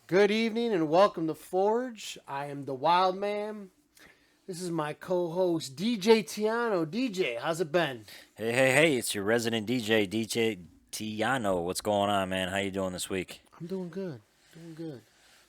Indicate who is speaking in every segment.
Speaker 1: Good evening and welcome to Forge. I am the Wild Man. This is my co-host DJ Tiano. DJ, how's it been?
Speaker 2: Hey, it's your resident DJ Tiano. What's going on, man? How you doing this week?
Speaker 1: I'm doing good. Doing good.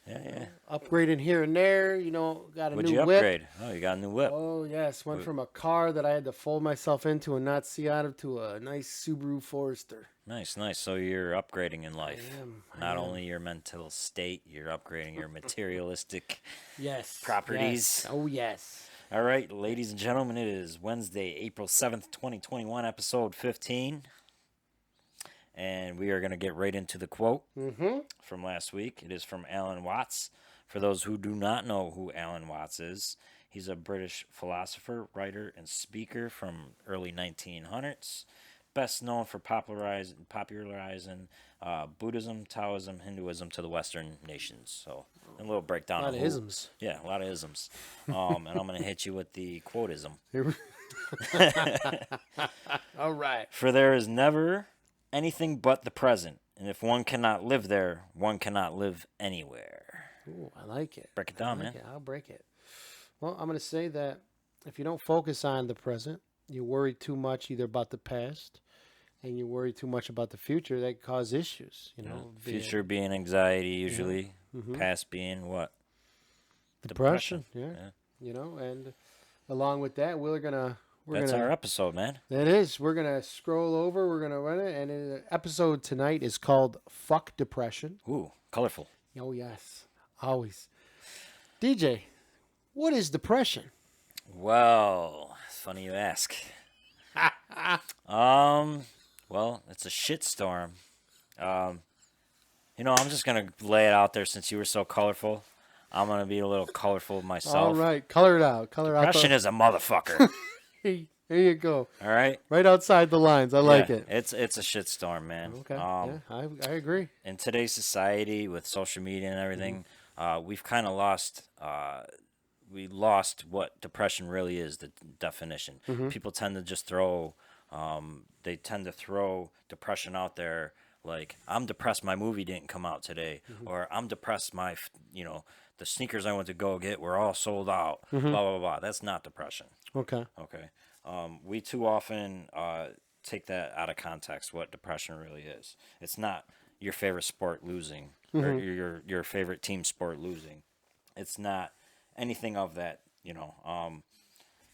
Speaker 2: Yeah.
Speaker 1: Upgrading here and there. Got a
Speaker 2: What'd
Speaker 1: new
Speaker 2: you
Speaker 1: whip.
Speaker 2: upgrade? Oh, you got a new whip.
Speaker 1: Oh yes, went
Speaker 2: Wh-
Speaker 1: from a car that I had to fold myself into and not see out of to a nice Subaru Forester.
Speaker 2: Nice. So you're upgrading in
Speaker 1: I
Speaker 2: life.
Speaker 1: am. I
Speaker 2: Not
Speaker 1: am.
Speaker 2: only your mental state, you're upgrading your materialistic
Speaker 1: Yes. Yes.
Speaker 2: properties.
Speaker 1: Oh yes.
Speaker 2: All right, ladies and gentlemen, it is Wednesday, April 7th, 2021, episode 15. And we are going to get right into the quote
Speaker 1: Mm-hmm.
Speaker 2: from last week. It is from Alan Watts. For those who do not know who Alan Watts is, he's a British philosopher, writer, and speaker from early 1900s. Best known for popularizing Buddhism, Taoism, Hinduism to the Western nations. So a little
Speaker 1: A
Speaker 2: breakdown
Speaker 1: lot
Speaker 2: of
Speaker 1: of
Speaker 2: who.
Speaker 1: isms.
Speaker 2: Yeah, a lot of isms. And I'm going to hit you with the quotism.
Speaker 1: All right.
Speaker 2: For there is never anything but the present, and if one cannot live there, one cannot live anywhere.
Speaker 1: Ooh, I like it.
Speaker 2: Break it
Speaker 1: I
Speaker 2: down,
Speaker 1: like
Speaker 2: man.
Speaker 1: it. I'll break it. Well, I'm going to say that if you don't focus on the present, you worry too much either about the past and you worry too much about the future, that cause issues,
Speaker 2: Yeah.
Speaker 1: be it
Speaker 2: Future being anxiety, usually.
Speaker 1: hmm
Speaker 2: Past being what?
Speaker 1: depression,
Speaker 2: Depression.
Speaker 1: yeah,
Speaker 2: Yeah.
Speaker 1: and along with that, we're
Speaker 2: That's our
Speaker 1: gonna
Speaker 2: episode, man.
Speaker 1: that is we're gonna scroll over, we're gonna run it, and the episode tonight is called "Fuck Depression."
Speaker 2: Ooh, colorful.
Speaker 1: Oh yes, always. DJ, what is depression?
Speaker 2: Well, it's funny you ask. Um, well, it's a shitstorm. Um, I'm just gonna lay it out there since you were so colorful. I'm gonna be a little colorful
Speaker 1: All
Speaker 2: myself.
Speaker 1: right, color it out. Color out
Speaker 2: Depression
Speaker 1: the.
Speaker 2: is a motherfucker.
Speaker 1: Hey, there you go.
Speaker 2: All right.
Speaker 1: Right outside the lines. I like
Speaker 2: Yeah,
Speaker 1: it.
Speaker 2: it's a shitstorm, man.
Speaker 1: Okay. Yeah, I agree.
Speaker 2: In today's society with social media and
Speaker 1: Hmm.
Speaker 2: everything, we've kind of lost. We lost what depression really is. The definition.
Speaker 1: Hmm.
Speaker 2: People tend to just throw. They tend to throw depression out there. Like, I'm depressed. My movie didn't come out today,
Speaker 1: Hmm.
Speaker 2: or I'm depressed. The sneakers I went to go get were all sold out.
Speaker 1: Hmm.
Speaker 2: Blah blah blah. That's not depression.
Speaker 1: Okay.
Speaker 2: Okay. We too often take that out of context. What depression really is. It's not your favorite sport losing or
Speaker 1: Hmm.
Speaker 2: your favorite team sport losing. It's not anything of that.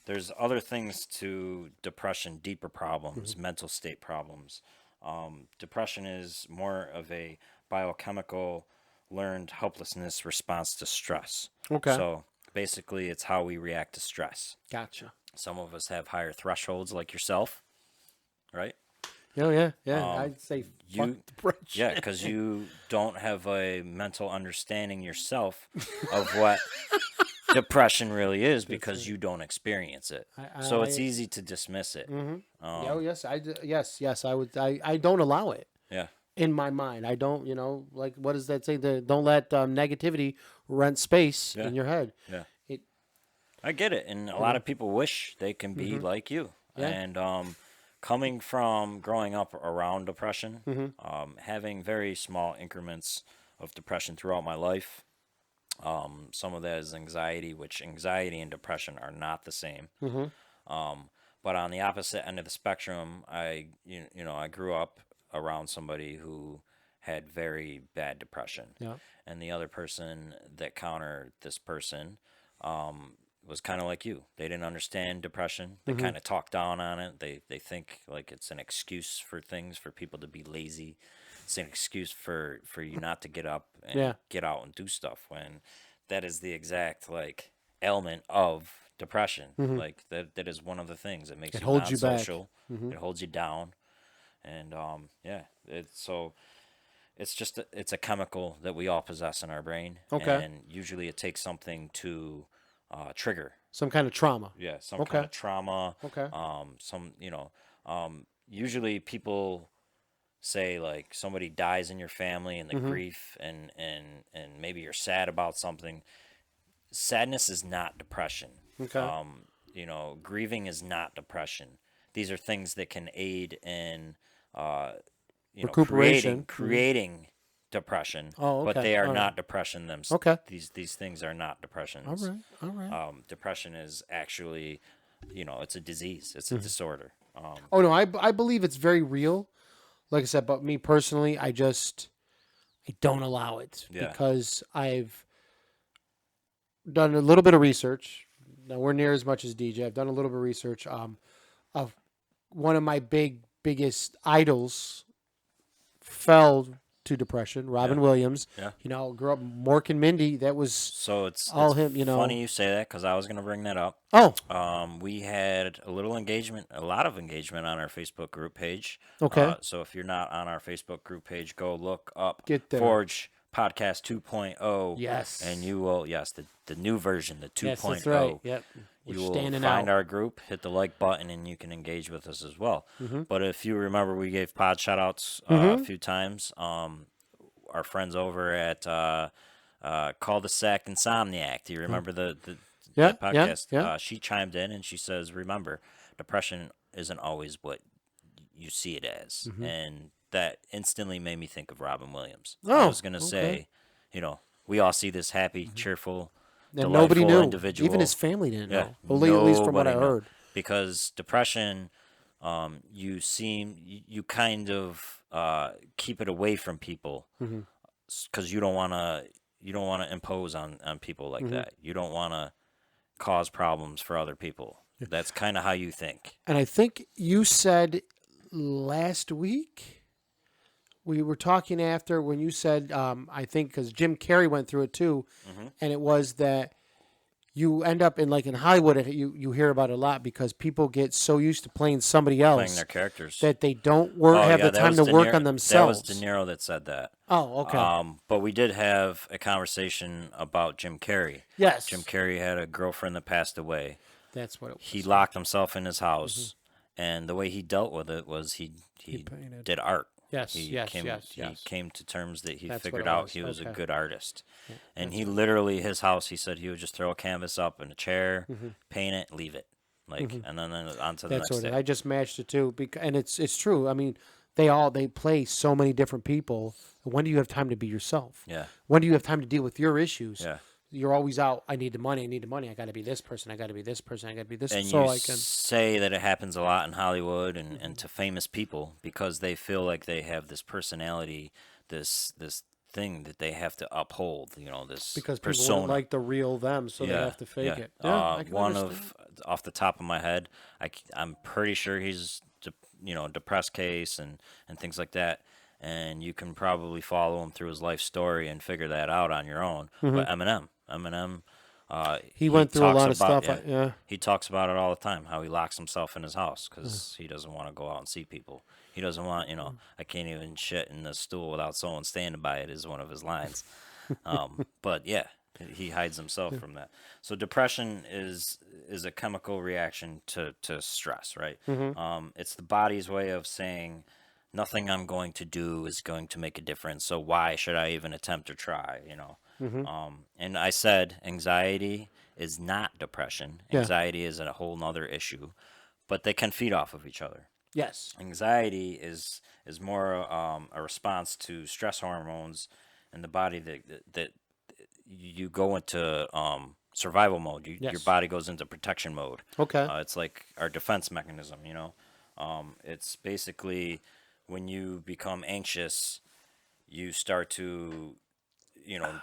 Speaker 2: There's other things to depression, deeper problems,
Speaker 1: Hmm.
Speaker 2: mental state problems. Depression is more of a biochemical learned helplessness response to stress.
Speaker 1: Okay.
Speaker 2: So basically, it's how we react to stress.
Speaker 1: Gotcha.
Speaker 2: Some of us have higher thresholds, like yourself, right?
Speaker 1: Oh yeah, yeah.
Speaker 2: Um,
Speaker 1: I'd say fuck
Speaker 2: you, yeah,
Speaker 1: depression.
Speaker 2: because you don't have a mental understanding yourself of what depression really is
Speaker 1: That's
Speaker 2: because
Speaker 1: it.
Speaker 2: you don't experience it.
Speaker 1: I,
Speaker 2: So it's
Speaker 1: I
Speaker 2: easy to dismiss it.
Speaker 1: hmm Yeah, oh
Speaker 2: Um,
Speaker 1: yes, yes. I would. I don't allow it
Speaker 2: yeah,
Speaker 1: in my mind. I don't. Like what does that say? Don't let negativity rent space
Speaker 2: yeah,
Speaker 1: in your head.
Speaker 2: yeah.
Speaker 1: It.
Speaker 2: I get it, and a
Speaker 1: You
Speaker 2: lot
Speaker 1: know.
Speaker 2: of people wish they can be
Speaker 1: Hmm.
Speaker 2: like you.
Speaker 1: Yeah.
Speaker 2: And coming from growing up around depression,
Speaker 1: Hmm.
Speaker 2: having very small increments of depression throughout my life. Some of that is anxiety, which anxiety and depression are not the same.
Speaker 1: Hmm.
Speaker 2: Um, but on the opposite end of the spectrum, I grew up around somebody who had very bad depression,
Speaker 1: Yeah.
Speaker 2: and the other person that countered this person was kind of like you. They didn't understand depression. They
Speaker 1: Hmm.
Speaker 2: kind of talk down on it. They think like it's an excuse for things for people to be lazy. It's an excuse for you not to get up and
Speaker 1: Yeah.
Speaker 2: get out and do stuff when that is the exact like element of depression.
Speaker 1: Hmm.
Speaker 2: Like that is one of the things. It makes
Speaker 1: It
Speaker 2: you
Speaker 1: holds you back.
Speaker 2: non-social.
Speaker 1: Hmm.
Speaker 2: It holds you down, and yeah, it's a chemical that we all possess in our brain,
Speaker 1: Okay.
Speaker 2: and usually it takes something to trigger.
Speaker 1: Some kind of trauma.
Speaker 2: Yeah, some kind
Speaker 1: Okay.
Speaker 2: of trauma.
Speaker 1: Okay.
Speaker 2: Usually people say like somebody dies in your family and the
Speaker 1: Hmm.
Speaker 2: grief and maybe you're sad about something. Sadness is not depression.
Speaker 1: Okay.
Speaker 2: Grieving is not depression. These are things that can aid in uh,
Speaker 1: Recuperation.
Speaker 2: creating depression,
Speaker 1: Oh,
Speaker 2: but
Speaker 1: okay.
Speaker 2: they are
Speaker 1: All right.
Speaker 2: not depression themselves.
Speaker 1: Okay.
Speaker 2: These things are not
Speaker 1: All
Speaker 2: depressions.
Speaker 1: right. All right.
Speaker 2: Depression is actually, it's a disease. It's a disorder.
Speaker 1: Oh no, I believe it's very real. Like I said, but me personally, I don't allow it
Speaker 2: Yeah.
Speaker 1: because I've done a little bit of research. Now we're near as much as DJ. I've done a little bit of research. Of one of my biggest idols fell to depression. Robin
Speaker 2: Yeah.
Speaker 1: Williams.
Speaker 2: Yeah.
Speaker 1: Grew up Mork and Mindy. That was
Speaker 2: So it's
Speaker 1: all him.
Speaker 2: funny you say that because I was gonna bring that up.
Speaker 1: Oh,
Speaker 2: We had a little engagement, a lot of engagement on our Facebook group page.
Speaker 1: okay.
Speaker 2: So if you're not on our Facebook group page, go look up
Speaker 1: Get there.
Speaker 2: Forge Podcast 2.0.
Speaker 1: Yes.
Speaker 2: And you will, yes, the new version, the 2.0.
Speaker 1: Yes, that's right. Yep. We're
Speaker 2: You will
Speaker 1: standing
Speaker 2: find
Speaker 1: out.
Speaker 2: our group, hit the like button, and you can engage with us as well.
Speaker 1: Mm-hmm.
Speaker 2: But if you remember, we gave pod shout outs
Speaker 1: Mm-hmm.
Speaker 2: a few times. Our friends over at Cul-de-sac Insomniac. Do you remember
Speaker 1: Yeah,
Speaker 2: that
Speaker 1: yeah,
Speaker 2: podcast?
Speaker 1: yeah.
Speaker 2: She chimed in and she says, "Remember, depression isn't always what you see it as,"
Speaker 1: Mm-hmm.
Speaker 2: and that instantly made me think of Robin Williams.
Speaker 1: Oh,
Speaker 2: I was gonna say, we all see this happy, cheerful,
Speaker 1: And nobody
Speaker 2: delightful
Speaker 1: knew.
Speaker 2: individual.
Speaker 1: Even his family didn't
Speaker 2: Yeah,
Speaker 1: know. Well, at least from what I
Speaker 2: nobody knew.
Speaker 1: heard.
Speaker 2: Because depression, you kind of keep it away from people
Speaker 1: Mm-hmm.
Speaker 2: because you don't want to impose on people like that. You don't want to cause problems for other people. That's kind of how you think.
Speaker 1: And I think you said last week we were talking after when you said I think because Jim Carrey went through it too, and it was that you end up in Hollywood. You hear about it a lot because people get so used to playing somebody
Speaker 2: Playing
Speaker 1: else
Speaker 2: their characters.
Speaker 1: that they don't have the
Speaker 2: that
Speaker 1: time
Speaker 2: was
Speaker 1: to
Speaker 2: De
Speaker 1: work
Speaker 2: Niro-
Speaker 1: on themselves.
Speaker 2: That was De Niro that said that.
Speaker 1: Oh, okay.
Speaker 2: But we did have a conversation about Jim Carrey.
Speaker 1: Yes,
Speaker 2: Jim Carrey had a girlfriend that passed away.
Speaker 1: that's what it was.
Speaker 2: He locked himself in his house, and the way he dealt with it was he
Speaker 1: painted.
Speaker 2: did art.
Speaker 1: Yes,
Speaker 2: He
Speaker 1: yes,
Speaker 2: came,
Speaker 1: yes,
Speaker 2: he
Speaker 1: yes.
Speaker 2: came to terms that he
Speaker 1: That's what
Speaker 2: figured
Speaker 1: it
Speaker 2: out
Speaker 1: was.
Speaker 2: he was a
Speaker 1: Okay.
Speaker 2: good artist. And he literally, his house, he said he would just throw a canvas up in a chair, paint it, leave it. And then on to the
Speaker 1: That's
Speaker 2: next
Speaker 1: what
Speaker 2: day.
Speaker 1: I just matched it too, and it's true. I mean, they play so many different people. When do you have time to be yourself?
Speaker 2: Yeah,
Speaker 1: When do you have time to deal with your issues?
Speaker 2: yeah.
Speaker 1: You're always out. I need the money. I need the money. I got to be this person. I got to be this person. I got to be this.
Speaker 2: And
Speaker 1: So
Speaker 2: you
Speaker 1: I can.
Speaker 2: say that it happens a lot in Hollywood and to famous people because they feel like they have this personality, this thing that they have to uphold, this
Speaker 1: Because people
Speaker 2: persona.
Speaker 1: don't like the real them, so they have to fake it. Yeah, I can
Speaker 2: One
Speaker 1: understand.
Speaker 2: off the top of my head, I'm pretty sure he's depressed case and things like that. And you can probably follow him through his life story and figure that out on your own. But Eminem,
Speaker 1: He went through a
Speaker 2: talks
Speaker 1: lot of
Speaker 2: about-
Speaker 1: stuff. Yeah.
Speaker 2: He talks about it all the time, how he locks himself in his house because he doesn't want to go out and see people. He doesn't want, I can't even shit in the stool without someone standing by it is one of his lines. But yeah, he hides himself from that. So depression is a chemical reaction to stress, right? It's the body's way of saying, nothing I'm going to do is going to make a difference. So why should I even attempt or try? And I said anxiety is not depression.
Speaker 1: Yeah.
Speaker 2: Anxiety is a whole nother issue, but they can feed off of each other.
Speaker 1: Yes.
Speaker 2: Anxiety is more a response to stress hormones in the body that you go into survival mode. Your
Speaker 1: Yes.
Speaker 2: body goes into protection mode.
Speaker 1: Okay.
Speaker 2: It's like our defense mechanism. It's basically when you become anxious, you start to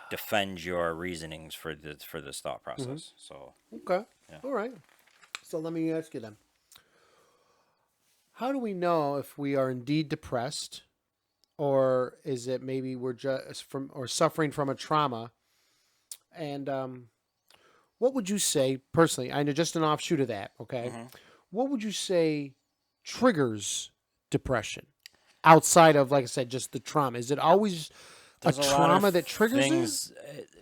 Speaker 2: defend your reasonings for this thought process. So
Speaker 1: Okay.
Speaker 2: Yeah.
Speaker 1: All right. So let me ask you then. How do we know if we are indeed depressed, or is it maybe we're just suffering from a trauma? And what would you say personally? I know just an offshoot of that. Okay. What would you say triggers depression outside of, like I said, just the trauma? Is it always
Speaker 2: there's
Speaker 1: a
Speaker 2: lot of
Speaker 1: trauma that triggers
Speaker 2: things.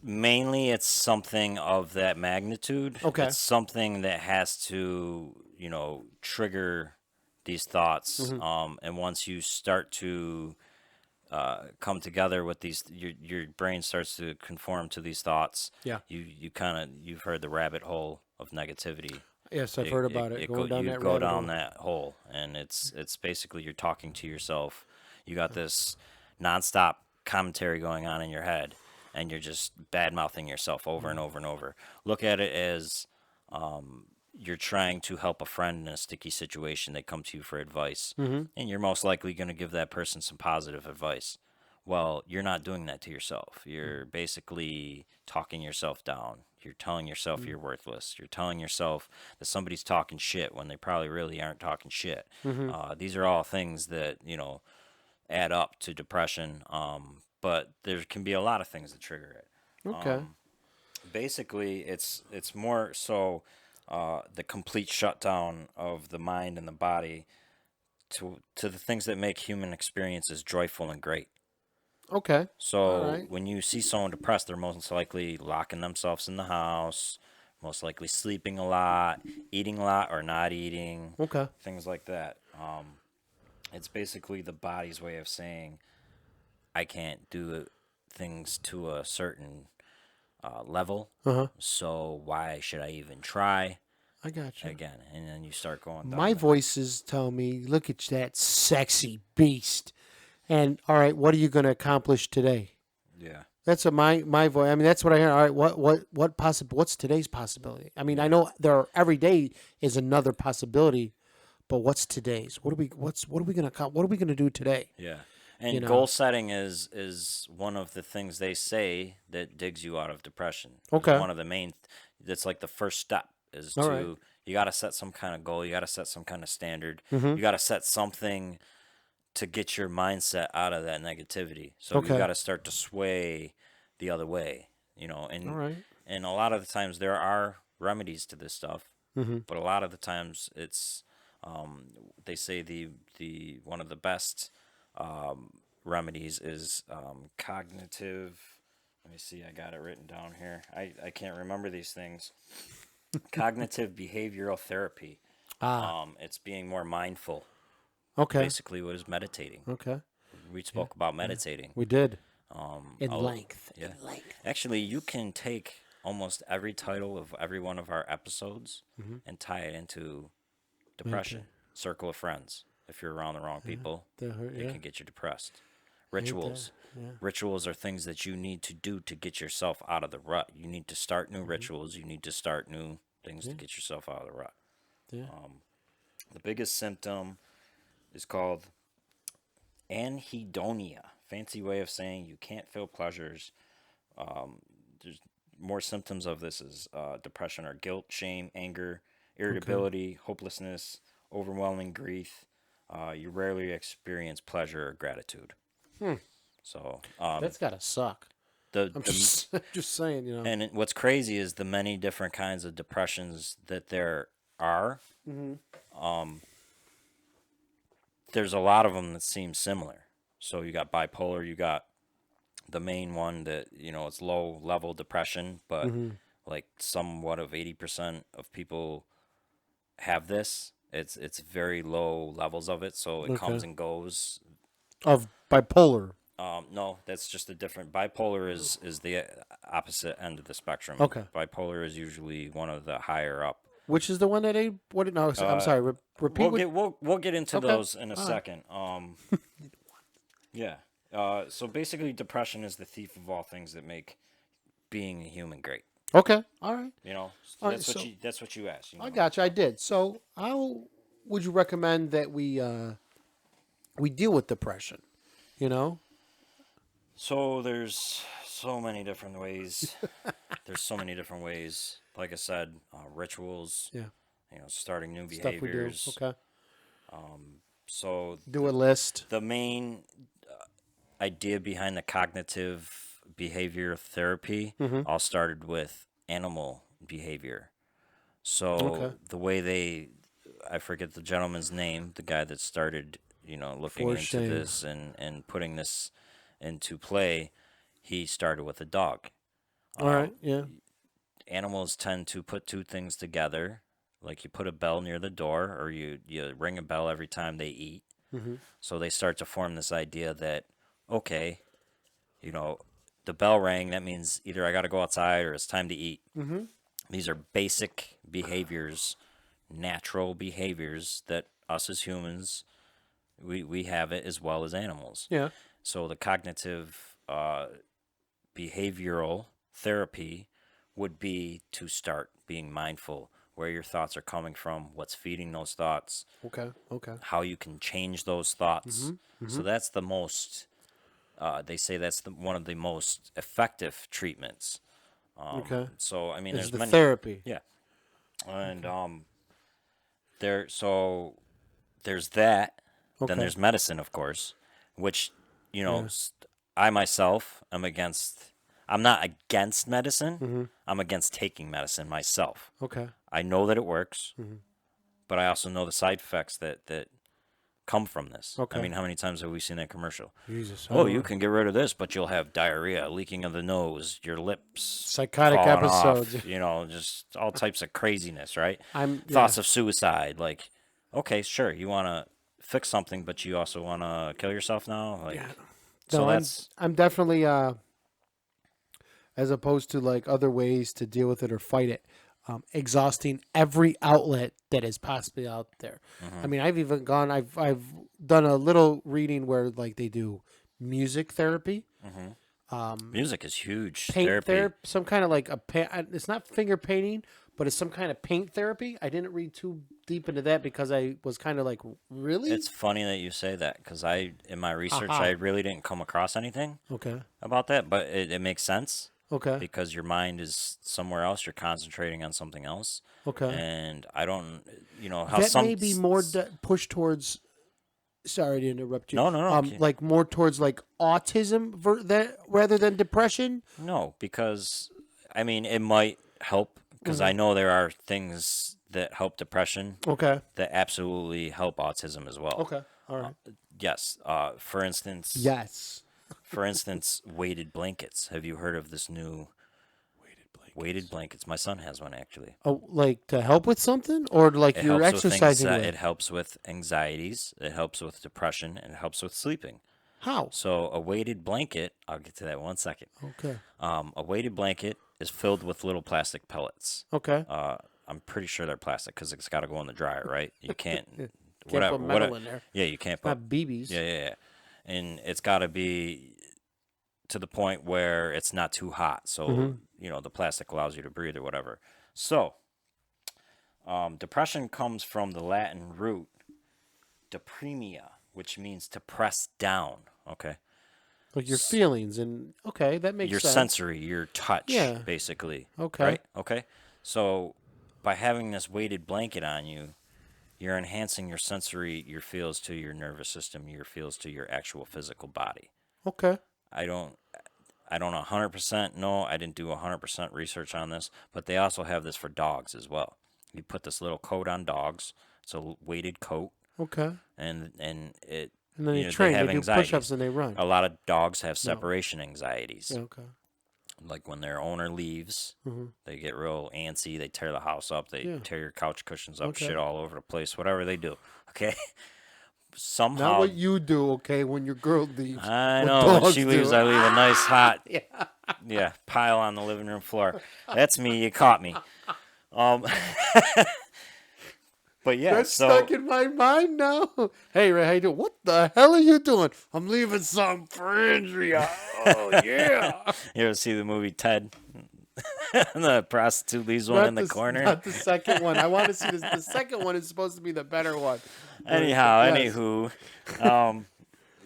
Speaker 2: Mainly, it's something of that magnitude.
Speaker 1: Okay.
Speaker 2: It's something that has to trigger these thoughts. And once you start to come together with these, your brain starts to conform to these thoughts.
Speaker 1: Yeah.
Speaker 2: You've heard the rabbit hole of negativity.
Speaker 1: Yes, I've heard about it. Going down
Speaker 2: you
Speaker 1: that
Speaker 2: go
Speaker 1: rabbit
Speaker 2: down
Speaker 1: hole.
Speaker 2: that hole, and it's basically you're talking to yourself. You got this nonstop commentary going on in your head, and you're just bad mouthing yourself over and over and over. Look at it as you're trying to help a friend in a sticky situation. They come to you for advice,
Speaker 1: Mm-hmm.
Speaker 2: and you're most likely going to give that person some positive advice. Well, you're not doing that to yourself. You're basically talking yourself down. You're telling yourself you're worthless. You're telling yourself that somebody's talking shit when they probably really aren't talking shit.
Speaker 1: Mm-hmm.
Speaker 2: These are all things that, add up to depression. But there can be a lot of things that trigger it.
Speaker 1: Okay.
Speaker 2: Basically, it's more so the complete shutdown of the mind and the body to the things that make human experiences joyful and great.
Speaker 1: Okay. All
Speaker 2: So
Speaker 1: right.
Speaker 2: when you see someone depressed, they're most likely locking themselves in the house, most likely sleeping a lot, eating a lot or not eating,
Speaker 1: Okay.
Speaker 2: things like that. It's basically the body's way of saying, I can't do things to a certain level,
Speaker 1: Uh-huh.
Speaker 2: so why should I even try
Speaker 1: I got you.
Speaker 2: again? And then you start going
Speaker 1: My
Speaker 2: down there.
Speaker 1: voices tell me, look at that sexy beast. And all right, what are you going to accomplish today?
Speaker 2: Yeah,
Speaker 1: That's what my voice. I mean, that's what I hear. All right, what's today's possibility? I mean, I
Speaker 2: yeah,
Speaker 1: know every day is another possibility, but what's today's? What are we gonna do today?
Speaker 2: yeah.
Speaker 1: You
Speaker 2: And
Speaker 1: know?
Speaker 2: goal setting is one of the things they say that digs you out of depression. Is
Speaker 1: Okay.
Speaker 2: one of the main. That's like the first step is
Speaker 1: All right.
Speaker 2: to you got to set some kind of goal. You got to set some kind of standard.
Speaker 1: Mm-hmm.
Speaker 2: You got to set something to get your mindset out of that negativity. So you
Speaker 1: Okay.
Speaker 2: got to start to sway the other way.
Speaker 1: All
Speaker 2: And
Speaker 1: right.
Speaker 2: a lot of the times there are remedies to this stuff,
Speaker 1: Mm-hmm.
Speaker 2: but a lot of the times it's um, they say the one of the best remedies is cognitive. Let me see, I got it written down here. I can't remember these things. Cognitive behavioral therapy.
Speaker 1: Ah.
Speaker 2: It's being more mindful.
Speaker 1: Okay.
Speaker 2: Basically, what is meditating?
Speaker 1: Okay.
Speaker 2: We
Speaker 1: Yeah.
Speaker 2: spoke about
Speaker 1: Yeah.
Speaker 2: meditating.
Speaker 1: We did
Speaker 2: Um,
Speaker 1: in
Speaker 2: I'll-
Speaker 1: length.
Speaker 2: yeah.
Speaker 1: In length.
Speaker 2: Actually, you can take almost every title of every one of our episodes
Speaker 1: Mm-hmm.
Speaker 2: and tie it into
Speaker 1: Meditate.
Speaker 2: depression. Circle of friends. If you're around the wrong people, it
Speaker 1: Yeah.
Speaker 2: can get you depressed.
Speaker 1: Ain't that?
Speaker 2: Rituals.
Speaker 1: Yeah.
Speaker 2: Rituals are things that you need to do to get yourself out of the rut. You need to start new rituals. You need to start new things to
Speaker 1: Yeah.
Speaker 2: get yourself out of the rut.
Speaker 1: Yeah.
Speaker 2: The biggest symptom is called anhedonia. Fancy way of saying you can't feel pleasures. There's more symptoms of this is depression are guilt, shame, anger, irritability, hopelessness, overwhelming grief. You rarely experience pleasure or gratitude.
Speaker 1: Hmm.
Speaker 2: So
Speaker 1: That's gotta suck.
Speaker 2: the
Speaker 1: I'm
Speaker 2: the
Speaker 1: just just saying.
Speaker 2: and what's crazy is the many different kinds of depressions that there are.
Speaker 1: Mm-hmm.
Speaker 2: There's a lot of them that seem similar. So you got bipolar, you got the main one that it's low level depression, but
Speaker 1: Mm-hmm.
Speaker 2: like somewhat of 80% of people have this. It's very low levels of it, so it
Speaker 1: Okay.
Speaker 2: comes and goes.
Speaker 1: Of bipolar.
Speaker 2: No, that's just a different. Bipolar is the opposite end of the spectrum.
Speaker 1: Okay.
Speaker 2: Bipolar is usually one of the higher up.
Speaker 1: Which is the one that What? No, I'm sorry. Repeat.
Speaker 2: We'll get into
Speaker 1: Okay.
Speaker 2: those in a
Speaker 1: All right.
Speaker 2: second. Yeah. So basically, depression is the thief of all things that make being a human great.
Speaker 1: Okay. All right.
Speaker 2: So
Speaker 1: All right,
Speaker 2: that's what you asked.
Speaker 1: I got you. I did. So how would you recommend that we deal with depression? You know.
Speaker 2: So there's so many different ways. There's so many different ways. Like I said, rituals.
Speaker 1: Yeah.
Speaker 2: Starting new
Speaker 1: Stuff we do.
Speaker 2: behaviors.
Speaker 1: Okay.
Speaker 2: So
Speaker 1: Do a list.
Speaker 2: the main idea behind the cognitive behavior therapy
Speaker 1: Mm-hmm.
Speaker 2: all started with animal behavior. So
Speaker 1: Okay.
Speaker 2: the way I forget the gentleman's name, the guy that started, looking
Speaker 1: For
Speaker 2: into
Speaker 1: shame.
Speaker 2: this and putting this into play, he started with a dog.
Speaker 1: All right. Yeah.
Speaker 2: Animals tend to put two things together, like you put a bell near the door or you ring a bell every time they eat.
Speaker 1: Mm-hmm.
Speaker 2: So they start to form this idea that, okay, the bell rang, that means either I got to go outside or it's time to eat.
Speaker 1: Mm-hmm.
Speaker 2: These are basic behaviors, natural behaviors that us as humans, we have it as well as animals.
Speaker 1: Yeah.
Speaker 2: So the cognitive behavioral therapy would be to start being mindful where your thoughts are coming from, what's feeding those thoughts,
Speaker 1: Okay. Okay.
Speaker 2: how you can change those thoughts.
Speaker 1: Mm-hmm.
Speaker 2: So
Speaker 1: Mm-hmm.
Speaker 2: that's the most, they say that's one of the most effective treatments.
Speaker 1: Okay.
Speaker 2: So, I mean,
Speaker 1: Is
Speaker 2: there's
Speaker 1: the
Speaker 2: many,
Speaker 1: therapy.
Speaker 2: yeah. And
Speaker 1: Okay.
Speaker 2: so there's that. Then
Speaker 1: Okay.
Speaker 2: there's medicine, of course, which,
Speaker 1: Yeah.
Speaker 2: I myself am against. I'm not against medicine.
Speaker 1: Mm-hmm.
Speaker 2: I'm against taking medicine myself.
Speaker 1: Okay.
Speaker 2: I know that it works,
Speaker 1: Mm-hmm.
Speaker 2: but I also know the side effects that come from this. I
Speaker 1: Okay.
Speaker 2: mean, how many times have we seen that commercial?
Speaker 1: Jesus. I
Speaker 2: Oh,
Speaker 1: don't
Speaker 2: you
Speaker 1: know.
Speaker 2: can get rid of this, but you'll have diarrhea, leaking of the nose, your lips
Speaker 1: Psychotic
Speaker 2: falling
Speaker 1: episodes.
Speaker 2: off, just all types of craziness, right?
Speaker 1: Yeah.
Speaker 2: Thoughts of suicide. Like, okay, sure, you want to fix something, but you also want to kill yourself now?
Speaker 1: Yeah.
Speaker 2: Like, so
Speaker 1: No, I'm
Speaker 2: that's,
Speaker 1: I'm definitely as opposed to like other ways to deal with it or fight it, exhausting every outlet that is possibly out there. I
Speaker 2: mhm.
Speaker 1: mean, I've even gone. I've done a little reading where like they do music therapy, um,
Speaker 2: Music is huge
Speaker 1: paint
Speaker 2: therapy.
Speaker 1: therapy, some kind of like it's not finger painting, but it's some kind of paint therapy. I didn't read too deep into that because I was kind of like, really?
Speaker 2: It's funny that you say that because in my research, I
Speaker 1: Haha.
Speaker 2: really didn't come across anything
Speaker 1: Okay.
Speaker 2: about that, but it makes sense
Speaker 1: Okay.
Speaker 2: because your mind is somewhere else. You're concentrating on something else.
Speaker 1: Okay.
Speaker 2: And I don't, how
Speaker 1: That may be more pushed towards. Sorry to interrupt you.
Speaker 2: no, no, no,
Speaker 1: Like more towards like autism that rather than depression.
Speaker 2: no, because I mean, it might help because
Speaker 1: Hmm.
Speaker 2: I know there are things that help depression
Speaker 1: Okay.
Speaker 2: that absolutely help autism as well.
Speaker 1: Okay. All right.
Speaker 2: Yes.
Speaker 1: Yes.
Speaker 2: For instance, weighted blankets. Have you heard of this new
Speaker 1: Weighted
Speaker 2: weighted
Speaker 1: blankets.
Speaker 2: blankets? My son has one actually.
Speaker 1: Oh, like to help with something, or like
Speaker 2: It
Speaker 1: you're
Speaker 2: helps with things.
Speaker 1: exercising
Speaker 2: It
Speaker 1: with?
Speaker 2: helps with anxieties. It helps with depression, and it helps with sleeping.
Speaker 1: How?
Speaker 2: So a weighted blanket. I'll get to that one second.
Speaker 1: Okay.
Speaker 2: A weighted blanket is filled with little plastic pellets.
Speaker 1: Okay.
Speaker 2: I'm pretty sure they're plastic because it's got to go in the dryer, right? You can't,
Speaker 1: Yeah. Can't
Speaker 2: whatever,
Speaker 1: put metal
Speaker 2: whatever.
Speaker 1: in there.
Speaker 2: Yeah, you can't put.
Speaker 1: Not BBs.
Speaker 2: Yeah, yeah, yeah. And it's got to be to the point where it's not too hot, so
Speaker 1: Mm-hmm.
Speaker 2: the plastic allows you to breathe or whatever. So, depression comes from the Latin root deprimia, which means to press down. Okay,
Speaker 1: Like your feelings and okay, that makes
Speaker 2: your
Speaker 1: sense.
Speaker 2: sensory, your touch,
Speaker 1: Yeah.
Speaker 2: basically.
Speaker 1: Okay.
Speaker 2: Right? Okay. So by having this weighted blanket on you, you're enhancing your sensory, your feels to your nervous system, your feels to your actual physical body.
Speaker 1: Okay.
Speaker 2: I don't I don't 100% know. I didn't do 100% research on this, but they also have this for dogs as well. You put this little coat on dogs. It's a weighted coat,
Speaker 1: Okay.
Speaker 2: and it
Speaker 1: And then they
Speaker 2: they
Speaker 1: train. They
Speaker 2: have
Speaker 1: do push-ups
Speaker 2: anxieties.
Speaker 1: and they run.
Speaker 2: A lot of dogs have
Speaker 1: No.
Speaker 2: separation anxieties.
Speaker 1: Yeah. Okay.
Speaker 2: Like when their owner leaves,
Speaker 1: Mm-hmm.
Speaker 2: they get real antsy. They tear the house up. They
Speaker 1: Yeah.
Speaker 2: tear your couch cushions up,
Speaker 1: Okay.
Speaker 2: shit all over the place. Whatever they do, okay.
Speaker 1: Not
Speaker 2: Somehow,
Speaker 1: what you do, okay, when your girl leaves.
Speaker 2: I
Speaker 1: What
Speaker 2: know when
Speaker 1: dogs
Speaker 2: she leaves,
Speaker 1: do.
Speaker 2: I leave a nice hot
Speaker 1: Yeah.
Speaker 2: pile on the living room floor. That's me. You caught me. Um, but yeah,
Speaker 1: That's
Speaker 2: so
Speaker 1: stuck in my mind now. Hey, Ray, how you doing? What the hell are you doing? I'm leaving some for Andrea. Oh, yeah.
Speaker 2: you ever see the movie Ted? The prostitute leaves one in the corner.
Speaker 1: Not the second one. I want to see this. The second one is supposed to be the better one.
Speaker 2: Anyhow,
Speaker 1: Yes.
Speaker 2: anywho, um,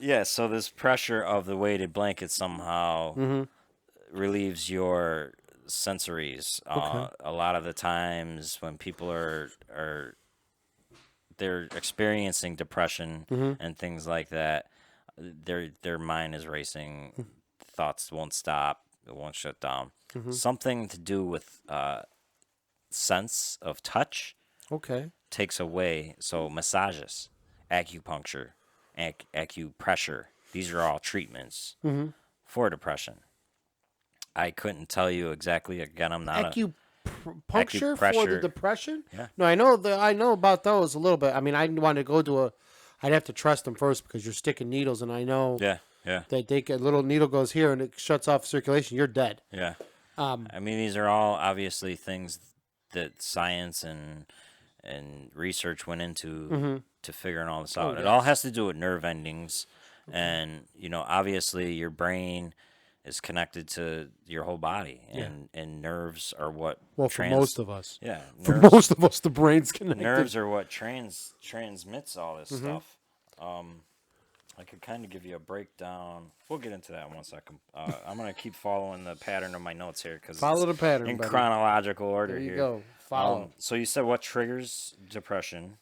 Speaker 2: yeah. So this pressure of the weighted blanket somehow
Speaker 1: Mm-hmm.
Speaker 2: relieves your sensories.
Speaker 1: Okay.
Speaker 2: A lot of the times when people are they're experiencing depression
Speaker 1: Mm-hmm.
Speaker 2: and things like that, their mind is racing, thoughts won't stop, it won't shut down.
Speaker 1: Mm-hmm.
Speaker 2: Something to do with sense of touch
Speaker 1: Okay.
Speaker 2: takes away. So massages, acupuncture, acupressure, these are all treatments
Speaker 1: Mm-hmm.
Speaker 2: for depression. I couldn't tell you exactly. Again, I'm not
Speaker 1: Acupuncture for the
Speaker 2: acupressure.
Speaker 1: depression?
Speaker 2: Yeah.
Speaker 1: No, I know about those a little bit. I mean, I want to go to I'd have to trust them first because you're sticking needles, and I know
Speaker 2: Yeah, yeah,
Speaker 1: that a little needle goes here and it shuts off circulation. You're dead.
Speaker 2: yeah.
Speaker 1: Um.
Speaker 2: I mean, these are all obviously things that science and research went into
Speaker 1: Mm-hmm.
Speaker 2: to figuring all this
Speaker 1: Oh
Speaker 2: out. It all
Speaker 1: yes.
Speaker 2: has to do with nerve endings,
Speaker 1: Okay.
Speaker 2: and obviously your brain is connected to your whole body,
Speaker 1: Yeah.
Speaker 2: and nerves are what
Speaker 1: Well, for most
Speaker 2: trans
Speaker 1: of us.
Speaker 2: yeah
Speaker 1: For
Speaker 2: nerves
Speaker 1: most of us, the brain's connected.
Speaker 2: nerves are what transmits all this
Speaker 1: Mm-hmm.
Speaker 2: stuff. I could kind of give you a breakdown. We'll get into that in 1 second. I'm gonna keep following the pattern of my notes here because
Speaker 1: Follow
Speaker 2: it's
Speaker 1: the pattern,
Speaker 2: in
Speaker 1: buddy.
Speaker 2: chronological order
Speaker 1: There you
Speaker 2: here.
Speaker 1: go. Follow.
Speaker 2: So you said what triggers depression?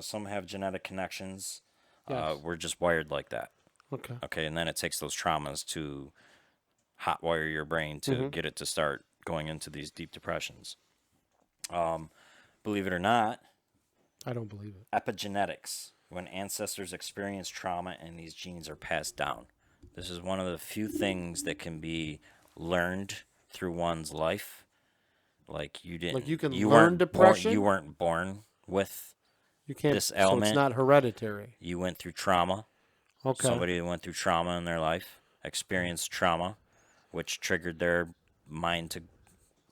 Speaker 2: Some have genetic connections.
Speaker 1: Yes.
Speaker 2: We're just wired like that.
Speaker 1: Okay.
Speaker 2: Okay, and then it takes those traumas to hotwire your brain to
Speaker 1: Mm-hmm.
Speaker 2: get it to start going into these deep depressions. Believe it or not,
Speaker 1: I don't believe it.
Speaker 2: epigenetics, when ancestors experience trauma and these genes are passed down. This is one of the few things that can be learned through one's life. Like you didn't,
Speaker 1: Like you can
Speaker 2: you
Speaker 1: learn
Speaker 2: weren't
Speaker 1: depression?
Speaker 2: you weren't born with
Speaker 1: You can't.
Speaker 2: this
Speaker 1: So it's
Speaker 2: element.
Speaker 1: not hereditary.
Speaker 2: You went through trauma.
Speaker 1: Okay.
Speaker 2: Somebody that went through trauma in their life experienced trauma, which triggered their mind to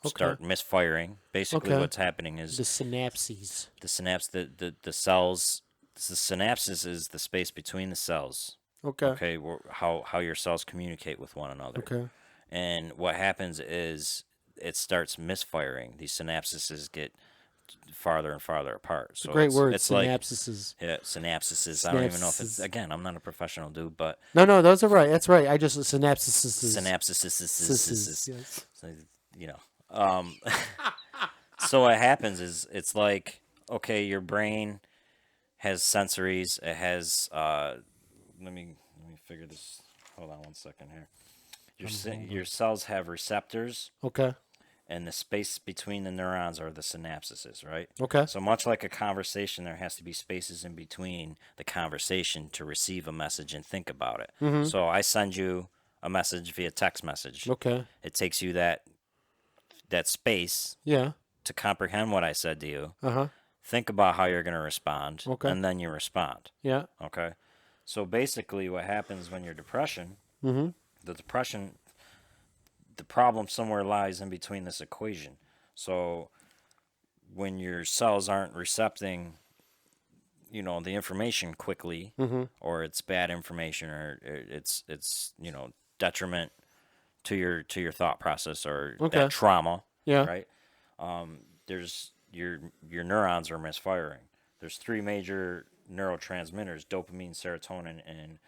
Speaker 2: start misfiring. Basically,
Speaker 1: Okay.
Speaker 2: what's happening is
Speaker 1: The synapses.
Speaker 2: the synapse, the cells, the synapses is the space between the cells.
Speaker 1: Okay.
Speaker 2: Okay, how your cells communicate with one another.
Speaker 1: Okay.
Speaker 2: And what happens is it starts misfiring. These synapses get farther and farther apart. So
Speaker 1: Great word.
Speaker 2: It's like
Speaker 1: Synapses.
Speaker 2: yeah, synapses. I don't even know if it's
Speaker 1: Synapses.
Speaker 2: again. I'm not a professional dude, but
Speaker 1: No, those are right. That's right. I just synapses.
Speaker 2: synapses.
Speaker 1: Yes.
Speaker 2: So, you know. So what happens is it's like okay, your brain has sensories. It has. Let me figure this. Hold on 1 second here. Your cells have receptors,
Speaker 1: Okay.
Speaker 2: and the space between the neurons are the synapses, right?
Speaker 1: Okay.
Speaker 2: So much like a conversation, there has to be spaces in between the conversation to receive a message and think about it.
Speaker 1: Mm-hmm.
Speaker 2: So I send you a message via text message.
Speaker 1: Okay.
Speaker 2: It takes you that space
Speaker 1: Yeah.
Speaker 2: to comprehend what I said to you.
Speaker 1: Uh-huh.
Speaker 2: Think about how you're going to respond,
Speaker 1: Okay.
Speaker 2: and then you respond.
Speaker 1: Yeah.
Speaker 2: Okay. So basically, what happens when you're depression,
Speaker 1: Mm-hmm.
Speaker 2: the problem somewhere lies in between this equation. So when your cells aren't recepting, the information quickly,
Speaker 1: Mm-hmm.
Speaker 2: or it's bad information, or it's detriment to your thought process, or
Speaker 1: Okay.
Speaker 2: that trauma,
Speaker 1: Yeah.
Speaker 2: right? There's your neurons are misfiring. There's three major neurotransmitters: dopamine, serotonin, and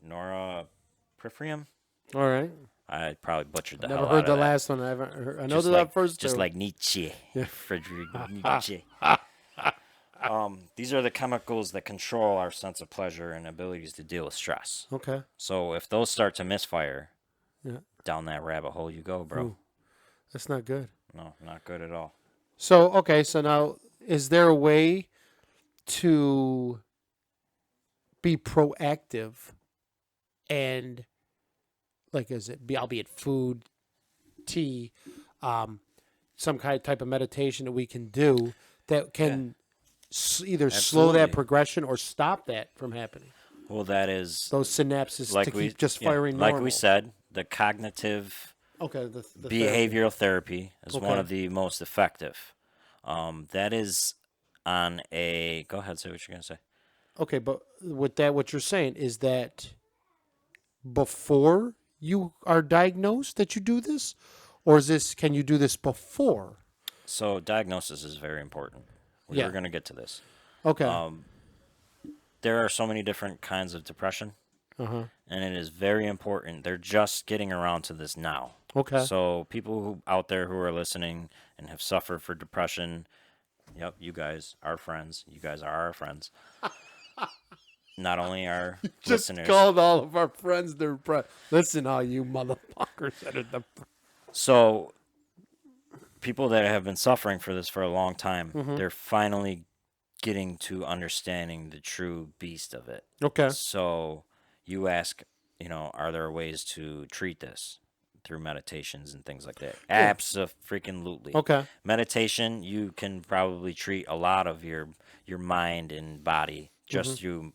Speaker 2: norepinephrine.
Speaker 1: All right.
Speaker 2: I probably butchered the
Speaker 1: Never
Speaker 2: hell
Speaker 1: heard
Speaker 2: out
Speaker 1: the
Speaker 2: of that.
Speaker 1: last one. I haven't heard. I know
Speaker 2: Just
Speaker 1: that first
Speaker 2: just
Speaker 1: two.
Speaker 2: like Nietzsche,
Speaker 1: Yeah.
Speaker 2: Friedrich Nietzsche. These are the chemicals that control our sense of pleasure and abilities to deal with stress.
Speaker 1: Okay.
Speaker 2: So if those start to misfire,
Speaker 1: Yeah.
Speaker 2: down that rabbit hole you go, bro.
Speaker 1: Ooh. That's not good.
Speaker 2: No, not good at all.
Speaker 1: So okay. So now, is there a way to be proactive and like albeit food, tea, some kind of type of meditation that we can do that can either slow that
Speaker 2: Absolutely.
Speaker 1: progression or stop that from happening.
Speaker 2: Well, that is
Speaker 1: Those synapses to keep just
Speaker 2: yeah,
Speaker 1: firing
Speaker 2: like
Speaker 1: normal.
Speaker 2: we said, the cognitive
Speaker 1: Okay, the
Speaker 2: behavioral therapy is one
Speaker 1: Okay.
Speaker 2: of the most effective. That is on a. Go ahead, say what you're gonna say.
Speaker 1: Okay, but with that, what you're saying is that before you are diagnosed that you do this, or is this? Can you do this before?
Speaker 2: So diagnosis is very important.
Speaker 1: Yeah.
Speaker 2: We're gonna get to this.
Speaker 1: Okay.
Speaker 2: There are so many different kinds of depression,
Speaker 1: Uh-huh.
Speaker 2: and it is very important. They're just getting around to this now.
Speaker 1: Okay.
Speaker 2: So people who out there who are listening and have suffered for depression, yep, you guys are friends. You guys are our friends. Not only our
Speaker 1: Just
Speaker 2: listeners.
Speaker 1: called all of our friends. Listen, all you motherfuckers that are the.
Speaker 2: So people that have been suffering for this for a long time,
Speaker 1: Mm-hmm.
Speaker 2: they're finally getting to understanding the true beast of it.
Speaker 1: Okay.
Speaker 2: So you ask, are there ways to treat this through meditations and things like that?
Speaker 1: Yeah.
Speaker 2: Abso-freaking-lutely.
Speaker 1: Okay.
Speaker 2: Meditation, you can probably treat a lot of your mind and body just through,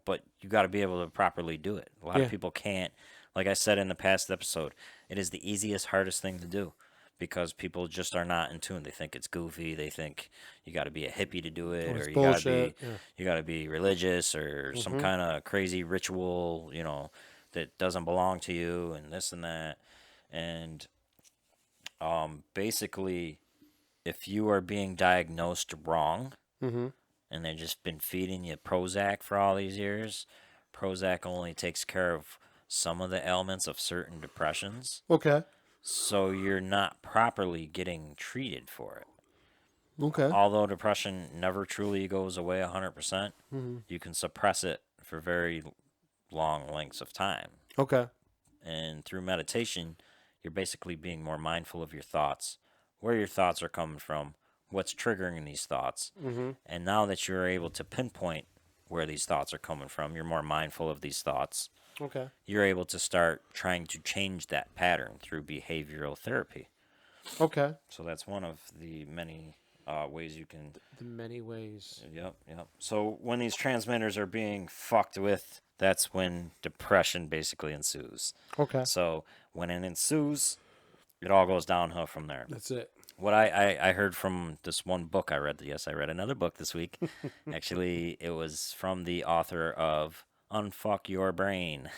Speaker 2: but you got to be able to properly do it. A lot
Speaker 1: Yeah.
Speaker 2: of people can't. Like I said in the past episode, it is the easiest, hardest thing to do because people just are not in tune. They think it's goofy. They think you got to be a hippie to do it,
Speaker 1: it's
Speaker 2: or you got to be
Speaker 1: bullshit. Yeah.
Speaker 2: you got to be religious or some kind of crazy ritual, that doesn't belong to you and this and that. And basically, if you are being diagnosed wrong
Speaker 1: Mm-hmm.
Speaker 2: and they've just been feeding you Prozac for all these years, Prozac only takes care of some of the ailments of certain depressions.
Speaker 1: Okay.
Speaker 2: So you're not properly getting treated for it.
Speaker 1: Okay.
Speaker 2: Although depression never truly goes away 100%,
Speaker 1: Mm-hmm.
Speaker 2: you can suppress it for very long lengths of time.
Speaker 1: Okay.
Speaker 2: And through meditation, you're basically being more mindful of your thoughts, where your thoughts are coming from, what's triggering these thoughts.
Speaker 1: Mm-hmm.
Speaker 2: And now that you're able to pinpoint where these thoughts are coming from, you're more mindful of these thoughts.
Speaker 1: Okay.
Speaker 2: You're able to start trying to change that pattern through behavioral therapy.
Speaker 1: Okay.
Speaker 2: So that's one of the many ways you can.
Speaker 1: The many ways.
Speaker 2: Yep. So when these transmitters are being fucked with, that's when depression basically ensues.
Speaker 1: Okay.
Speaker 2: So when it ensues, it all goes downhill from there.
Speaker 1: That's it.
Speaker 2: What I heard from this one book I read. Yes, I read another book this week. Actually, it was from the author of Unfuck Your Brain.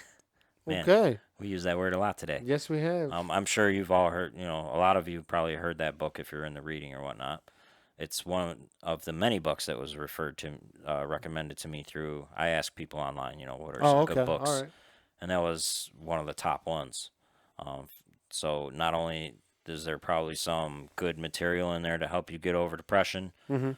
Speaker 2: Man,
Speaker 1: Okay.
Speaker 2: we use that word a lot today.
Speaker 1: Yes, we have.
Speaker 2: I'm sure you've all heard, a lot of you probably heard that book if you're in the reading or whatnot. It's one of the many books that was recommended to me through, I asked people online, what are some good books?
Speaker 1: All right.
Speaker 2: And that was one of the top ones. So not only is there probably some good material in there to help you get over depression,
Speaker 1: Mm-hmm.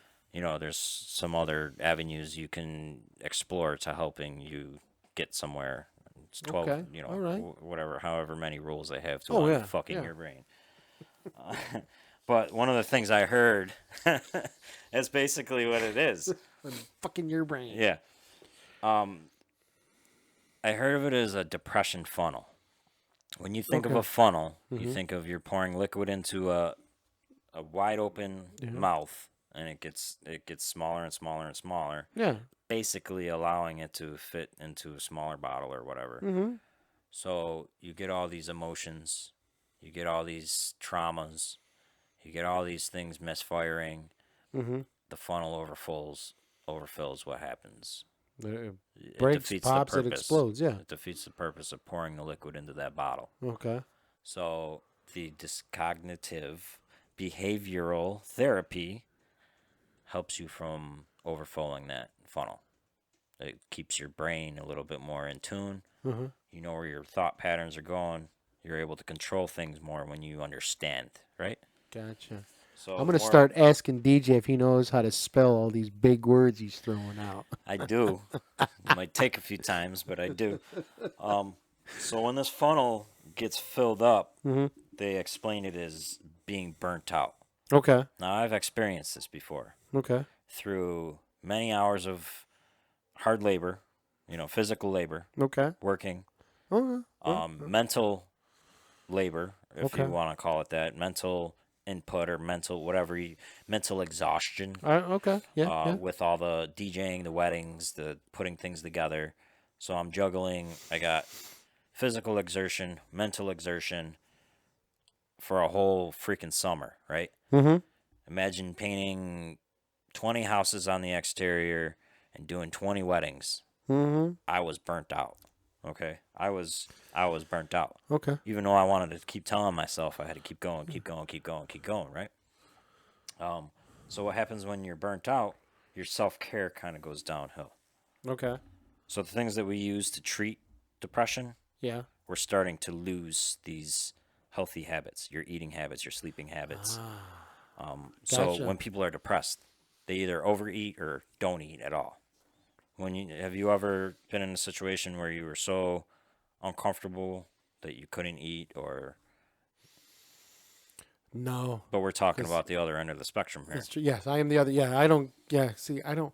Speaker 2: there's some other avenues you can explore to helping you get somewhere. It's 12,
Speaker 1: Okay. All right.
Speaker 2: whatever, however many rules they have to fucking your brain. But one of the things I heard, that's basically what it is.
Speaker 1: Fucking your brain.
Speaker 2: Yeah. I heard of it as a depression funnel. When you think of a funnel, you think of you're pouring liquid into a wide open mouth, and it gets smaller and smaller and smaller.
Speaker 1: Yeah.
Speaker 2: Basically allowing it to fit into a smaller bottle or whatever.
Speaker 1: Mm-hmm.
Speaker 2: So you get all these emotions, you get all these traumas, you get all these things misfiring.
Speaker 1: Mm-hmm.
Speaker 2: The funnel overfills. What happens?
Speaker 1: It
Speaker 2: It
Speaker 1: breaks,
Speaker 2: defeats
Speaker 1: pops,
Speaker 2: the
Speaker 1: it
Speaker 2: purpose.
Speaker 1: explodes. Yeah.
Speaker 2: It defeats the purpose of pouring the liquid into that bottle.
Speaker 1: Okay.
Speaker 2: So the cognitive behavioral therapy helps you from overflowing that funnel. It keeps your brain a little bit more in tune.
Speaker 1: Mm-hmm.
Speaker 2: You know where your thought patterns are going. You're able to control things more when you understand, right?
Speaker 1: Gotcha.
Speaker 2: So
Speaker 1: I'm gonna start asking DJ if he knows how to spell all these big words he's throwing out.
Speaker 2: I do. It might take a few times, but I do. So when this funnel gets filled up, they explain it as being burnt out.
Speaker 1: Okay.
Speaker 2: Now, I've experienced this before
Speaker 1: Okay.
Speaker 2: through many hours of hard labor, physical labor,
Speaker 1: Okay.
Speaker 2: working,
Speaker 1: Okay.
Speaker 2: mental labor, if
Speaker 1: Okay.
Speaker 2: you want to call it that, mental input or mental exhaustion.
Speaker 1: Okay. Yeah.
Speaker 2: With all the DJing, the weddings, the putting things together. So I'm juggling. I got physical exertion, mental exertion for a whole freaking summer, right?
Speaker 1: Mm-hmm.
Speaker 2: Imagine painting 20 houses on the exterior and doing 20 weddings.
Speaker 1: Mm-hmm.
Speaker 2: I was burnt out. Okay? I was burnt out.
Speaker 1: Okay.
Speaker 2: Even though I wanted to keep telling myself I had to keep going, right? So what happens when you're burnt out? Your self-care kind of goes downhill.
Speaker 1: Okay.
Speaker 2: So the things that we use to treat depression,
Speaker 1: Yeah.
Speaker 2: we're starting to lose these healthy habits, your eating habits, your sleeping habits. So
Speaker 1: Gotcha.
Speaker 2: when people are depressed, they either overeat or don't eat at all. Have you ever been in a situation where you were so uncomfortable that you couldn't eat, or?
Speaker 1: No.
Speaker 2: But we're talking about the other end of the spectrum here.
Speaker 1: That's true. Yes, I am the other. Yeah, I don't. Yeah, see, I don't.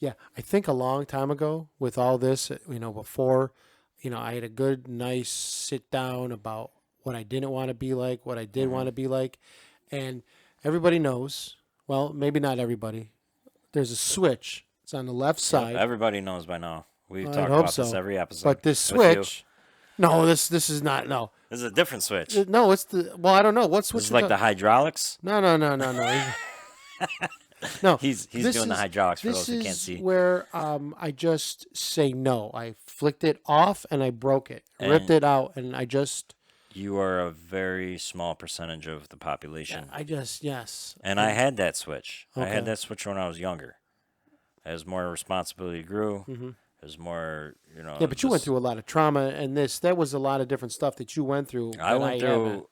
Speaker 1: Yeah, I think a long time ago with all this, before, I had a good, nice sit down about what I didn't want to be like, what I did want to be like, and everybody knows. Well, maybe not everybody. There's a switch. It's on the left side.
Speaker 2: Everybody knows by now. We
Speaker 1: I
Speaker 2: talk
Speaker 1: hope
Speaker 2: about this
Speaker 1: so.
Speaker 2: every episode.
Speaker 1: But this
Speaker 2: with you.
Speaker 1: switch. No, this is not. No,
Speaker 2: This is a different switch.
Speaker 1: no, it's the. Well, I don't know what switch.
Speaker 2: This is like the hydraulics.
Speaker 1: No. No,
Speaker 2: He's
Speaker 1: this
Speaker 2: doing the
Speaker 1: is
Speaker 2: hydraulics for
Speaker 1: this
Speaker 2: those who can't
Speaker 1: is
Speaker 2: see.
Speaker 1: where I just say no. I flicked it off and I broke it, ripped
Speaker 2: And
Speaker 1: it out, and I just
Speaker 2: you are a very small percentage of the
Speaker 1: yeah,
Speaker 2: population.
Speaker 1: I just yes.
Speaker 2: And I had that switch. I had
Speaker 1: Okay.
Speaker 2: that switch when I was younger. As more responsibility grew,
Speaker 1: Hmm.
Speaker 2: as more,
Speaker 1: Yeah, but you went
Speaker 2: just
Speaker 1: through a lot of trauma, and that was a lot of different stuff that you went through
Speaker 2: I
Speaker 1: that
Speaker 2: went
Speaker 1: I haven't.
Speaker 2: through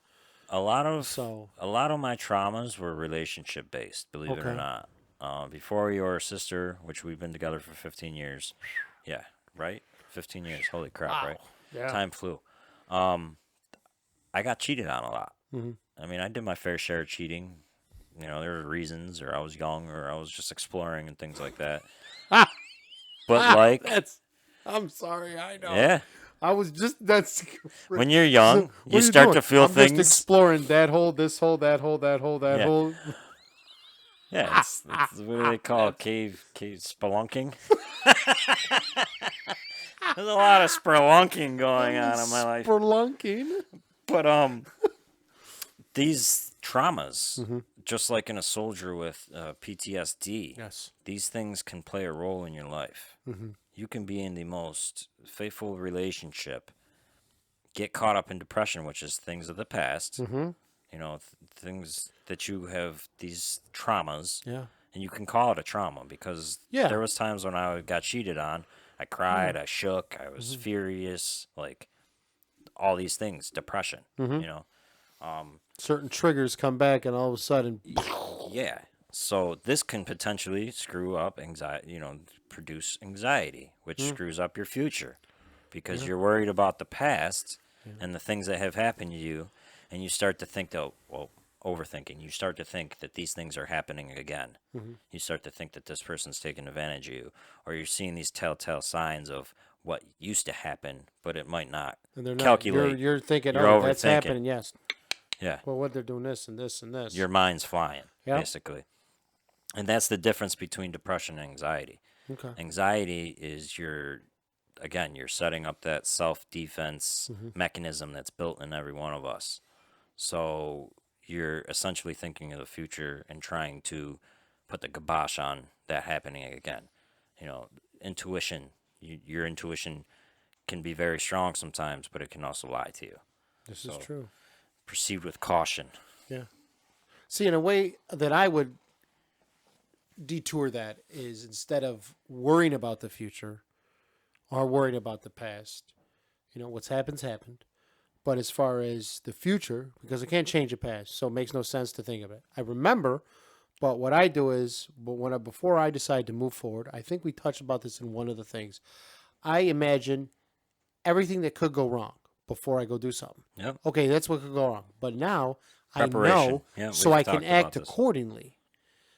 Speaker 2: a lot of
Speaker 1: So
Speaker 2: a lot of my traumas were relationship based, believe it or
Speaker 1: okay.
Speaker 2: not. Before your sister, which we've been together for 15 years. Yeah, right? 15 years. Holy crap,
Speaker 1: Wow.
Speaker 2: right?
Speaker 1: Yeah.
Speaker 2: Time flew. Um, I got cheated on a lot.
Speaker 1: Hmm.
Speaker 2: I mean, I did my fair share of cheating. There were reasons, or I was young, or I was just exploring and things like that.
Speaker 1: Ah,
Speaker 2: But like,
Speaker 1: that's. I'm sorry. I know.
Speaker 2: yeah,
Speaker 1: I was just that's.
Speaker 2: when you're
Speaker 1: So
Speaker 2: young,
Speaker 1: what
Speaker 2: you
Speaker 1: are you
Speaker 2: start
Speaker 1: doing?
Speaker 2: to feel
Speaker 1: I'm just
Speaker 2: things.
Speaker 1: exploring that hole, this hole, that hole, that hole, that
Speaker 2: Yeah,
Speaker 1: hole.
Speaker 2: yeah. It's what do they call it? Cave spelunking. There's a lot of spelunking going on in my life.
Speaker 1: Spelunking.
Speaker 2: But these traumas,
Speaker 1: Mm-hmm.
Speaker 2: just like in a soldier with PTSD,
Speaker 1: Yes.
Speaker 2: these things can play a role in your life.
Speaker 1: Mm-hmm.
Speaker 2: You can be in the most faithful relationship, get caught up in depression, which is things of the past,
Speaker 1: Mm-hmm.
Speaker 2: things that you have, these traumas,
Speaker 1: Yeah.
Speaker 2: and you can call it a trauma because
Speaker 1: Yeah.
Speaker 2: there was times when I got cheated on, I
Speaker 1: Yeah.
Speaker 2: cried, I shook, I was
Speaker 1: Mm-hmm.
Speaker 2: furious, like all these things, depression,
Speaker 1: Mm-hmm.
Speaker 2: you know. Um,
Speaker 1: Certain triggers come back, and all of a sudden,
Speaker 2: yeah. So this can potentially screw up anxiety, produce anxiety, which
Speaker 1: mm,
Speaker 2: screws up your future because
Speaker 1: yeah.
Speaker 2: you're worried about the past
Speaker 1: Yeah.
Speaker 2: and the things that have happened to you, and you start to think, though, well, overthinking. You start to think that these things are happening again.
Speaker 1: Mm-hmm.
Speaker 2: You start to think that this person's taking advantage of you, or you're seeing these telltale signs of what used to happen, but it might not.
Speaker 1: And they're not. You're
Speaker 2: Calculate.
Speaker 1: you're thinking,
Speaker 2: You're
Speaker 1: oh, that's
Speaker 2: overthinking.
Speaker 1: happening. Yes.
Speaker 2: Yeah.
Speaker 1: Well, what they're doing this and this and this.
Speaker 2: Your mind's flying,
Speaker 1: Yep.
Speaker 2: basically. And that's the difference between depression and anxiety.
Speaker 1: Okay.
Speaker 2: Anxiety is you're setting up that self defense
Speaker 1: Mm-hmm.
Speaker 2: mechanism that's built in every one of us. So you're essentially thinking of the future and trying to put the kibosh on that happening again. Intuition, your intuition can be very strong sometimes, but it can also lie to you.
Speaker 1: This is
Speaker 2: So
Speaker 1: true.
Speaker 2: proceed with caution.
Speaker 1: Yeah. See, in a way that I would detour that is instead of worrying about the future or worrying about the past, what's happened's happened. But as far as the future, because I can't change the past, so it makes no sense to think of it. I remember, but what I do is, before I decide to move forward, I think we touched about this in one of the things. I imagine everything that could go wrong before I go do something.
Speaker 2: Yep.
Speaker 1: Okay, that's what could go wrong. But now I
Speaker 2: Preparation.
Speaker 1: know,
Speaker 2: Yeah,
Speaker 1: so
Speaker 2: we've
Speaker 1: I can
Speaker 2: talked about
Speaker 1: act
Speaker 2: this.
Speaker 1: accordingly.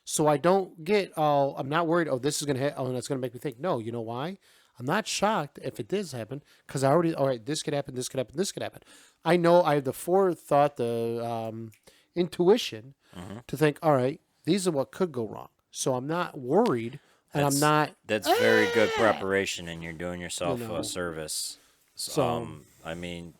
Speaker 1: So I don't get all, I'm not worried, oh, this is going to happen, oh, that's going to make me think. No, you know why? I'm not shocked if it does happen because I already, all right, this could happen, this could happen, this could happen. I know I have the forethought, the intuition to think, all right, these are what could go wrong. So I'm not worried and I'm not,
Speaker 2: That's very good preparation, and you're doing yourself
Speaker 1: know.
Speaker 2: a service.
Speaker 1: So,
Speaker 2: I mean,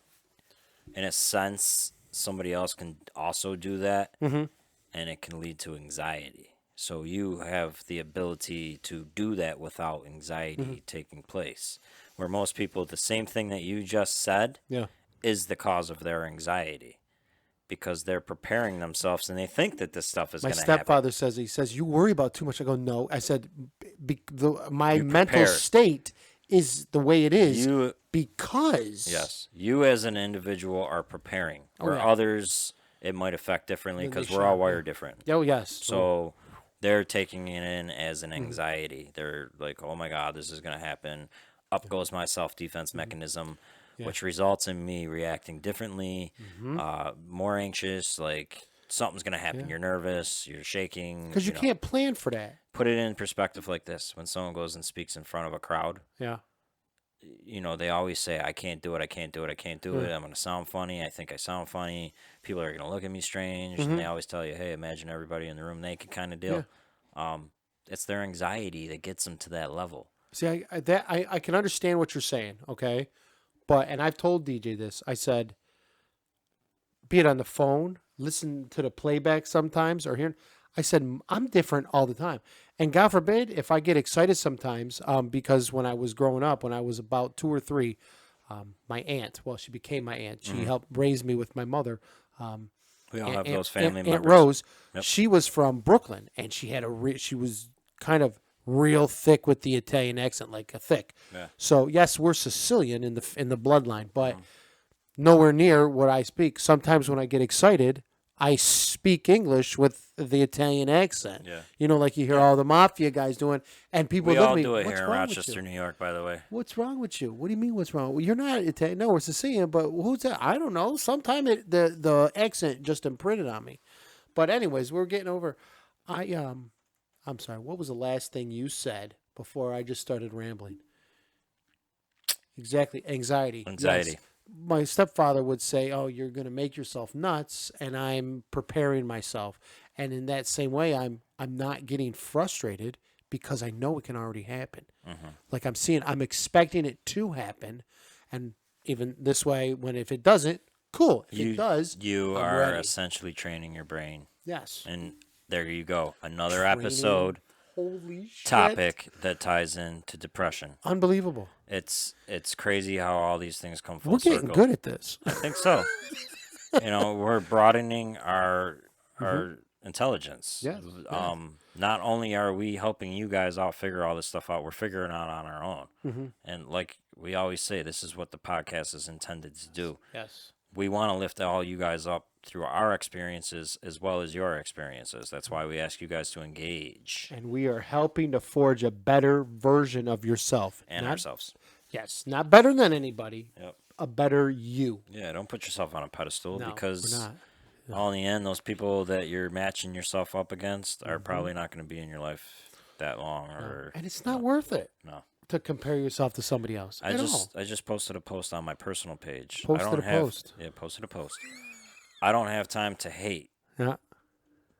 Speaker 2: in a sense, somebody else can also do that,
Speaker 1: mhm.
Speaker 2: and it can lead to anxiety. So you have the ability to do that without anxiety taking place. Where most people, the same thing that you just said
Speaker 1: Yeah.
Speaker 2: is the cause of their anxiety because they're preparing themselves and they think that this stuff is
Speaker 1: My
Speaker 2: going to happen.
Speaker 1: stepfather says, you worry about too much. I go, no. I said, my
Speaker 2: You
Speaker 1: mental
Speaker 2: prepare.
Speaker 1: state is the way it is
Speaker 2: You,
Speaker 1: because.
Speaker 2: yes, you as an individual are preparing. Where
Speaker 1: yeah.
Speaker 2: others, it might affect differently
Speaker 1: Then they
Speaker 2: because we're all
Speaker 1: should,
Speaker 2: wired different.
Speaker 1: Oh, yes.
Speaker 2: So they're taking it in as an anxiety. They're like, oh my God, this is going to happen. Up goes my self defense mechanism,
Speaker 1: Yeah.
Speaker 2: which results in me reacting differently, more anxious, like something's going to happen.
Speaker 1: Yeah.
Speaker 2: You're nervous, you're shaking.
Speaker 1: Because you can't plan for that.
Speaker 2: Put it in perspective like this when someone goes and speaks in front of a crowd.
Speaker 1: Yeah.
Speaker 2: They always say, I can't do it, I can't do it, I can't do
Speaker 1: Yeah.
Speaker 2: it. I'm going to sound funny. I think I sound funny. People are going to look at me strange. And they always tell you, hey, imagine everybody in the room naked kind of deal. It's their anxiety that gets them to that level.
Speaker 1: See, I can understand what you're saying, okay? And I've told DJ this. I said, be it on the phone, listen to the playback sometimes, or hearing. I said, I'm different all the time. And God forbid if I get excited sometimes, because when I was growing up, when I was about 2 or 3, my aunt, well, she became my aunt. She helped raise me with my mother. Um,
Speaker 2: We all
Speaker 1: Aunt,
Speaker 2: have
Speaker 1: Aunt,
Speaker 2: those
Speaker 1: Aunt,
Speaker 2: family
Speaker 1: Aunt
Speaker 2: members.
Speaker 1: Rose,
Speaker 2: Yep.
Speaker 1: she was from Brooklyn, and she had she was kind of real thick with the Italian accent, like a thick.
Speaker 2: Yeah.
Speaker 1: So yes, we're Sicilian in the bloodline, but nowhere near what I speak. Sometimes when I get excited, I speak English with the Italian accent.
Speaker 2: Yeah.
Speaker 1: You know, like you hear all the mafia guys doing, and people
Speaker 2: We
Speaker 1: look
Speaker 2: all
Speaker 1: at me.
Speaker 2: do it
Speaker 1: What's
Speaker 2: here in
Speaker 1: wrong with
Speaker 2: Rochester,
Speaker 1: you?
Speaker 2: New York, by the way.
Speaker 1: What's wrong with you? What do you mean? What's wrong? Well, you're not Italian. No, we're Sicilian. But who's that? I don't know. Sometimes the accent just imprinted on me. But anyways, we're getting over. I'm sorry. What was the last thing you said before I just started rambling? Exactly, anxiety.
Speaker 2: Anxiety.
Speaker 1: Yes. My stepfather would say, "Oh, you're going to make yourself nuts," and I'm preparing myself. And in that same way, I'm not getting frustrated because I know it can already happen. Like I'm expecting it to happen, and even this way, when if it doesn't, cool. If it does,
Speaker 2: You
Speaker 1: I'm
Speaker 2: are
Speaker 1: ready.
Speaker 2: essentially training your brain.
Speaker 1: Yes.
Speaker 2: And there you go. Another
Speaker 1: Training.
Speaker 2: episode
Speaker 1: Holy shit.
Speaker 2: topic that ties into depression.
Speaker 1: Unbelievable.
Speaker 2: It's crazy how all these things come full
Speaker 1: We're
Speaker 2: circle.
Speaker 1: getting good at this.
Speaker 2: I think so. We're broadening our intelligence.
Speaker 1: Yes,
Speaker 2: Not only are we helping you guys out figure all this stuff out, we're figuring it out on our own. And like we always say, this is what the podcast is intended to do.
Speaker 1: Yes.
Speaker 2: We want to lift all you guys up through our experiences as well as your experiences. That's why we ask you guys to engage.
Speaker 1: And we are helping to forge a better version of yourself.
Speaker 2: And ourselves.
Speaker 1: Yes. Not better than anybody.
Speaker 2: Yep.
Speaker 1: A better you.
Speaker 2: Yeah, don't put yourself on a pedestal
Speaker 1: No,
Speaker 2: because
Speaker 1: we're not.
Speaker 2: all in the end, those people that you're matching yourself up against are probably not going to be in your life that long.
Speaker 1: And it's not worth it.
Speaker 2: No.
Speaker 1: To compare yourself to somebody else.
Speaker 2: I just posted a post on my personal page.
Speaker 1: Posted a post.
Speaker 2: Yeah, posted a post. I don't have time to hate
Speaker 1: Yeah.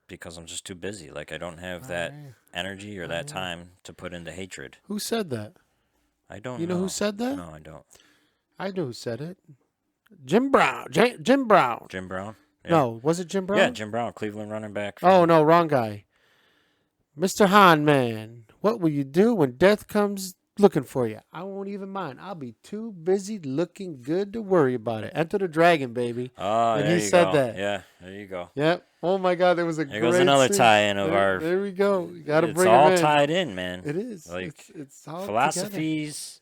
Speaker 2: because I'm just too busy. Like I don't have that energy or that time to put into hatred.
Speaker 1: Who said that?
Speaker 2: I don't know.
Speaker 1: You know who said that?
Speaker 2: No, I don't.
Speaker 1: I know who said it. Jim Brown. Jim Brown.
Speaker 2: Jim Brown? Yeah.
Speaker 1: No, was it Jim Brown?
Speaker 2: Yeah, Jim Brown, Cleveland running back.
Speaker 1: Oh, no, wrong guy. Mr. Hahn, man, what will you do when death comes looking for you? I won't even mind. I'll be too busy looking good to worry about it. Enter the Dragon, baby.
Speaker 2: Oh,
Speaker 1: and
Speaker 2: there
Speaker 1: he
Speaker 2: you
Speaker 1: said
Speaker 2: go.
Speaker 1: that.
Speaker 2: Yeah, there you go.
Speaker 1: Yep. Oh my God, there was a
Speaker 2: There
Speaker 1: great
Speaker 2: goes another
Speaker 1: scene.
Speaker 2: tie-in of
Speaker 1: there,
Speaker 2: our.
Speaker 1: There we go. You got to
Speaker 2: It's
Speaker 1: bring
Speaker 2: all
Speaker 1: it in.
Speaker 2: tied in, man.
Speaker 1: It is.
Speaker 2: Like
Speaker 1: it's all
Speaker 2: philosophies,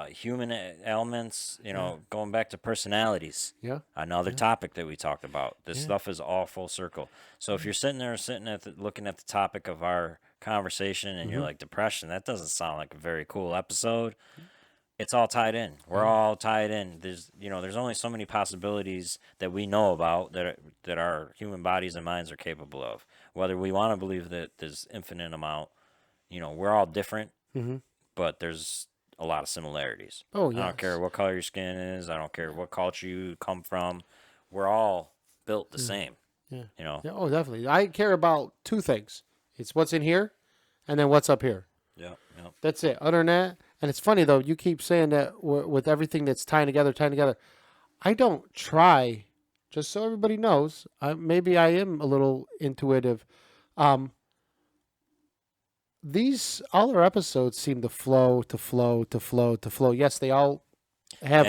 Speaker 2: human elements. Going back to personalities.
Speaker 1: Yeah.
Speaker 2: Another topic that we talked about. This stuff is all full circle. So if you're looking at the topic of our conversation and you're like depression, that doesn't sound like a very cool episode. It's all tied in. We're all tied in. There's only so many possibilities that we know about that our human bodies and minds are capable of. Whether we want to believe that there's infinite amount, we're all different, but there's a lot of similarities.
Speaker 1: Oh,
Speaker 2: I don't care what color your skin is. I don't care what culture you come from. We're all built the same.
Speaker 1: Yeah.
Speaker 2: Yeah,
Speaker 1: oh, definitely. I care about two things. It's what's in here and then what's up here.
Speaker 2: Yeah.
Speaker 1: That's it. Other than that, and it's funny, though, you keep saying that with everything that's tying together. I don't try, just so everybody knows, maybe I am a little intuitive. These all our episodes seem to flow. Yes, they all have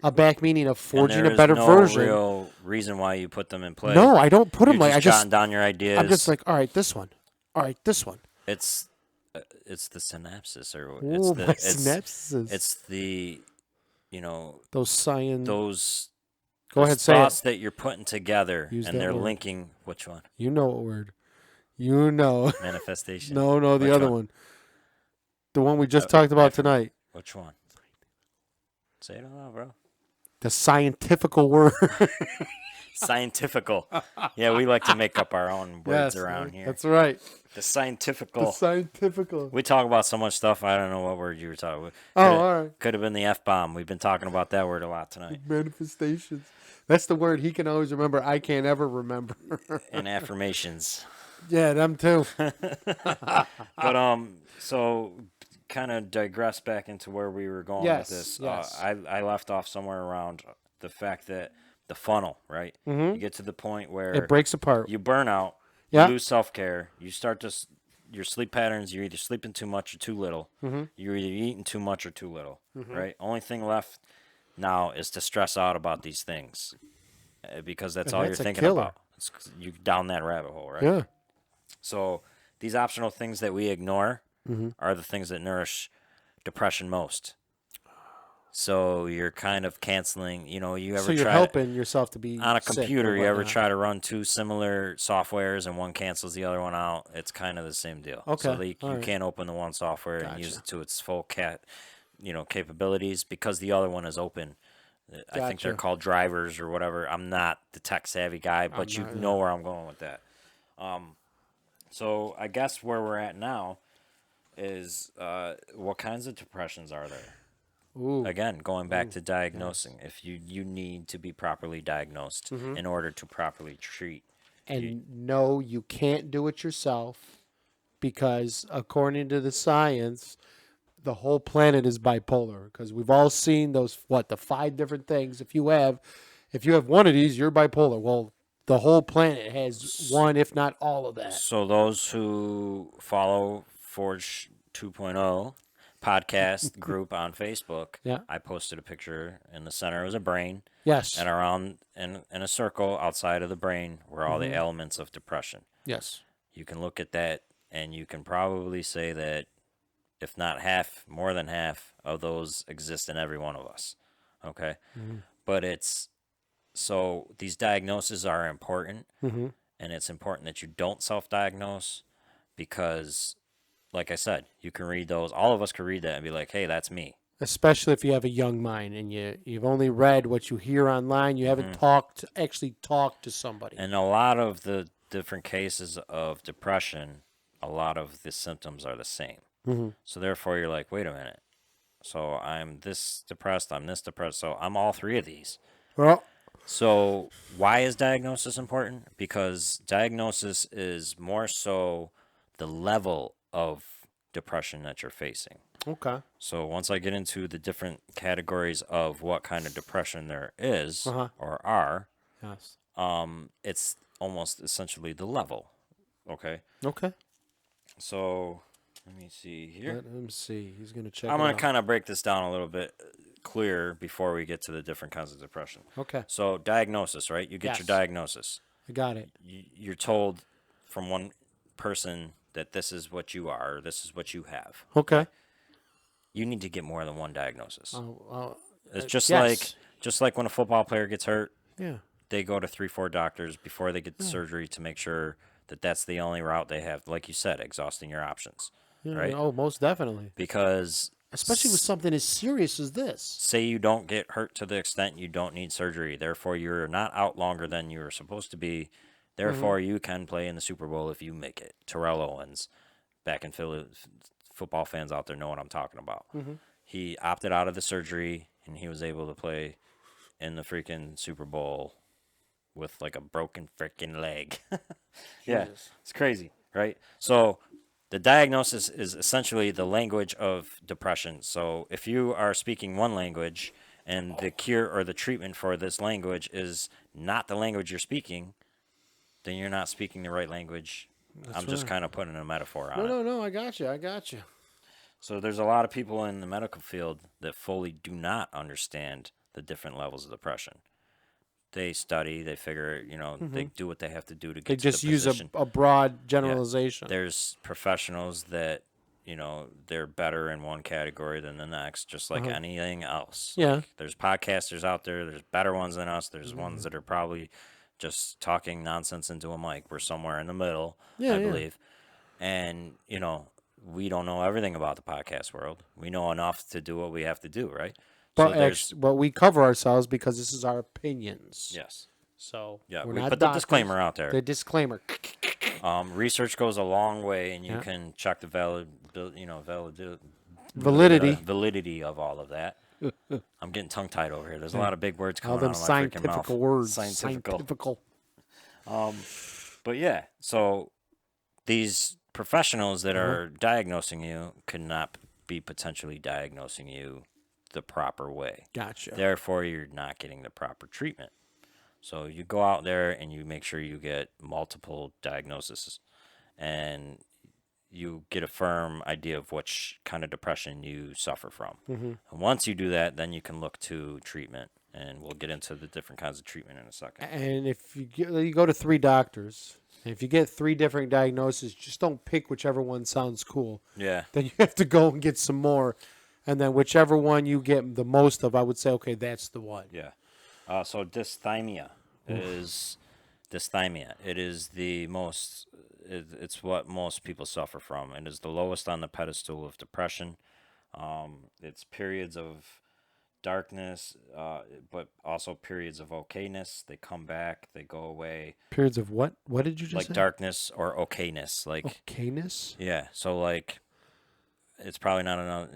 Speaker 1: a back meaning of forging a better version.
Speaker 2: There's no real reason why you put them in play.
Speaker 1: No, I don't put them
Speaker 2: You're
Speaker 1: like
Speaker 2: just jotting down your ideas.
Speaker 1: I'm just like, all right, this one. All right, this one.
Speaker 2: It's the synapses, or
Speaker 1: Ooh, synapses.
Speaker 2: It's the,
Speaker 1: those science.
Speaker 2: Those.
Speaker 1: Go ahead, say
Speaker 2: thoughts
Speaker 1: it.
Speaker 2: that you're putting together,
Speaker 1: Use
Speaker 2: and
Speaker 1: that
Speaker 2: they're
Speaker 1: word.
Speaker 2: linking. Which one?
Speaker 1: You know what word? You know.
Speaker 2: Manifestation.
Speaker 1: No, the
Speaker 2: Which
Speaker 1: other one. The one we just talked about tonight.
Speaker 2: Which one? Say it out loud, bro.
Speaker 1: The scientifical word.
Speaker 2: Scientifical. Yeah, we like to make up our own words around here.
Speaker 1: That's right.
Speaker 2: The scientifical.
Speaker 1: The scientifical.
Speaker 2: We talk about so much stuff. I don't know what word you were talking about.
Speaker 1: All right.
Speaker 2: Could have been the F-bomb. We've been talking about that word a lot tonight.
Speaker 1: Manifestations. That's the word he can always remember. I can't ever remember.
Speaker 2: And affirmations.
Speaker 1: Yeah, them too.
Speaker 2: But so kind of digress back into where we were going with this.
Speaker 1: Yes.
Speaker 2: I left off somewhere around the fact that the funnel, right? You get to the point where
Speaker 1: It breaks apart.
Speaker 2: you burn out. You
Speaker 1: Yeah.
Speaker 2: lose self-care. You start to your sleep patterns. You're either sleeping too much or too little.
Speaker 1: Mm-hmm.
Speaker 2: You're either eating too much or too little.
Speaker 1: Mm-hmm.
Speaker 2: Right. Only thing left now is to stress out about these things because that's
Speaker 1: And
Speaker 2: all you're
Speaker 1: that's a
Speaker 2: thinking
Speaker 1: killer.
Speaker 2: about. You down that rabbit hole, right?
Speaker 1: Yeah.
Speaker 2: So these optional things that we ignore
Speaker 1: Mm-hmm.
Speaker 2: are the things that nourish depression most. So you're kind of canceling, you
Speaker 1: So
Speaker 2: ever
Speaker 1: you're
Speaker 2: try to,
Speaker 1: helping yourself to be
Speaker 2: on a
Speaker 1: sick or
Speaker 2: computer, you ever
Speaker 1: whatnot.
Speaker 2: try to run two similar softwares and one cancels the other one out? It's kind of the same deal. So
Speaker 1: Okay. All
Speaker 2: you
Speaker 1: right.
Speaker 2: can't open the one software and use
Speaker 1: Gotcha.
Speaker 2: it to its full capabilities because the other one is open. I think they're
Speaker 1: Gotcha.
Speaker 2: called drivers or whatever. I'm not the tech savvy guy,
Speaker 1: I'm
Speaker 2: but you
Speaker 1: not.
Speaker 2: know where I'm going with that. So I guess where we're at now is what kinds of depressions are there?
Speaker 1: Ooh.
Speaker 2: Again, going back to
Speaker 1: Yes.
Speaker 2: diagnosing, if you need to be properly diagnosed
Speaker 1: Mm-hmm.
Speaker 2: in order to properly treat.
Speaker 1: And no, you can't do it yourself because according to the science, the whole planet is bipolar because we've all seen those the 5 different things. If you have one of these, you're bipolar. Well, the whole planet has one, if not all of that.
Speaker 2: So those who follow Forge 2.0 podcast group on Facebook,
Speaker 1: Yeah.
Speaker 2: I posted a picture. In the center was a brain,
Speaker 1: Yes.
Speaker 2: and around in a circle outside of the brain were all the
Speaker 1: Mm-hmm.
Speaker 2: elements of depression.
Speaker 1: Yes.
Speaker 2: You can look at that, and you can probably say that if not half, more than half of those exist in every one of us. Okay?
Speaker 1: Mm-hmm.
Speaker 2: But so these diagnoses are important,
Speaker 1: Mm-hmm.
Speaker 2: and it's important that you don't self-diagnose because, like I said, you can read those. All of us can read that and be like, hey, that's me.
Speaker 1: Especially if you have a young mind and you've only read what you hear online, you haven't actually talked to somebody.
Speaker 2: And a lot of the different cases of depression, a lot of the symptoms are the same.
Speaker 1: Mm-hmm.
Speaker 2: So therefore, you're like, wait a minute. So I'm this depressed, I'm this depressed, so I'm all three of these.
Speaker 1: Well,
Speaker 2: So why is diagnosis important? Because diagnosis is more so the level of depression that you're facing.
Speaker 1: okay.
Speaker 2: So once I get into the different categories of what kind of depression there is
Speaker 1: Uh-huh.
Speaker 2: or are,
Speaker 1: Yes.
Speaker 2: it's almost essentially the level. Okay.
Speaker 1: Okay.
Speaker 2: So let me see here.
Speaker 1: Let him see. He's going to check
Speaker 2: I'm
Speaker 1: it
Speaker 2: going to
Speaker 1: out.
Speaker 2: kind of break this down a little bit clearer before we get to the different kinds of depression.
Speaker 1: Okay.
Speaker 2: So diagnosis, right? You get your
Speaker 1: Yes.
Speaker 2: diagnosis.
Speaker 1: I got it.
Speaker 2: You're told from one person that this is what you are, or this is what you have.
Speaker 1: Okay.
Speaker 2: You need to get more than one diagnosis. It's
Speaker 1: yes.
Speaker 2: just like when a football player gets hurt,
Speaker 1: Yeah.
Speaker 2: they go to 3-4 doctors before they get the surgery to make sure that that's the only route they have. Like you said, exhausting your options,
Speaker 1: Yeah.
Speaker 2: right?
Speaker 1: Oh, most definitely.
Speaker 2: Because
Speaker 1: Especially with something as serious as this.
Speaker 2: say you don't get hurt to the extent you don't need surgery, therefore you're not out longer than you're supposed to be. Therefore, you can play in the Super Bowl if you make it. Terrell Owens, back in Philly, football fans out there know what I'm talking about. He opted out of the surgery, and he was able to play in the freaking Super Bowl with like a broken freaking leg. Yeah, it's crazy, right? So the diagnosis is essentially the language of depression. So if you are speaking one language and the cure or the treatment for this language is not the language you're speaking, then you're not speaking the right language. I'm just
Speaker 1: right.
Speaker 2: kind of putting a metaphor on it.
Speaker 1: No. I got you. I got you.
Speaker 2: So there's a lot of people in the medical field that fully do not understand the different levels of depression. They study, they figure, they do what they have to do to
Speaker 1: They
Speaker 2: get to
Speaker 1: just
Speaker 2: the
Speaker 1: use
Speaker 2: position.
Speaker 1: a broad generalization.
Speaker 2: There's professionals that, they're better in one category than the next, just like anything else.
Speaker 1: Yeah.
Speaker 2: Like, there's podcasters out there, there's better ones than us, there's ones that are probably just talking nonsense into a mic. We're somewhere in the middle, I believe. And, we don't know everything about the podcast world. We know enough to do what we have to do, right?
Speaker 1: But we cover ourselves because this is our opinions.
Speaker 2: Yes.
Speaker 1: So
Speaker 2: Yeah,
Speaker 1: we're
Speaker 2: we
Speaker 1: not
Speaker 2: put the
Speaker 1: doctors.
Speaker 2: disclaimer out there.
Speaker 1: The disclaimer.
Speaker 2: Research goes a long way, and you
Speaker 1: Yeah.
Speaker 2: can check the
Speaker 1: Validity.
Speaker 2: validity of all of that. I'm getting tongue-tied over here. There's a lot of big words
Speaker 1: All
Speaker 2: coming
Speaker 1: them
Speaker 2: out of my freaking mouth.
Speaker 1: scientific words.
Speaker 2: Scientifical. But yeah, so these professionals that are diagnosing you could not be potentially diagnosing you the proper way.
Speaker 1: Gotcha.
Speaker 2: Therefore, you're not getting the proper treatment. So you go out there and you make sure you get multiple diagnoses, and you get a firm idea of which kind of depression you suffer from.
Speaker 1: Mm-hmm.
Speaker 2: And once you do that, then you can look to treatment, and we'll get into the different kinds of treatment in a second.
Speaker 1: And if you go to 3 doctors, and if you get 3 different diagnoses, just don't pick whichever one sounds cool.
Speaker 2: Yeah.
Speaker 1: Then you have to go and get some more, and then whichever one you get the most of, I would say, okay, that's the one.
Speaker 2: Yeah. So dysthymia is dysthymia. It is the most. It's what most people suffer from. It is the lowest on the pedestal of depression. It's periods of darkness, but also periods of okayness. They come back. They go away.
Speaker 1: Periods of what? What did you just
Speaker 2: Like
Speaker 1: say?
Speaker 2: darkness or okayness. Like
Speaker 1: Okayness?
Speaker 2: yeah. So like, it's probably not enough.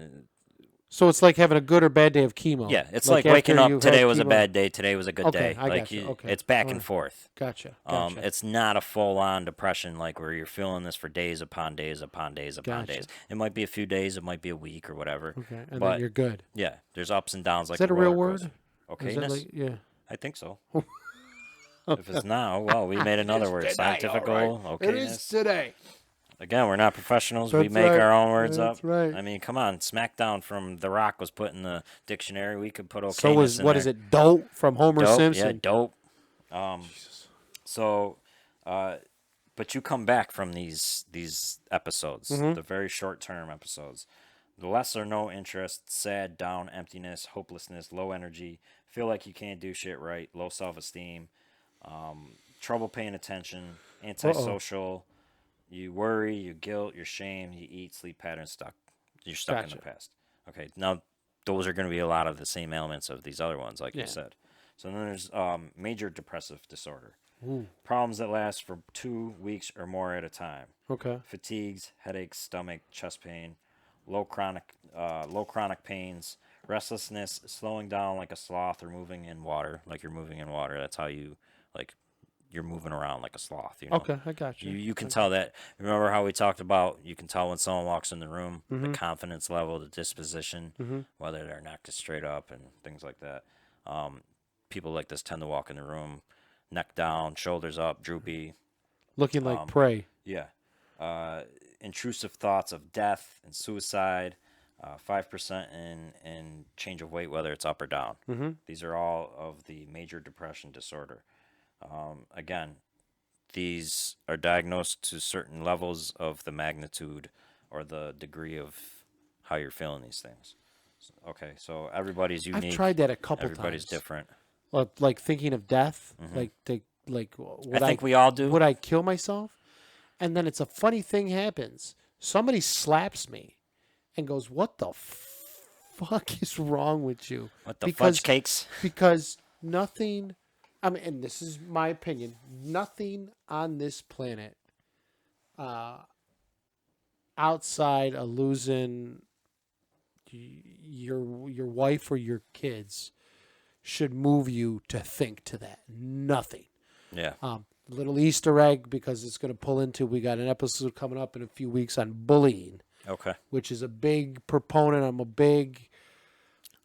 Speaker 1: So it's like having a good or bad day of chemo.
Speaker 2: Yeah, it's like waking
Speaker 1: after
Speaker 2: up.
Speaker 1: you've
Speaker 2: Today
Speaker 1: had
Speaker 2: was a
Speaker 1: chemo.
Speaker 2: bad day. Today was a good
Speaker 1: Okay,
Speaker 2: day.
Speaker 1: I
Speaker 2: Like
Speaker 1: gotcha. Okay,
Speaker 2: it's back and
Speaker 1: alright.
Speaker 2: forth.
Speaker 1: Gotcha.
Speaker 2: It's not a full-on depression like where you're feeling this for days upon days upon days upon
Speaker 1: Gotcha.
Speaker 2: days. It might be a few days. It might be a week or whatever.
Speaker 1: Okay, and
Speaker 2: but
Speaker 1: then you're good.
Speaker 2: yeah, there's ups and downs like
Speaker 1: Is that a real word?
Speaker 2: Okay,
Speaker 1: Is that like, yeah.
Speaker 2: I think so. If it's not, well, we made another word. Scientifical,
Speaker 1: It is
Speaker 2: okayness.
Speaker 1: today.
Speaker 2: Again, we're not professionals. We
Speaker 1: That's
Speaker 2: make
Speaker 1: right.
Speaker 2: our own words
Speaker 1: That's
Speaker 2: up.
Speaker 1: right.
Speaker 2: I mean, come on. Smackdown from The Rock was put in the dictionary. We could put okayness
Speaker 1: So is
Speaker 2: in
Speaker 1: what
Speaker 2: there.
Speaker 1: is it? Dope from Homer
Speaker 2: Dope,
Speaker 1: Simpson.
Speaker 2: yeah, dope. So, but you come back from these episodes,
Speaker 1: Mm-hmm.
Speaker 2: the very short term episodes. The less or no interest, sad, down, emptiness, hopelessness, low energy, feel like you can't do shit right, low self esteem, trouble paying attention, antisocial. You worry, you guilt, you're shame, you eat, sleep patterns stuck. You're stuck in the past. Okay, now those are going to be a lot of the same elements of these other ones, like you said. So then there's major depressive disorder.
Speaker 1: Ooh.
Speaker 2: Problems that last for 2 weeks or more at a time.
Speaker 1: Okay.
Speaker 2: Fatigues, headaches, stomach, chest pain, low chronic pains, restlessness, slowing down like a sloth, or moving in water, like you're moving in water. That's how you like you're moving around like a sloth. You know?
Speaker 1: Okay, I got you.
Speaker 2: You can tell that. Remember how we talked about you can tell when someone walks in the room,
Speaker 1: Mm-hmm.
Speaker 2: the confidence level, the disposition, whether they're neck is straight up and things like that. People like this tend to walk in the room, neck down, shoulders up, droopy.
Speaker 1: Looking like prey.
Speaker 2: Yeah. Intrusive thoughts of death and suicide. 5% in change of weight, whether it's up or down.
Speaker 1: Mm-hmm.
Speaker 2: These are all of the major depression disorder. Again, these are diagnosed to certain levels of the magnitude or the degree of how you're feeling these things. Okay, so everybody's unique.
Speaker 1: I've tried that a couple
Speaker 2: Everybody's
Speaker 1: times.
Speaker 2: different.
Speaker 1: Like thinking of death.
Speaker 2: Mm-hmm.
Speaker 1: Would
Speaker 2: I think we all do.
Speaker 1: Would I kill myself? And then it's a funny thing happens. Somebody slaps me and goes, "What the fuck is wrong with you?"
Speaker 2: What the fudge cakes?
Speaker 1: Because nothing, I mean, and this is my opinion, nothing on this planet outside of losing your wife or your kids should move you to think to that. Nothing.
Speaker 2: Yeah.
Speaker 1: Little Easter egg, because it's going to pull into, we got an episode coming up in a few weeks on bullying.
Speaker 2: Okay.
Speaker 1: Which is a big proponent.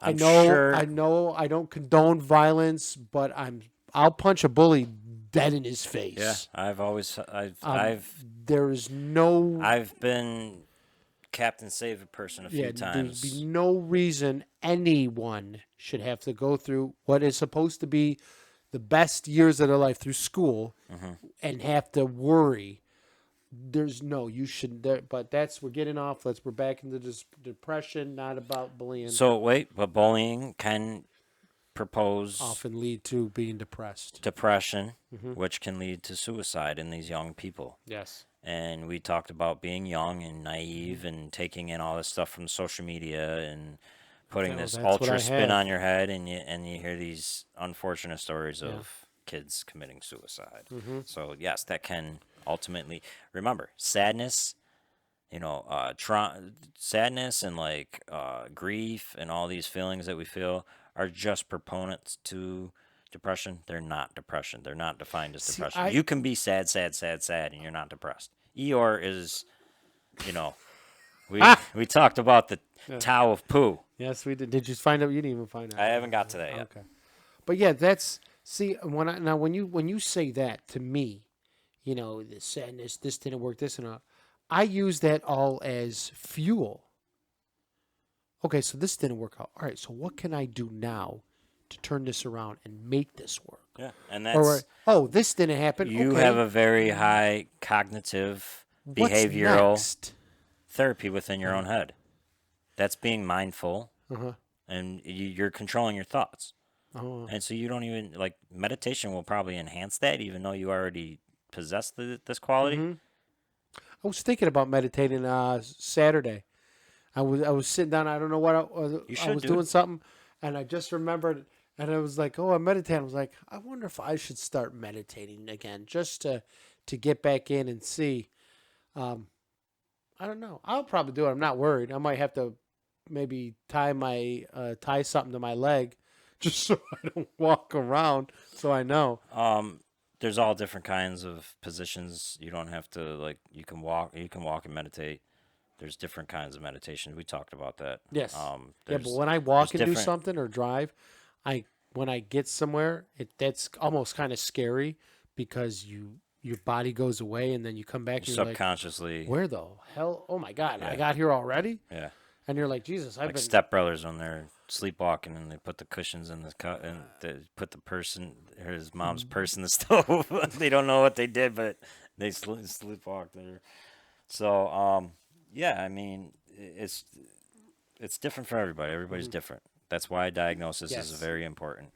Speaker 1: I know I don't condone violence, but I'll punch a bully dead in his face.
Speaker 2: Yeah, I've been Captain Save a person a few times.
Speaker 1: There'd be no reason anyone should have to go through what is supposed to be the best years of their life through school and have to worry. You shouldn't. But we're getting off. We're back into this depression, not about bullying.
Speaker 2: So wait, but bullying can
Speaker 1: often lead to being depressed.
Speaker 2: Depression, which can lead to suicide in these young people.
Speaker 1: Yes.
Speaker 2: And we talked about being young and naive and taking in all this stuff from social media and putting this ultra spin on your head, and you hear these unfortunate stories of kids committing suicide. So yes, that can ultimately, remember, sadness, sadness and grief and all these feelings that we feel are just proponents to depression. They're not depression. They're not defined as depression. You can be sad, and you're not depressed. Eeyore is, we talked about the Tao of Pooh.
Speaker 1: Yes, we did. Did you find out? You didn't even find out.
Speaker 2: I haven't got to that yet.
Speaker 1: Okay. But yeah, that's See, when you say that to me, the sadness, this didn't work, this and that, I use that all as fuel. Okay, so this didn't work out. All right, so what can I do now to turn this around and make this work?
Speaker 2: Yeah, and
Speaker 1: Or,
Speaker 2: that's
Speaker 1: oh, this didn't happen.
Speaker 2: you have
Speaker 1: Okay,
Speaker 2: a very high cognitive
Speaker 1: what's
Speaker 2: behavioral
Speaker 1: next?
Speaker 2: therapy within your
Speaker 1: Uh-huh.
Speaker 2: own head. That's being mindful,
Speaker 1: Uh-huh.
Speaker 2: and you're controlling your thoughts.
Speaker 1: Uh-huh.
Speaker 2: And so you don't even like meditation will probably enhance that, even though you already possess this quality.
Speaker 1: Mm-hmm. I was thinking about meditating Saturday. I was sitting down. I don't know what
Speaker 2: You
Speaker 1: I
Speaker 2: should,
Speaker 1: was
Speaker 2: dude.
Speaker 1: doing something, and I just remembered, and I was like, "Oh, I'm meditating." I was like, "I wonder if I should start meditating again, just to get back in and see." Um, I don't know. I'll probably do it. I'm not worried. I might have to maybe tie something to my leg, just so I don't walk around. So I know.
Speaker 2: There's all different kinds of positions. You don't have to like you can walk and meditate. There's different kinds of meditation. We talked about that.
Speaker 1: Yes. Yeah, but
Speaker 2: There's
Speaker 1: when I
Speaker 2: there's
Speaker 1: walk and do
Speaker 2: different.
Speaker 1: something or drive, I when I get somewhere, that's almost kind of scary because your body goes away and then you come back
Speaker 2: You
Speaker 1: and you're like,
Speaker 2: subconsciously,
Speaker 1: where the hell? Oh my God, I
Speaker 2: yeah,
Speaker 1: got here already?
Speaker 2: yeah.
Speaker 1: And you're like, Jesus, I've
Speaker 2: Like
Speaker 1: been.
Speaker 2: stepbrothers when they're sleepwalking and they put the cushions in the cut and they put the person, his mom's purse in the stove. They don't know what they did, but they sleepwalked there. So, yeah, I mean, it's different for everybody. Everybody's
Speaker 1: Mhm.
Speaker 2: different. That's why diagnosis is
Speaker 1: Yes.
Speaker 2: very important.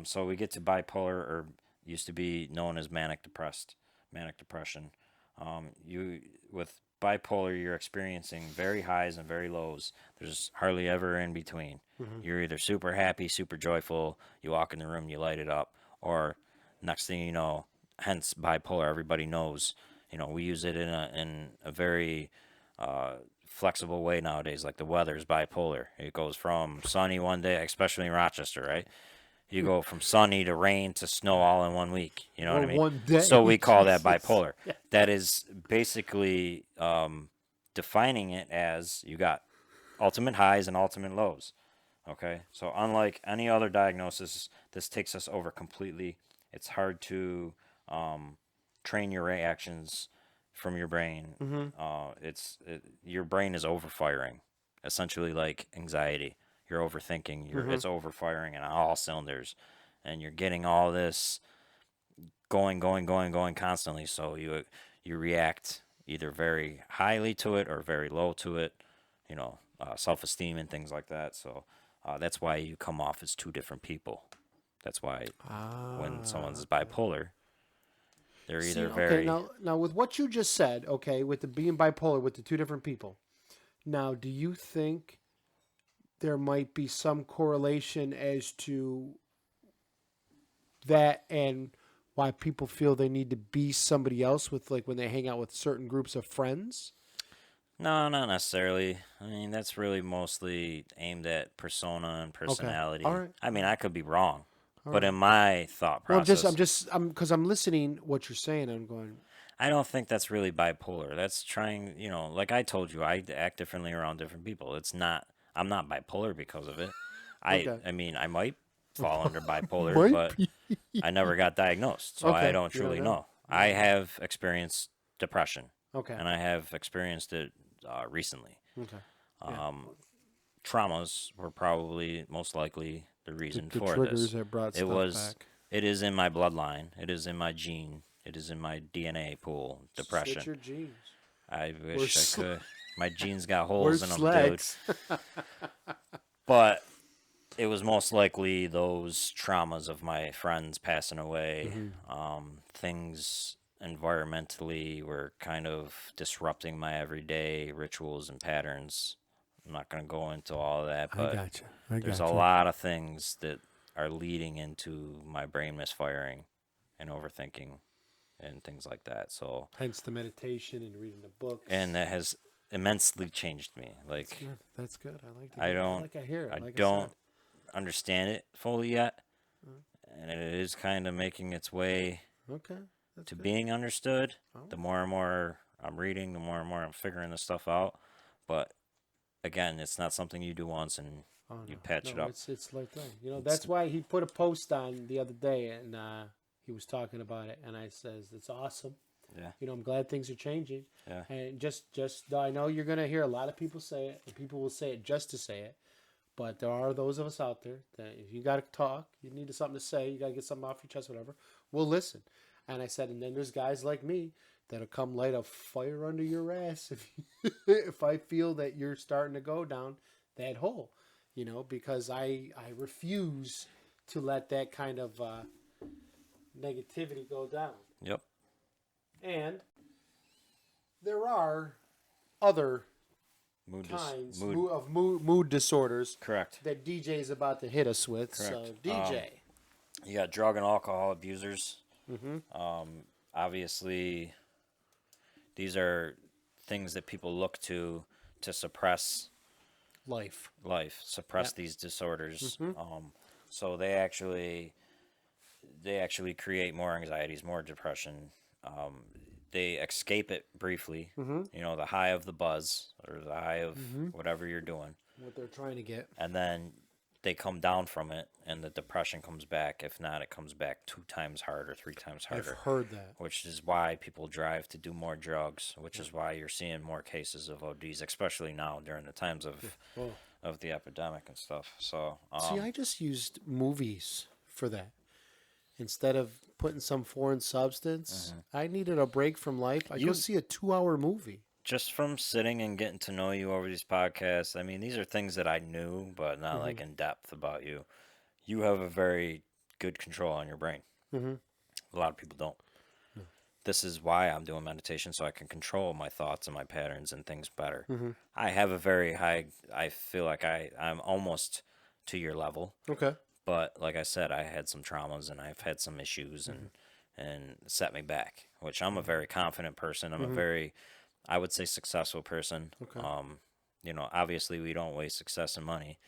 Speaker 2: So we get to bipolar, or used to be known as manic depression. You with bipolar, you're experiencing very highs and very lows. There's hardly ever in between.
Speaker 1: Hmm.
Speaker 2: You're either super happy, super joyful. You walk in the room, you light it up, or next thing you know, hence bipolar. Everybody knows. We use it in a very uh, flexible way nowadays. Like the weather's bipolar. It goes from sunny one day, especially in Rochester, right? You go from sunny to rain to snow all in one week. You know what
Speaker 1: Or
Speaker 2: I mean?
Speaker 1: one
Speaker 2: So
Speaker 1: day,
Speaker 2: we call that
Speaker 1: Jesus.
Speaker 2: bipolar. That is basically defining it as you got ultimate highs and ultimate lows. Okay, so unlike any other diagnosis, this takes us over completely. It's hard to train your reactions from your brain.
Speaker 1: Hmm.
Speaker 2: Your brain is overfiring, essentially like anxiety. You're overthinking.
Speaker 1: Hmm.
Speaker 2: It's overfiring in all cylinders, and you're getting all this going constantly. So you react either very highly to it or very low to it. Self-esteem and things like that. So that's why you come off as two different people. That's why when
Speaker 1: Ah.
Speaker 2: someone's bipolar, they're
Speaker 1: See,
Speaker 2: either
Speaker 1: okay,
Speaker 2: very
Speaker 1: now with what you just said, okay, with the being bipolar with the two different people. Now, do you think there might be some correlation as to that and why people feel they need to be somebody else with like when they hang out with certain groups of friends?
Speaker 2: no, not necessarily. I mean, that's really mostly aimed at persona and
Speaker 1: Okay. All
Speaker 2: personality.
Speaker 1: right.
Speaker 2: I
Speaker 1: All
Speaker 2: mean,
Speaker 1: right.
Speaker 2: I could be wrong,
Speaker 1: All
Speaker 2: but
Speaker 1: right.
Speaker 2: in my thought
Speaker 1: Well,
Speaker 2: process,
Speaker 1: because I'm listening what you're saying. I'm going,
Speaker 2: I don't think that's really bipolar. That's trying, like I told you, I act differently around different people. It's not, I'm not bipolar because of it.
Speaker 1: okay.
Speaker 2: I mean, I might fall under bipolar,
Speaker 1: Might
Speaker 2: but
Speaker 1: be.
Speaker 2: I never got diagnosed, so I
Speaker 1: Okay.
Speaker 2: don't
Speaker 1: You don't
Speaker 2: truly
Speaker 1: know.
Speaker 2: know.
Speaker 1: You
Speaker 2: I
Speaker 1: don't know.
Speaker 2: have experienced depression,
Speaker 1: Okay.
Speaker 2: and I have experienced it recently.
Speaker 1: Okay. Yeah.
Speaker 2: Um, Traumas were probably most likely the reason
Speaker 1: The
Speaker 2: for this.
Speaker 1: triggers that brought
Speaker 2: It
Speaker 1: stuff
Speaker 2: was,
Speaker 1: back.
Speaker 2: it is in my bloodline. It is in my gene. It is in my DNA pool.
Speaker 1: Switch
Speaker 2: Depression.
Speaker 1: your jeans.
Speaker 2: I
Speaker 1: We're
Speaker 2: wish I
Speaker 1: sl-
Speaker 2: could. My jeans got
Speaker 1: we're
Speaker 2: holes in them, dude.
Speaker 1: slacks.
Speaker 2: But it was most likely those traumas of my friends passing away.
Speaker 1: Hmm.
Speaker 2: Things environmentally were kind of disrupting my everyday rituals and patterns. I'm not going to go into all of that,
Speaker 1: I
Speaker 2: but
Speaker 1: got you. I
Speaker 2: there's a
Speaker 1: got you.
Speaker 2: lot of things that are leading into my brain misfiring and overthinking and things like that. So,
Speaker 1: Hence the meditation and reading the
Speaker 2: and
Speaker 1: books.
Speaker 2: that has immensely changed me.
Speaker 1: That's
Speaker 2: Like,
Speaker 1: good. That's good. I like to
Speaker 2: I
Speaker 1: hear. I
Speaker 2: don't,
Speaker 1: like to hear it.
Speaker 2: I
Speaker 1: Like I
Speaker 2: don't
Speaker 1: said.
Speaker 2: understand it fully yet,
Speaker 1: Uh,
Speaker 2: and it is kind of making its way
Speaker 1: Okay. That's
Speaker 2: to
Speaker 1: good.
Speaker 2: being understood.
Speaker 1: Oh.
Speaker 2: The more and more I'm reading, the more and more I'm figuring this stuff out. But again, it's not something you do once and
Speaker 1: Oh
Speaker 2: You
Speaker 1: no,
Speaker 2: patch it up.
Speaker 1: it's like that. You know, that's why he put a post on the other day, and he was talking about it, and I says it's awesome.
Speaker 2: Yeah.
Speaker 1: You know, I'm glad things are changing.
Speaker 2: Yeah.
Speaker 1: And just I know you're gonna hear a lot of people say it, and people will say it just to say it. But there are those of us out there that if you got to talk, you need something to say, you got to get something off your chest, whatever. We'll listen. And I said, and then there's guys like me that'll come light a fire under your ass if I feel that you're starting to go down that hole, you know, because I refuse to let that kind of negativity go down.
Speaker 2: Yep.
Speaker 1: And there are other
Speaker 2: Mood.
Speaker 1: of mood disorders.
Speaker 2: Correct.
Speaker 1: That DJ is about to hit us with.
Speaker 2: Correct.
Speaker 1: So DJ,
Speaker 2: You got drug and alcohol abusers.
Speaker 1: mm-hmm.
Speaker 2: Obviously, these are things that people look to suppress
Speaker 1: life.
Speaker 2: suppress these disorders. So they actually create more anxieties, more depression. They escape it briefly. You know, the high of the buzz or the high of whatever you're doing.
Speaker 1: What they're trying to get.
Speaker 2: And then they come down from it, and the depression comes back. If not, it comes back 2 times harder, 3 times harder.
Speaker 1: I've heard that.
Speaker 2: Which is why people drive to do more drugs, which is why you're seeing more cases of ODs, especially now during the times of the epidemic and stuff. So
Speaker 1: see, I just used movies for that. Instead of putting some foreign substance, I needed a break from life. I go see a 2-hour movie.
Speaker 2: Just from sitting and getting to know you over these podcasts, I mean, these are things that I knew, but not like in depth about you. You have a very good control on your brain. A lot of people don't. This is why I'm doing meditation, so I can control my thoughts and my patterns and things better. I have a very high, I feel like I'm almost to your level.
Speaker 1: Okay.
Speaker 2: But like I said, I had some traumas and I've had some issues and set me back, which I'm a very confident person. I'm a very, I would say, successful person.
Speaker 1: Okay.
Speaker 2: You know, obviously we don't waste success and money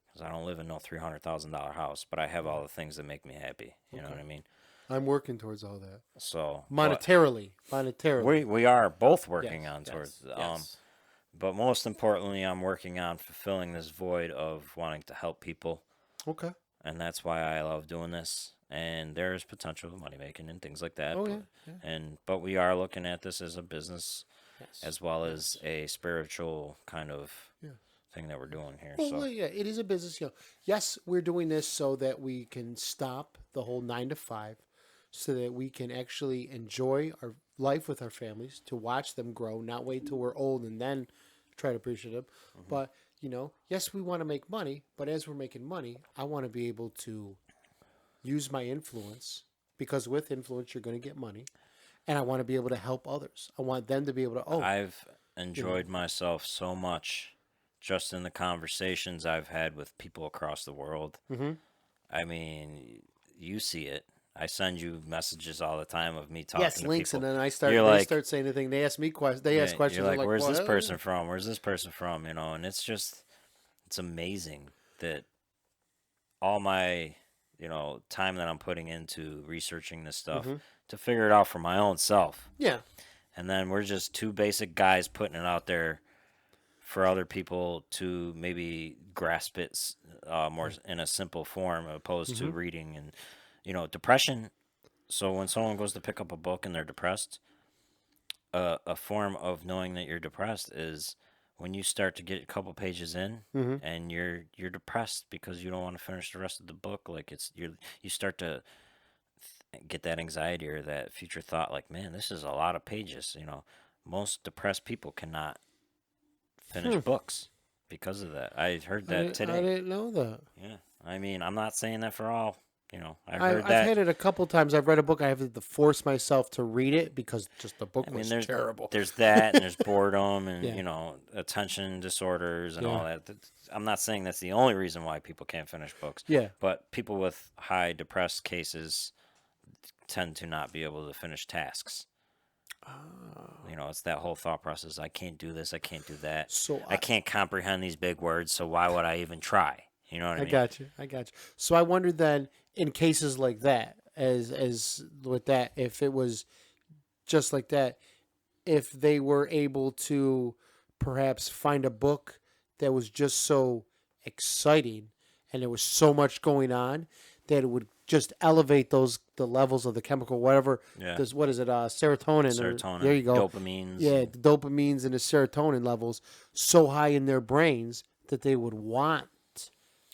Speaker 2: because I don't live in no $300,000 house, but I have all the things that make me happy. You know what I mean?
Speaker 1: I'm working towards all that.
Speaker 2: So
Speaker 1: monetarily.
Speaker 2: We are both working on
Speaker 1: Yes,
Speaker 2: towards
Speaker 1: yes.
Speaker 2: but most importantly, I'm working on fulfilling this void of wanting to help people.
Speaker 1: Okay.
Speaker 2: And that's why I love doing this. And there's potential money making and things like that.
Speaker 1: Oh,
Speaker 2: but, but we are looking at this as a business
Speaker 1: Yes.
Speaker 2: as well as a spiritual kind of thing that we're doing here.
Speaker 1: Well,
Speaker 2: So
Speaker 1: yeah, it is a business. You know, yes, we're doing this so that we can stop the whole 9 to 5, so that we can actually enjoy our life with our families, to watch them grow, not wait till we're old and then try to appreciate them. But you know, yes, we want to make money, but as we're making money, I want to be able to use my influence, because with influence, you're going to get money. And I want to be able to help others. I want them to be able to,
Speaker 2: I've enjoyed myself so much just in the conversations I've had with people across the world. I mean, you see it. I send you messages all the time of me talking
Speaker 1: yes,
Speaker 2: to
Speaker 1: links,
Speaker 2: people.
Speaker 1: and then they start saying anything. They ask me questions. They ask questions.
Speaker 2: You're like,
Speaker 1: I'm
Speaker 2: where's
Speaker 1: well,
Speaker 2: this person from? Where's this person from? You know, and it's amazing that all my, you know, time that I'm putting into researching this stuff to figure it out for my own self.
Speaker 1: Yeah.
Speaker 2: And then we're just 2 basic guys putting it out there for other people to maybe grasp it more in a simple form opposed to reading. And, you know, depression. So when someone goes to pick up a book and they're depressed, a form of knowing that you're depressed is when you start to get a couple pages in and you're depressed because you don't want to finish the rest of the book. Like you start to get that anxiety or that future thought, like, man, this is a lot of pages. You know, most depressed people cannot finish books because of that. I heard that today.
Speaker 1: I didn't know that.
Speaker 2: Yeah, I mean, I'm not saying that for all. You know, I've
Speaker 1: I've had it a couple times. I've read a book. I have to force myself to read it because just the book was terrible.
Speaker 2: There's that, and there's boredom, and you know, attention disorders, and all that. I'm not saying that's the only reason why people can't finish books.
Speaker 1: Yeah.
Speaker 2: But people with high depressed cases tend to not be able to finish tasks. You know, it's that whole thought process. I can't do this. I can't do that.
Speaker 1: So
Speaker 2: I can't comprehend these big words. So why would I even try? You know what I mean?
Speaker 1: I got you. So I wondered then, in cases like that, as with that, if it was just like that, if they were able to perhaps find a book that was just so exciting and there was so much going on that it would just elevate the levels of the chemical, whatever.
Speaker 2: Yeah.
Speaker 1: This, what is it? Serotonin. There
Speaker 2: Serotonin,
Speaker 1: you go.
Speaker 2: dopamines.
Speaker 1: Yeah, the dopamines and the serotonin levels so high in their brains that they would want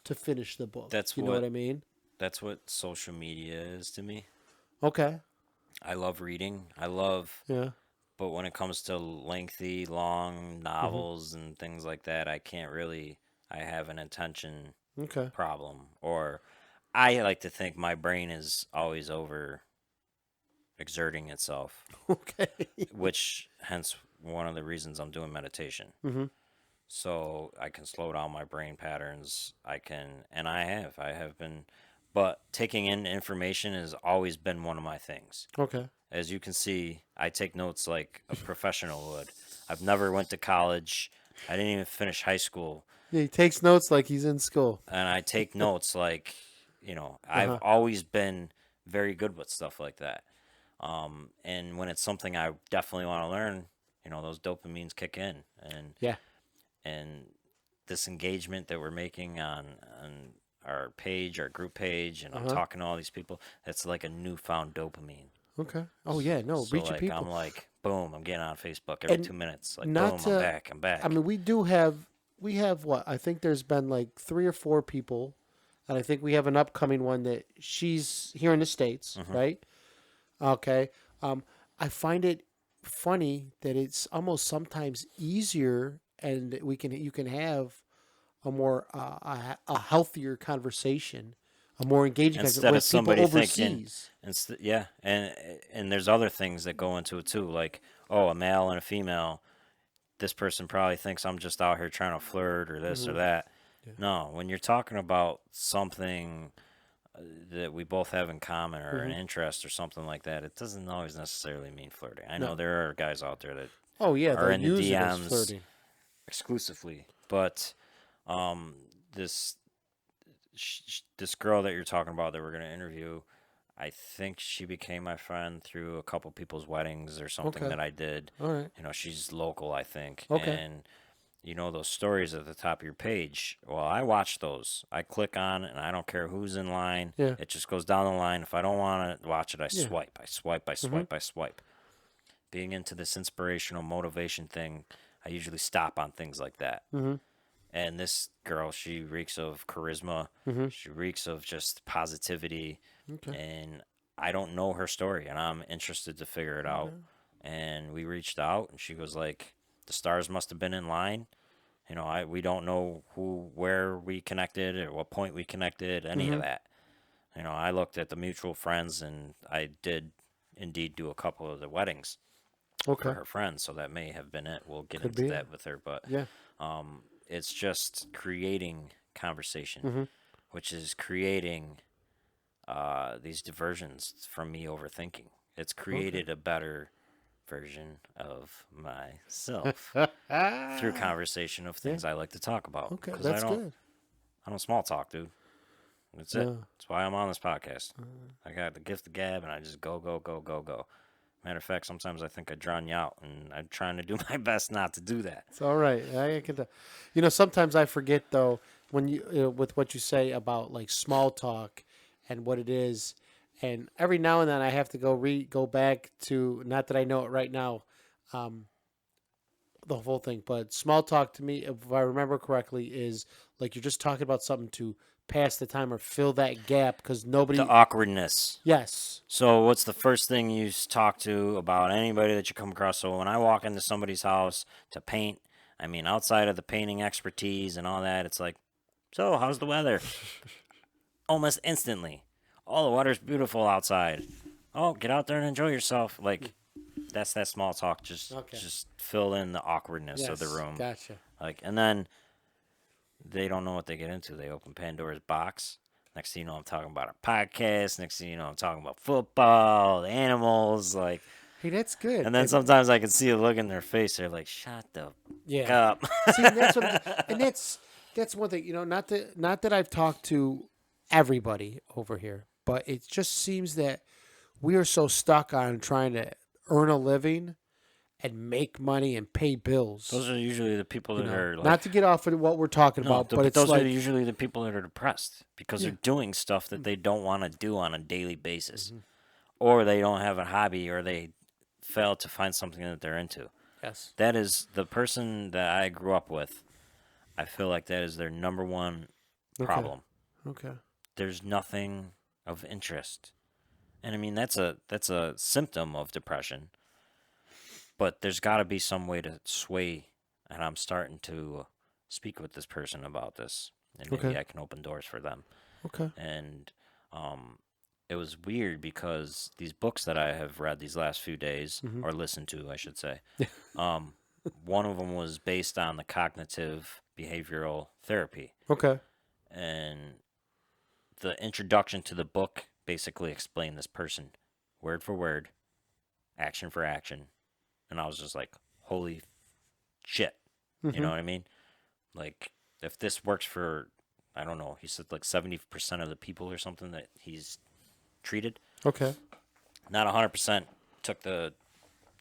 Speaker 1: to finish the book.
Speaker 2: That's
Speaker 1: You know
Speaker 2: what
Speaker 1: what I mean?
Speaker 2: that's what social media is to me.
Speaker 1: Okay.
Speaker 2: I love reading. I love,
Speaker 1: Yeah.
Speaker 2: but when it comes to lengthy, long
Speaker 1: Mm-hmm.
Speaker 2: novels and things like that, I can't really. I have an attention
Speaker 1: Okay.
Speaker 2: problem, or I like to think my brain is always over exerting itself,
Speaker 1: Okay.
Speaker 2: which hence one of the reasons I'm doing meditation.
Speaker 1: Mm-hmm.
Speaker 2: So I can slow down my brain patterns. And I have been, but taking in information has always been one of my things.
Speaker 1: Okay.
Speaker 2: As you can see, I take notes like a professional would. I've never went to college. I didn't even finish high school,
Speaker 1: Yeah, he takes notes like he's in school.
Speaker 2: and I take notes like,
Speaker 1: Uh
Speaker 2: I've
Speaker 1: huh.
Speaker 2: always been very good with stuff like that. And when it's something I definitely want to learn, those dopamines kick in,
Speaker 1: Yeah.
Speaker 2: and this engagement that we're making on our page, our group page, and
Speaker 1: Uh
Speaker 2: I'm
Speaker 1: huh.
Speaker 2: talking to all these people, that's like a newfound dopamine.
Speaker 1: Okay. Oh yeah. No,
Speaker 2: So
Speaker 1: reaching
Speaker 2: like
Speaker 1: people
Speaker 2: I'm like, boom, I'm getting on Facebook every
Speaker 1: and
Speaker 2: 2 minutes. Like
Speaker 1: not
Speaker 2: boom, I'm
Speaker 1: to.
Speaker 2: back. I'm
Speaker 1: I
Speaker 2: back.
Speaker 1: mean, we have what I think there's been like 3 or 4 people, and I think we have an upcoming one that she's here in the States,
Speaker 2: Hmm.
Speaker 1: right? Okay. Um, I find it funny that it's almost sometimes easier, and you can have a more a healthier conversation, a more engaging conversation
Speaker 2: Instead of
Speaker 1: with people
Speaker 2: somebody thinking,
Speaker 1: overseas.
Speaker 2: yeah, and there's other things that go into it too, like oh, a male and a female. This person probably thinks I'm just out here trying to flirt or this or
Speaker 1: Hmm.
Speaker 2: that.
Speaker 1: Yeah.
Speaker 2: No, when you're talking about something that we both have in common or an
Speaker 1: Hmm.
Speaker 2: interest or something like that, it doesn't always necessarily mean flirting. I know
Speaker 1: No.
Speaker 2: there are guys out there that
Speaker 1: Oh yeah,
Speaker 2: are
Speaker 1: they'll
Speaker 2: in the
Speaker 1: use it as
Speaker 2: DMs
Speaker 1: flirting.
Speaker 2: exclusively, but um, this this girl that you're talking about that we're gonna interview, I think she became my friend through a couple people's weddings or something
Speaker 1: Okay.
Speaker 2: that I did.
Speaker 1: All right.
Speaker 2: She's local, I think,
Speaker 1: Okay.
Speaker 2: and those stories at the top of your page. Well, I watch those. I click on it, and I don't care who's in line.
Speaker 1: Yeah.
Speaker 2: It just goes down the line. If I don't want to watch it, I
Speaker 1: Yeah.
Speaker 2: swipe. I swipe. I
Speaker 1: Hmm.
Speaker 2: swipe. I swipe. Being into this inspirational motivation thing, I usually stop on things like that.
Speaker 1: Hmm.
Speaker 2: And this girl, she reeks of charisma.
Speaker 1: Hmm.
Speaker 2: She reeks of just positivity.
Speaker 1: Okay.
Speaker 2: And I don't know her story, and I'm interested to figure it out.
Speaker 1: Okay.
Speaker 2: And we reached out, and she was like, the stars must have been in line. We don't know where we connected or what point we connected, any of
Speaker 1: Hmm.
Speaker 2: that. I looked at the mutual friends, and I did indeed do a couple of the weddings for
Speaker 1: Okay.
Speaker 2: her friends, so that may have been it. We'll get
Speaker 1: Could
Speaker 2: into
Speaker 1: be.
Speaker 2: that with her, but
Speaker 1: Yeah.
Speaker 2: it's just creating conversation,
Speaker 1: Hmm.
Speaker 2: which is creating these diversions from me overthinking. It's
Speaker 1: Okay.
Speaker 2: created a better version of myself through
Speaker 1: Yeah.
Speaker 2: conversation of things I like to talk about.
Speaker 1: Okay.
Speaker 2: Because
Speaker 1: That's good.
Speaker 2: I don't small talk, dude. That's it.
Speaker 1: Yeah.
Speaker 2: That's why I'm on this podcast. I got the gift of gab, and I just go, go, go, go, go. Matter of fact, sometimes I think I drown you out, and I'm trying to do my best not to do that.
Speaker 1: It's all right. I can. Sometimes I forget though when with what you say about like small talk and what it is, and every now and then I have to go back to, not that I know it right now, um, the whole thing, but small talk to me, if I remember correctly, is like you're just talking about something to pass the time or fill that gap because
Speaker 2: The
Speaker 1: nobody.
Speaker 2: awkwardness.
Speaker 1: Yes.
Speaker 2: So, what's the first thing you talk to about anybody that you come across? So, when I walk into somebody's house to paint, I mean, outside of the painting expertise and all that, it's like, so, how's the weather? Almost instantly. Oh, the weather's beautiful outside. Oh, get out there and enjoy yourself. Like, that's that small talk. Just,
Speaker 1: Okay.
Speaker 2: just fill in the awkwardness of the
Speaker 1: Yes.
Speaker 2: room.
Speaker 1: Gotcha.
Speaker 2: Like, and then they don't know what they get into. They open Pandora's box. Next thing you know, I'm talking about a podcast. Next thing you know, I'm talking about football, animals, like.
Speaker 1: Hey, that's good.
Speaker 2: And then sometimes I can see a look in their face. They're like, "Shut the fuck
Speaker 1: Yeah.
Speaker 2: up."
Speaker 1: See, and that's and that's one thing. Not that I've talked to everybody over here, but it just seems that we are so stuck on trying to earn a living and make money and pay bills.
Speaker 2: Those are usually the people that are like.
Speaker 1: Not to get off of what we're talking
Speaker 2: No,
Speaker 1: about, but it's
Speaker 2: those
Speaker 1: like
Speaker 2: are usually the people that are depressed because
Speaker 1: Yeah.
Speaker 2: they're doing stuff that they don't want to do on a daily basis,
Speaker 1: Mm-hmm.
Speaker 2: or they don't have a hobby, or they fail to find something that they're into.
Speaker 1: yes.
Speaker 2: That is the person that I grew up with. I feel like that is their number one problem.
Speaker 1: Okay.
Speaker 2: There's nothing of interest. And I mean that's a symptom of depression. But there's got to be some way to sway, and I'm starting to speak with this person about this, and maybe
Speaker 1: Okay.
Speaker 2: I can open doors for them.
Speaker 1: Okay.
Speaker 2: And it was weird because these books that I have read these last few days,
Speaker 1: Mhm.
Speaker 2: or listened to, I should say, um, one of them was based on the cognitive behavioral therapy,
Speaker 1: Okay.
Speaker 2: and the introduction to the book basically explained this person word for word, action for action, and I was just like, holy shit. You know
Speaker 1: Mhm.
Speaker 2: what I mean? Like, if this works for, I don't know, he said like 70% of the people or something that he's treated,
Speaker 1: Okay.
Speaker 2: not 100% took the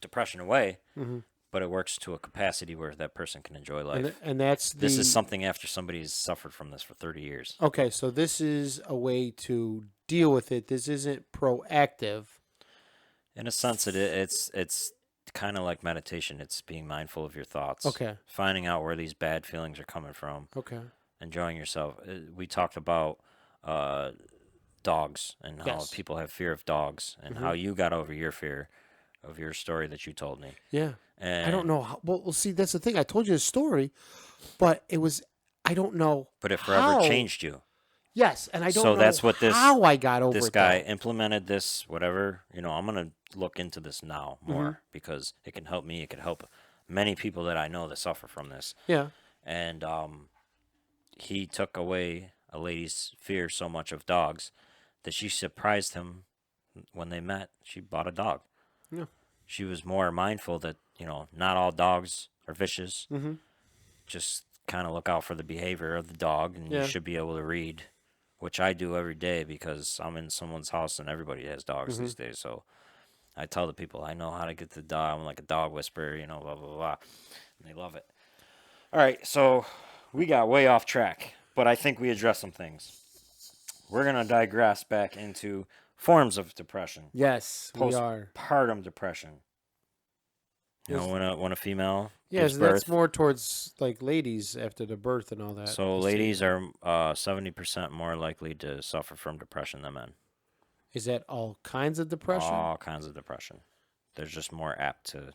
Speaker 2: depression away,
Speaker 1: Mhm.
Speaker 2: but it works to a capacity where that person can enjoy
Speaker 1: And
Speaker 2: life.
Speaker 1: and that's
Speaker 2: This is
Speaker 1: the
Speaker 2: something after somebody's suffered from this for 30 years.
Speaker 1: Okay, so this is a way to deal with it. This isn't proactive.
Speaker 2: In a sense, it's kind of like meditation. It's being mindful of your thoughts,
Speaker 1: Okay.
Speaker 2: finding out where these bad feelings are coming from,
Speaker 1: Okay.
Speaker 2: enjoying yourself. We talked about uh, dogs and how
Speaker 1: Yes.
Speaker 2: people have fear of dogs and how
Speaker 1: Mhm.
Speaker 2: you got over your fear of your story that you told me.
Speaker 1: Yeah. I don't
Speaker 2: And
Speaker 1: know how, well, see, that's the thing. I told you a story, but it was I don't know
Speaker 2: but it forever
Speaker 1: how.
Speaker 2: changed you.
Speaker 1: Yes, and I don't
Speaker 2: So
Speaker 1: know
Speaker 2: that's what
Speaker 1: how I got over
Speaker 2: this
Speaker 1: it
Speaker 2: guy
Speaker 1: though.
Speaker 2: implemented this whatever, I'm going to look into this now
Speaker 1: Mhm.
Speaker 2: more because it can help me, it can help many people that I know that suffer from this.
Speaker 1: Yeah.
Speaker 2: And he took away a lady's fear so much of dogs that she surprised him when they met. She bought a dog.
Speaker 1: Yeah.
Speaker 2: She was more mindful that, not all dogs are vicious.
Speaker 1: Mhm.
Speaker 2: Just kind of look out for the behavior of the dog, and you
Speaker 1: Yeah.
Speaker 2: should be able to read, which I do every day because I'm in someone's house and everybody has dogs these
Speaker 1: Mhm.
Speaker 2: days. So I tell the people I know how to get the dog. I'm like a dog whisperer, blah, blah, blah. And they love it. All right, so we got way off track, but I think we addressed some things. We're going to digress back into forms of depression.
Speaker 1: Yes, we are.
Speaker 2: Postpartum depression.
Speaker 1: There's,
Speaker 2: When a female
Speaker 1: yes,
Speaker 2: gives
Speaker 1: that's
Speaker 2: birth.
Speaker 1: more towards like ladies after the birth and all that.
Speaker 2: So
Speaker 1: the same.
Speaker 2: ladies are 70% more likely to suffer from depression than men.
Speaker 1: Is that all kinds of depression?
Speaker 2: All kinds of depression. They're just more apt to.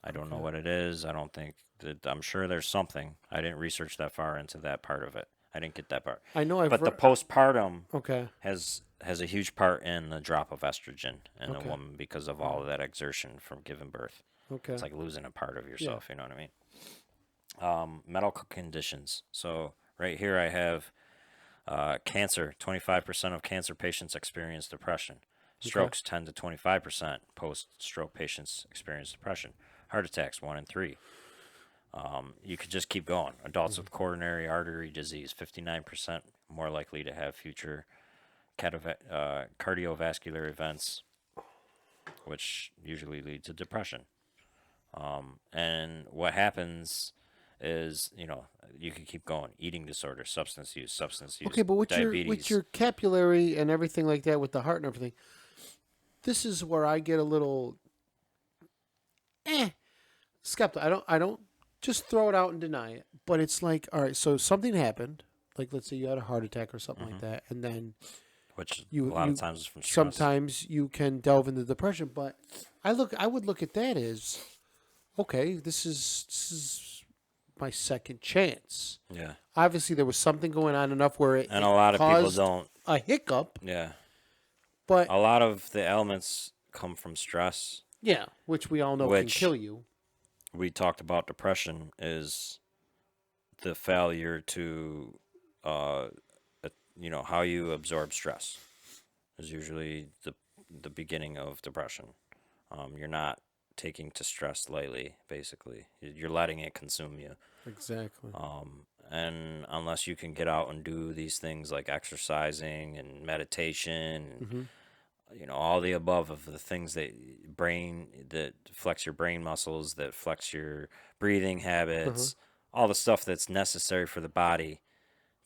Speaker 2: I don't know
Speaker 1: Okay.
Speaker 2: what it is. I don't think that. I'm sure there's something. I didn't research that far into that part of it. I didn't get that part.
Speaker 1: I know I've
Speaker 2: But the
Speaker 1: read.
Speaker 2: postpartum
Speaker 1: Okay.
Speaker 2: has a huge part in the drop of estrogen in a
Speaker 1: Okay.
Speaker 2: woman because of all of that exertion from giving birth.
Speaker 1: Okay.
Speaker 2: It's like losing a part of
Speaker 1: Yeah.
Speaker 2: yourself. You know what I mean? Medical conditions. So right here I have cancer. 25% of cancer patients experience depression. Strokes, 10 to 25% post-stroke patients experience depression. Heart attacks, 1 in 3. You could just keep going. Adults with coronary artery disease, 59% more likely to have future cardiovascular events, which usually lead to depression. And what happens is, you can keep going. Eating disorder, substance use,
Speaker 1: Okay, but with
Speaker 2: diabetes.
Speaker 1: your capillary and everything like that, with the heart and everything, this is where I get a little skeptical. I don't just throw it out and deny it, but it's like, all right, so something happened, like let's say you had a heart attack or something like that, and then
Speaker 2: Which a
Speaker 1: you
Speaker 2: lot of
Speaker 1: you
Speaker 2: times is from stress.
Speaker 1: sometimes you can delve into depression, but I would look at that as okay, this is my second chance.
Speaker 2: Yeah.
Speaker 1: Obviously, there was something going on enough where
Speaker 2: And
Speaker 1: it
Speaker 2: a lot of people
Speaker 1: caused
Speaker 2: don't.
Speaker 1: a hiccup,
Speaker 2: Yeah.
Speaker 1: but
Speaker 2: A lot of the ailments come from stress,
Speaker 1: yeah, which we all know can
Speaker 2: which
Speaker 1: kill you.
Speaker 2: we talked about depression is the failure to, uh, how you absorb stress is usually the beginning of depression. You're not taking to stress lightly, basically. You're letting it consume you.
Speaker 1: Exactly.
Speaker 2: And unless you can get out and do these things like exercising and meditation,
Speaker 1: Hmm.
Speaker 2: all the above of the things that flex your brain muscles, that flex your breathing habits, all the stuff that's necessary for the body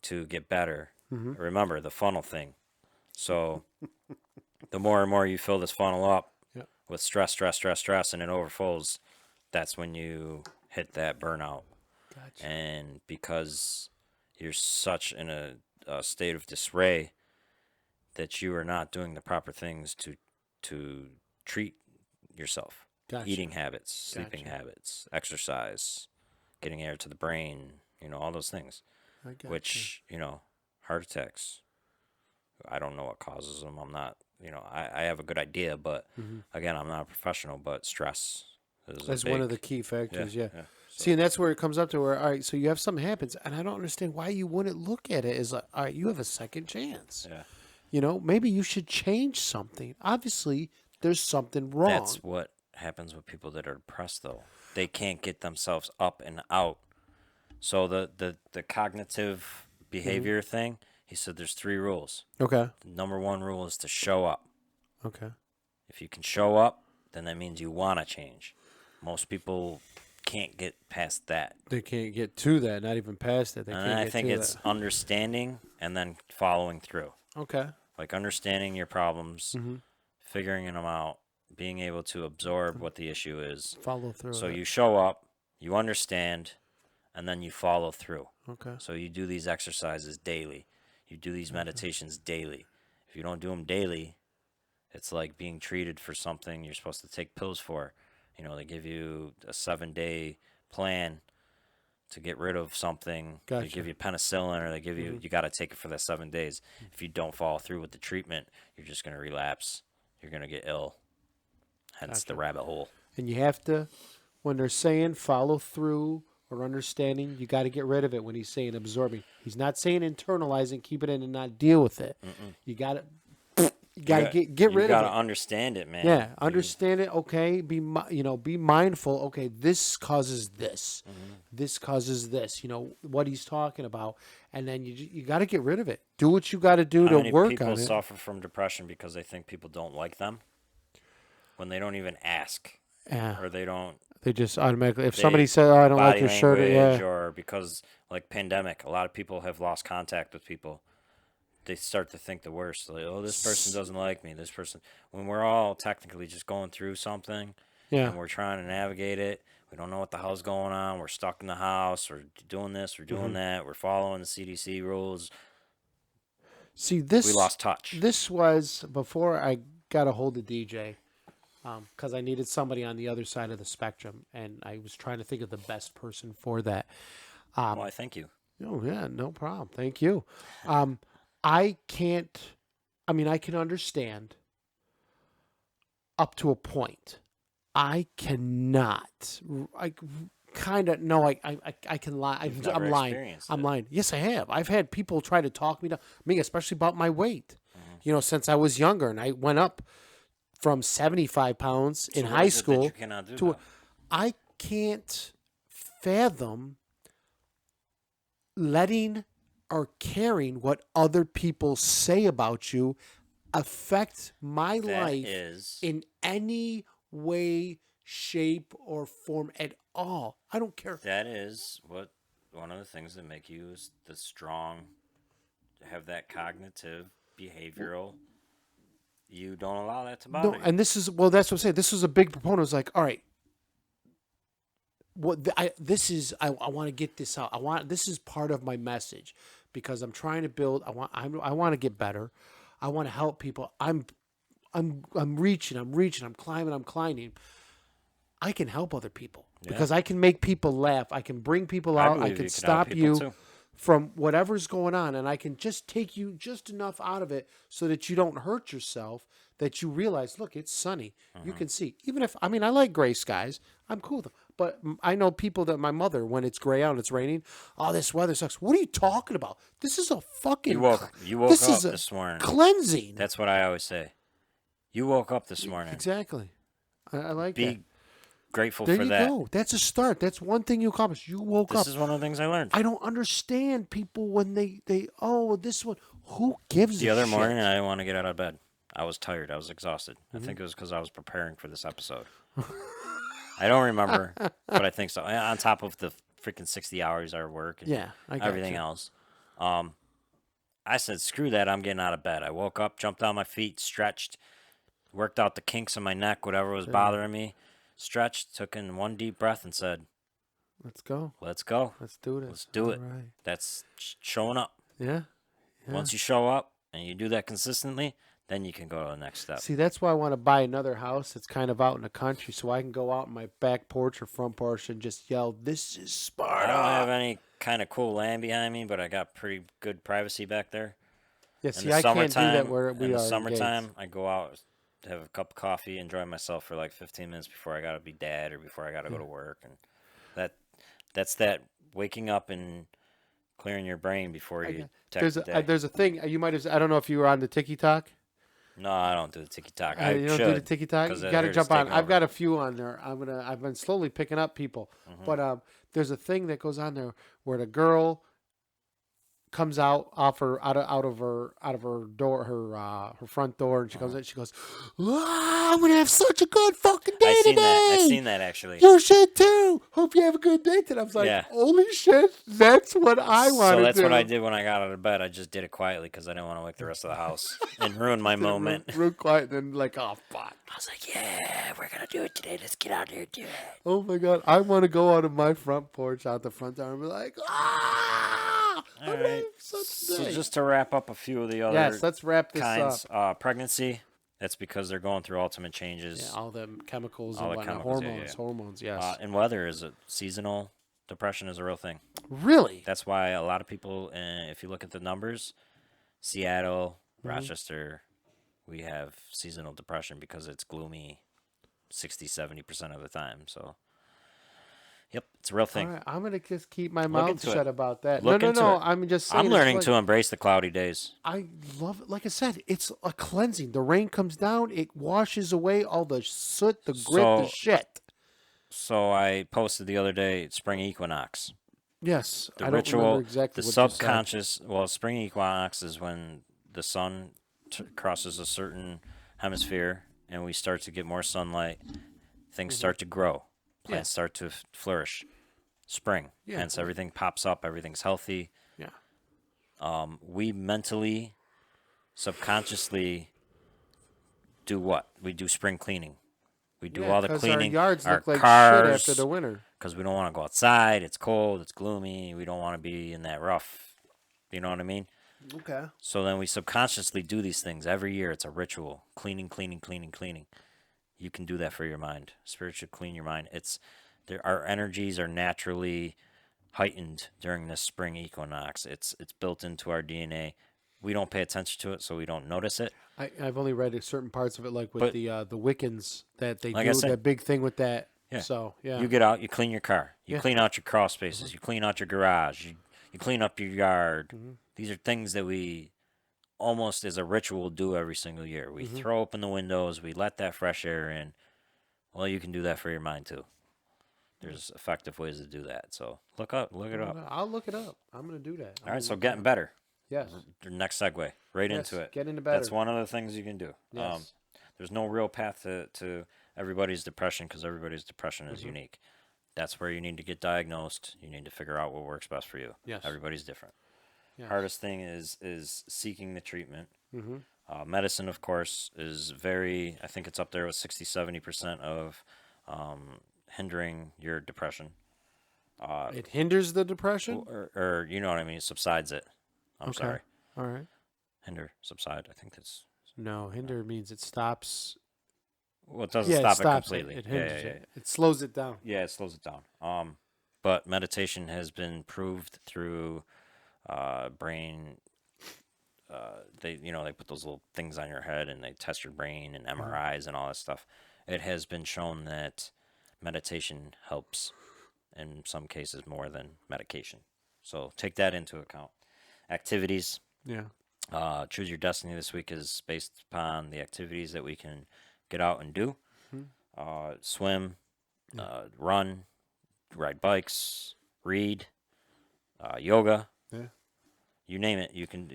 Speaker 2: to get better. Remember the funnel thing. So the more and more you fill this funnel up
Speaker 1: Yeah.
Speaker 2: with stress, stress, stress, stress, and it overflows, that's when you hit that burnout.
Speaker 1: Gotcha.
Speaker 2: And because you're such in a state of disarray that you are not doing the proper things to treat yourself.
Speaker 1: Gotcha.
Speaker 2: Eating habits, sleeping
Speaker 1: Gotcha.
Speaker 2: habits, exercise, getting air to the brain, all those things.
Speaker 1: I gotcha.
Speaker 2: Which, heart attacks. I don't know what causes them. I'm not, I have a good idea, but again, I'm not a professional, but stress is
Speaker 1: That's one of the key factors, yeah.
Speaker 2: So,
Speaker 1: See, and that's where it comes up to where, all right, so you have something happens, and I don't understand why you wouldn't look at it as like, all right, you have a second chance.
Speaker 2: yeah.
Speaker 1: Maybe you should change something. Obviously, there's something wrong.
Speaker 2: That's what happens with people that are depressed, though. They can't get themselves up and out. So the cognitive behavior thing, he said there's 3 rules.
Speaker 1: Okay.
Speaker 2: The number 1 rule is to show up.
Speaker 1: Okay.
Speaker 2: If you can show up, then that means you want to change. Most people can't get past that.
Speaker 1: They can't get to that, not even past it. They
Speaker 2: And
Speaker 1: can't
Speaker 2: I
Speaker 1: get
Speaker 2: think
Speaker 1: to
Speaker 2: it's
Speaker 1: that.
Speaker 2: understanding and then following through.
Speaker 1: Okay.
Speaker 2: Like understanding your problems, figuring them out, being able to absorb what the issue is.
Speaker 1: Follow through.
Speaker 2: So
Speaker 1: it.
Speaker 2: you show up, you understand, and then you follow through.
Speaker 1: Okay.
Speaker 2: So you do these exercises daily. You do these meditations daily. If you don't do them daily, it's like being treated for something you're supposed to take pills for. They give you a 7-day plan to get rid of something.
Speaker 1: Gotcha.
Speaker 2: They give you penicillin, or they give you got to take it for that 7 days. If you don't follow through with the treatment, you're just going to relapse. You're going to get ill. Hence the rabbit hole.
Speaker 1: And you have to, when they're saying follow through or understanding, you got to get rid of it when he's saying absorbing. He's not saying internalize it, keep it in and not deal with it. You got to get rid of it.
Speaker 2: You got to understand it, man.
Speaker 1: Yeah, understand it. Okay, be mindful. Okay, this causes this. This causes this. What he's talking about, and then you got to get rid of it. Do what you got to do to work on it.
Speaker 2: People suffer from depression because they think people don't like them when they don't even ask, or they don't.
Speaker 1: They just automatically. If somebody says, "Oh, I don't like your shirt,"
Speaker 2: or because like pandemic, a lot of people have lost contact with people. They start to think the worst. Like, oh, this person doesn't like me. This person. When we're all technically just going through something, and we're trying to navigate it. We don't know what the hell's going on. We're stuck in the house. We're doing this. We're doing that. We're following the CDC rules.
Speaker 1: See,
Speaker 2: we lost touch.
Speaker 1: This was before I got a hold of DJ, because I needed somebody on the other side of the spectrum, and I was trying to think of the best person for that.
Speaker 2: Well, I thank you.
Speaker 1: Oh yeah, no problem. Thank you. I can understand up to a point. I cannot. I can lie. I'm lying. I'm lying. Yes, I have. I've had people try to talk me down. Especially about my weight. Since I was younger, and I went up from 75 pounds in high school to. I can't fathom letting or caring what other people say about you affect my life in any way, shape, or form at all. I don't care.
Speaker 2: That is one of the things that make you the strong, have that cognitive, behavioral. You don't allow that to bother you.
Speaker 1: And this is, well, that's what I'm saying. This was a big proponent. It's like, all right, I want to get this out. This is part of my message, because I'm trying to build. I want to get better. I want to help people. I'm reaching. I'm climbing. I can help other people because I can make people laugh. I can bring people out. I can stop you from whatever's going on, and I can just take you just enough out of it so that you don't hurt yourself. That you realize, look, it's sunny. You can see. Even if I like gray skies. I'm cool with them. But I know people that my mother, when it's gray out and it's raining, oh, this weather sucks. What are you talking about? This is a fucking.
Speaker 2: You woke up this morning.
Speaker 1: Cleansing.
Speaker 2: That's what I always say. You woke up this morning.
Speaker 1: Exactly. I like that.
Speaker 2: Be grateful
Speaker 1: there
Speaker 2: for
Speaker 1: you
Speaker 2: that.
Speaker 1: Go. That's a start. That's one thing you accomplished. You woke up.
Speaker 2: This is one of the things I learned.
Speaker 1: I don't understand people when they this one. Who gives
Speaker 2: the
Speaker 1: a
Speaker 2: other
Speaker 1: shit?
Speaker 2: morning I didn't want to get out of bed. I was tired. I was exhausted. I
Speaker 1: Mm-hmm.
Speaker 2: think it was because I was preparing for this episode. I don't remember, but I think so. On top of the freaking 60 hours I work and
Speaker 1: Yeah, I got
Speaker 2: everything
Speaker 1: you.
Speaker 2: else. I said, screw that. I'm getting out of bed. I woke up, jumped on my feet, stretched, worked out the kinks in my neck, whatever was bothering me, stretched, took in one deep breath, and said,
Speaker 1: Let's go.
Speaker 2: let's go.
Speaker 1: Let's do this.
Speaker 2: Let's do
Speaker 1: All
Speaker 2: it.
Speaker 1: right.
Speaker 2: That's showing up.
Speaker 1: Yeah. Yeah.
Speaker 2: Once you show up and you do that consistently, then you can go to the next step.
Speaker 1: See, that's why I want to buy another house that's kind of out in the country so I can go out in my back porch or front porch and just yell, "This is Sparta."
Speaker 2: I don't have any kind of cool land behind me, but I got pretty good privacy back there.
Speaker 1: Yeah,
Speaker 2: In
Speaker 1: see,
Speaker 2: the
Speaker 1: I can't do that
Speaker 2: summertime,
Speaker 1: where we
Speaker 2: in the
Speaker 1: are
Speaker 2: summertime,
Speaker 1: engaged.
Speaker 2: I go out, have a cup of coffee, enjoy myself for like 15 minutes before I gotta be dad or before I gotta go to work, and that that's that waking up and clearing your brain before you attack the day.
Speaker 1: There's a thing you might have. I don't know if you were on the TikTok.
Speaker 2: No, I don't do the tiki talk. I
Speaker 1: You don't do the
Speaker 2: should,
Speaker 1: TikTok.
Speaker 2: because
Speaker 1: You
Speaker 2: I
Speaker 1: got to
Speaker 2: heard it's
Speaker 1: jump on.
Speaker 2: taking
Speaker 1: I've
Speaker 2: over.
Speaker 1: got a few on there. I've been slowly picking up people,
Speaker 2: Mhm.
Speaker 1: but there's a thing that goes on there where the girl comes out out of her door her front door, and she comes in. She goes, "Ah, I'm gonna have such a good fucking day
Speaker 2: I seen
Speaker 1: today.
Speaker 2: that. I seen that actually.
Speaker 1: You should too. Hope you have a good day today." I was like,
Speaker 2: Yeah.
Speaker 1: "Holy shit, that's what I want
Speaker 2: So
Speaker 1: to
Speaker 2: that's
Speaker 1: do."
Speaker 2: what I did when I got out of bed. I just did it quietly because I didn't want to wake the rest of the house and ruin my moment.
Speaker 1: Real quiet, and then like, oh fuck.
Speaker 2: I was like, yeah, we're gonna do it today. Let's get out here and do it.
Speaker 1: Oh my god, I want to go out of my front porch, out the front door, and be like, "Ah, I'm
Speaker 2: All
Speaker 1: gonna
Speaker 2: right.
Speaker 1: have such a
Speaker 2: So
Speaker 1: day."
Speaker 2: just to wrap up a few of the other
Speaker 1: Yes, let's wrap this
Speaker 2: kinds,
Speaker 1: up.
Speaker 2: pregnancy. That's because they're going through ultimate changes.
Speaker 1: Yeah, all the chemicals
Speaker 2: All
Speaker 1: and
Speaker 2: the
Speaker 1: whatnot,
Speaker 2: chemicals, yeah,
Speaker 1: hormones,
Speaker 2: yeah.
Speaker 1: hormones. Yes,
Speaker 2: And weather is a seasonal depression is a real thing.
Speaker 1: really.
Speaker 2: That's why a lot of people, if you look at the numbers, Seattle, Rochester, we have seasonal depression because it's gloomy 60-70% of the time. So, yep, it's a real
Speaker 1: All
Speaker 2: thing.
Speaker 1: right, I'm gonna just keep my mouth
Speaker 2: into
Speaker 1: shut
Speaker 2: it.
Speaker 1: about that.
Speaker 2: Look
Speaker 1: no,
Speaker 2: into
Speaker 1: no.
Speaker 2: it.
Speaker 1: I'm just saying.
Speaker 2: I'm
Speaker 1: it's
Speaker 2: learning
Speaker 1: like-
Speaker 2: to embrace the cloudy days.
Speaker 1: I love it. Like I said, it's a cleansing. The rain comes down, it washes away all the soot, the grit, the
Speaker 2: So-
Speaker 1: shit.
Speaker 2: So I posted the other day spring equinox.
Speaker 1: Yes,
Speaker 2: The
Speaker 1: I don't
Speaker 2: ritual,
Speaker 1: remember exactly
Speaker 2: the
Speaker 1: what you said.
Speaker 2: subconscious. Well, spring equinox is when the sun crosses a certain hemisphere and we start to get more sunlight. Things start to grow. Plants start to flourish. Spring.
Speaker 1: Yeah.
Speaker 2: Hence, everything pops up. Everything's healthy.
Speaker 1: Yeah.
Speaker 2: We mentally, subconsciously do what? We do spring cleaning. We do all the
Speaker 1: 'cause
Speaker 2: cleaning.
Speaker 1: Our yards look like
Speaker 2: cars,
Speaker 1: shit after the winter.
Speaker 2: because we don't want to go outside. It's cold. It's gloomy. We don't want to be in that rough. You know what I mean?
Speaker 1: Okay.
Speaker 2: So then we subconsciously do these things every year. It's a ritual. Cleaning, cleaning, cleaning, cleaning. You can do that for your mind. Spirit should clean your mind. Our energies are naturally heightened during this spring equinox. It's built into our DNA. We don't pay attention to it, so we don't notice it.
Speaker 1: I've only read certain parts of it, like with
Speaker 2: But-
Speaker 1: the Wiccans, that they
Speaker 2: Like I
Speaker 1: do
Speaker 2: said-
Speaker 1: that big thing with that.
Speaker 2: Yeah.
Speaker 1: So yeah.
Speaker 2: You get out, you clean your car, you
Speaker 1: Yeah.
Speaker 2: clean out your crawl spaces, you clean out your garage, you clean up your yard. These are things that we almost as a ritual do every single year. We throw open the windows, we let that fresh air in. Well, you can do that for your mind too. There's effective ways to do that. So look it up.
Speaker 1: I'll look it up. I'm gonna do that.
Speaker 2: All right, so getting better.
Speaker 1: Yes.
Speaker 2: The next segue, right
Speaker 1: Yes,
Speaker 2: into it.
Speaker 1: get into better.
Speaker 2: That's one of the things you can do.
Speaker 1: Yes.
Speaker 2: There's no real path to everybody's depression because everybody's depression is unique. That's where you need to get diagnosed. You need to figure out what works best for you.
Speaker 1: Yes.
Speaker 2: Everybody's different.
Speaker 1: Yes.
Speaker 2: Hardest thing is seeking the treatment.
Speaker 1: Mm-hmm.
Speaker 2: Medicine, of course, is very, I think it's up there with 60-70% of hindering your depression.
Speaker 1: It hinders the depression.
Speaker 2: Or you know what I mean, subsides it. I'm
Speaker 1: Okay.
Speaker 2: sorry.
Speaker 1: All right.
Speaker 2: Hinder, subside. I think that's,
Speaker 1: No, hinder means it stops.
Speaker 2: well, it doesn't
Speaker 1: Yeah,
Speaker 2: stop
Speaker 1: it stops
Speaker 2: completely.
Speaker 1: It
Speaker 2: Yeah,
Speaker 1: hinders
Speaker 2: yeah,
Speaker 1: it. It slows it down.
Speaker 2: yeah, it slows it down. But meditation has been proved through brain. They put those little things on your head and they test your brain and MRIs and all that stuff. It has been shown that meditation helps in some cases more than medication. So take that into account. Activities.
Speaker 1: Yeah.
Speaker 2: Choose Your Destiny this week is based upon the activities that we can get out and do. Swim, run, ride bikes, read, yoga.
Speaker 1: Yeah.
Speaker 2: You name it. You can,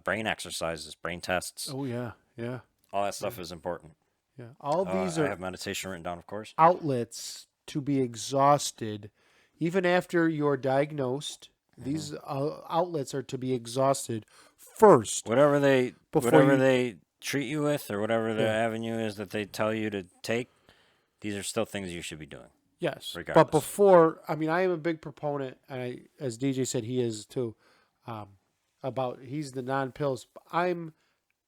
Speaker 2: brain exercises, brain tests.
Speaker 1: Oh yeah. Yeah.
Speaker 2: All that stuff is important.
Speaker 1: Yeah. All these
Speaker 2: I
Speaker 1: are
Speaker 2: have meditation written down, of course.
Speaker 1: outlets to be exhausted, even after you're diagnosed. These outlets are to be exhausted first
Speaker 2: Whatever they
Speaker 1: before
Speaker 2: whatever
Speaker 1: you.
Speaker 2: they treat you with, or whatever the
Speaker 1: Yeah.
Speaker 2: avenue is that they tell you to take, these are still things you should be doing,
Speaker 1: Yes, but
Speaker 2: regardless.
Speaker 1: before, I mean, I am a big proponent, and as DJ said, he is too. Um, about he's the non-pills. I'm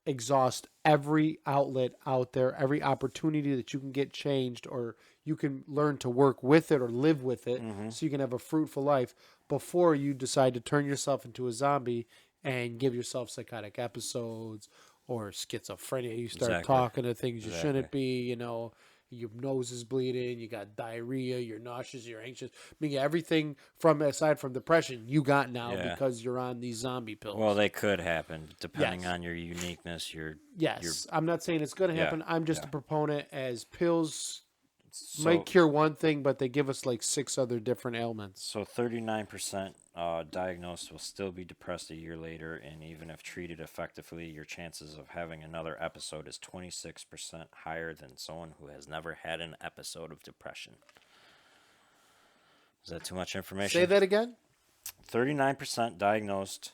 Speaker 1: exhaust every outlet out there, every opportunity that you can get changed, or you can learn to work with it or live with it, so you can have a fruitful life before you decide to turn yourself into a zombie and give yourself psychotic episodes or schizophrenia. You start
Speaker 2: Exactly.
Speaker 1: talking to things you
Speaker 2: Exactly.
Speaker 1: shouldn't be, your nose is bleeding, you got diarrhea, you're nauseous, you're anxious. I mean, everything from aside from depression, you got now
Speaker 2: Yeah.
Speaker 1: because you're on these zombie pills.
Speaker 2: Well, they could happen depending
Speaker 1: Yes.
Speaker 2: on your uniqueness. Your
Speaker 1: Yes, I'm not saying it's going to
Speaker 2: Yeah,
Speaker 1: happen. I'm just
Speaker 2: yeah.
Speaker 1: a proponent as pills
Speaker 2: So
Speaker 1: might cure one thing, but they give us like 6 other different ailments.
Speaker 2: so 39% diagnosed will still be depressed a year later, and even if treated effectively, your chances of having another episode is 26% higher than someone who has never had an episode of depression. Is that too much information?
Speaker 1: Say that again?
Speaker 2: 39% diagnosed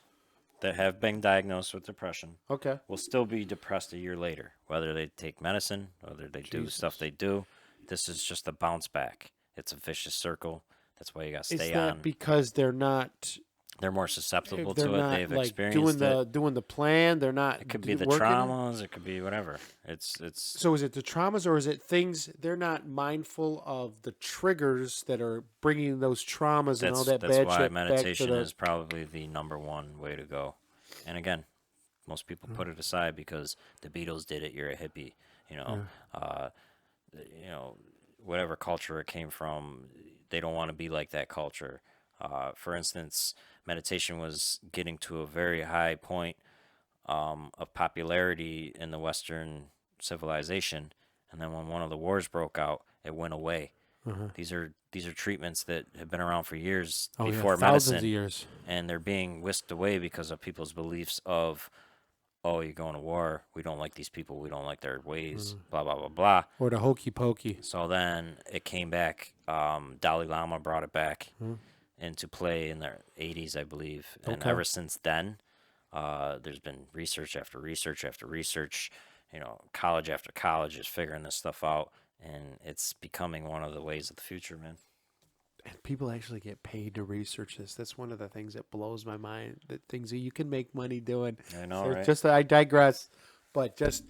Speaker 2: that have been diagnosed with depression
Speaker 1: Okay.
Speaker 2: will still be depressed a year later, whether they take medicine, whether they do stuff they do. This is just a bounce back. It's a vicious circle. That's why you got to
Speaker 1: Is
Speaker 2: stay
Speaker 1: that
Speaker 2: on.
Speaker 1: because they're not
Speaker 2: They're more susceptible
Speaker 1: if they're
Speaker 2: to it.
Speaker 1: not
Speaker 2: They've
Speaker 1: like
Speaker 2: experienced it.
Speaker 1: doing the plan, they're not
Speaker 2: It could be the
Speaker 1: working it?
Speaker 2: traumas. It could be whatever. It's
Speaker 1: So is it the traumas or is it things they're not mindful of the triggers that are bringing those traumas and all that
Speaker 2: that's
Speaker 1: bad
Speaker 2: why
Speaker 1: shit
Speaker 2: meditation
Speaker 1: back to the
Speaker 2: is probably the number one way to go. And again, most people put it aside because the Beatles did it. You're a hippie. You know, uh, you know, whatever culture it came from, they don't want to be like that culture. For instance, meditation was getting to a very high point of popularity in the Western civilization, and then when one of the wars broke out, it went away. These are treatments that have been around for years before
Speaker 1: thousands
Speaker 2: medicine,
Speaker 1: of years.
Speaker 2: and they're being whisked away because of people's beliefs of, oh, you're going to war. We don't like these people. We don't like their ways. Blah blah blah blah.
Speaker 1: Or the hokey pokey.
Speaker 2: So then it came back. Dalai Lama brought it back into play in the 80s, I believe. And
Speaker 1: Okay.
Speaker 2: ever since then, there's been research after research after research. College after college is figuring this stuff out. And it's becoming one of the ways of the future, man.
Speaker 1: And people actually get paid to research this. That's one of the things that blows my mind. The things that you can make money doing.
Speaker 2: I know,
Speaker 1: So
Speaker 2: right?
Speaker 1: just I digress, but just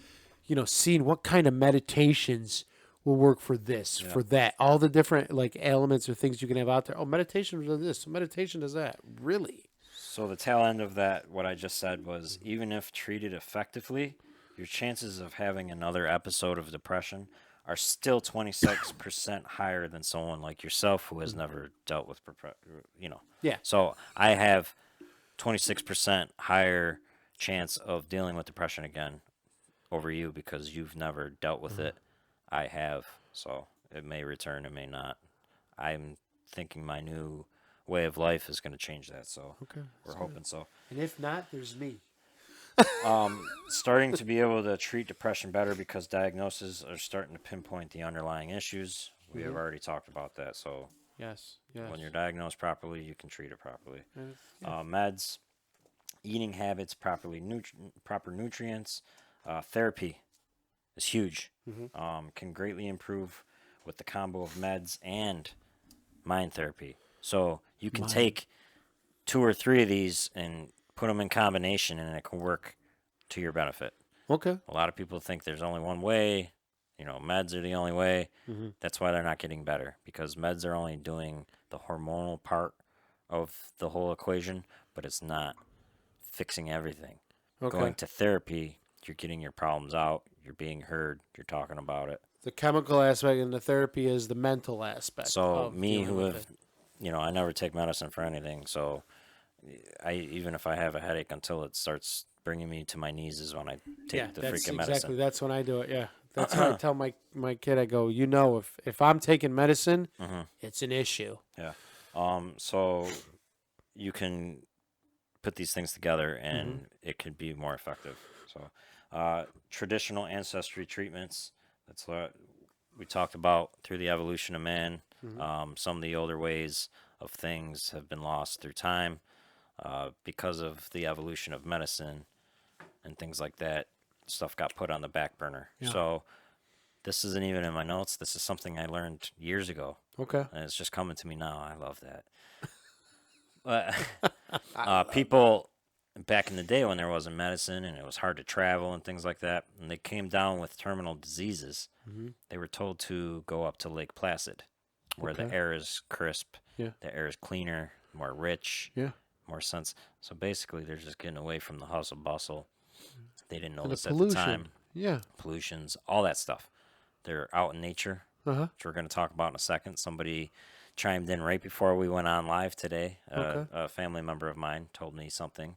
Speaker 1: seeing what kind of meditations will work for this, for that, all the different like elements or things you can have out there. Oh, meditation does this, meditation does that. Really?
Speaker 2: So the tail end of that, what I just said was, even if treated effectively, your chances of having another episode of depression are still 26% higher than someone like yourself who has never dealt with,
Speaker 1: Yeah.
Speaker 2: So I have 26% higher chance of dealing with depression again over you because you've never dealt with it. I have, so it may return, it may not. I'm thinking my new way of life is going to change that, so
Speaker 1: Okay.
Speaker 2: we're hoping so.
Speaker 1: And if not, there's me.
Speaker 2: Starting to be able to treat depression better because diagnoses are starting to pinpoint the underlying issues. We have already talked about that. So
Speaker 1: Yes. Yes.
Speaker 2: when you're diagnosed properly, you can treat it properly.
Speaker 1: Yeah.
Speaker 2: Meds, eating habits, proper nutrients, therapy is huge. Can greatly improve with the combo of meds and mind therapy. So you can take 2 or 3 of these and put them in combination, and it can work to your benefit.
Speaker 1: Okay.
Speaker 2: A lot of people think there's only one way. Meds are the only way. That's why they're not getting better, because meds are only doing the hormonal part of the whole equation, but it's not fixing everything.
Speaker 1: Okay.
Speaker 2: Going to therapy, you're getting your problems out, you're being heard, you're talking about it.
Speaker 1: The chemical aspect and the therapy is the mental aspect.
Speaker 2: So
Speaker 1: of
Speaker 2: me,
Speaker 1: dealing
Speaker 2: who
Speaker 1: with
Speaker 2: have,
Speaker 1: it.
Speaker 2: I never take medicine for anything. So even if I have a headache, until it starts bringing me to my knees is when I take the
Speaker 1: that's
Speaker 2: freaking
Speaker 1: exactly.
Speaker 2: medicine.
Speaker 1: That's when I do it. Yeah, that's how I tell my kid. I go, if I'm taking medicine, it's an issue.
Speaker 2: Yeah. So you can put these things together, and it can be more effective. So Traditional ancestry treatments. That's what we talked about through the evolution of man. Some of the older ways of things have been lost through time because of the evolution of medicine and things like that. Stuff got put on the back burner.
Speaker 1: Yeah.
Speaker 2: So this isn't even in my notes. This is something I learned years ago,
Speaker 1: Okay.
Speaker 2: and it's just coming to me now. I love that. But
Speaker 1: I
Speaker 2: people back in the day when there wasn't medicine and it was hard to travel and things like that, and they came down with terminal diseases, they were told to go up to Lake Placid, where the
Speaker 1: Okay.
Speaker 2: air is crisp,
Speaker 1: Yeah.
Speaker 2: the air is cleaner, more rich,
Speaker 1: Yeah.
Speaker 2: more sense. So basically, they're just getting away from the hustle bustle. They didn't know
Speaker 1: And the
Speaker 2: this at the
Speaker 1: pollution.
Speaker 2: time.
Speaker 1: Yeah.
Speaker 2: Pollutions, all that stuff. They're out in nature,
Speaker 1: Uh-huh.
Speaker 2: which we're going to talk about in a second. Somebody chimed in right before we went on live today.
Speaker 1: Okay.
Speaker 2: A family member of mine told me something.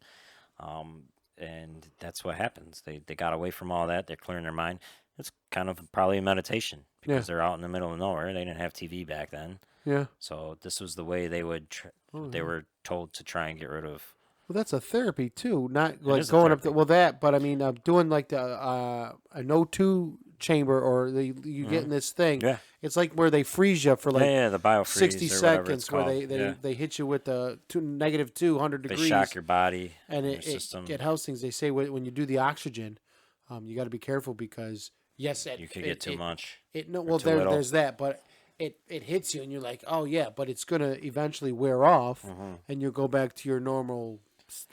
Speaker 2: And that's what happens. They got away from all that. They're clearing their mind. It's kind of probably a meditation because they're out in the middle of nowhere. They didn't have TV back then.
Speaker 1: Yeah.
Speaker 2: So this was the way they would. They were told to try and get rid of.
Speaker 1: Well, that's a therapy too, not like
Speaker 2: is a
Speaker 1: going up to
Speaker 2: therapy.
Speaker 1: well that, but I mean doing like the an O2 chamber or you get in this thing.
Speaker 2: Yeah.
Speaker 1: It's like where they freeze you for like
Speaker 2: Yeah, the biofreeze
Speaker 1: 60
Speaker 2: or whatever it's
Speaker 1: seconds, where
Speaker 2: called.
Speaker 1: they hit you with the negative 200
Speaker 2: They
Speaker 1: degrees.
Speaker 2: shock your body
Speaker 1: and
Speaker 2: your
Speaker 1: it
Speaker 2: system.
Speaker 1: it helps things. They say when you do the oxygen, you got to be careful because yes,
Speaker 2: You could get too much.
Speaker 1: Well,
Speaker 2: too little.
Speaker 1: there's that, but it hits you and you're like, oh yeah, but it's gonna eventually wear off, and you'll go back to your normal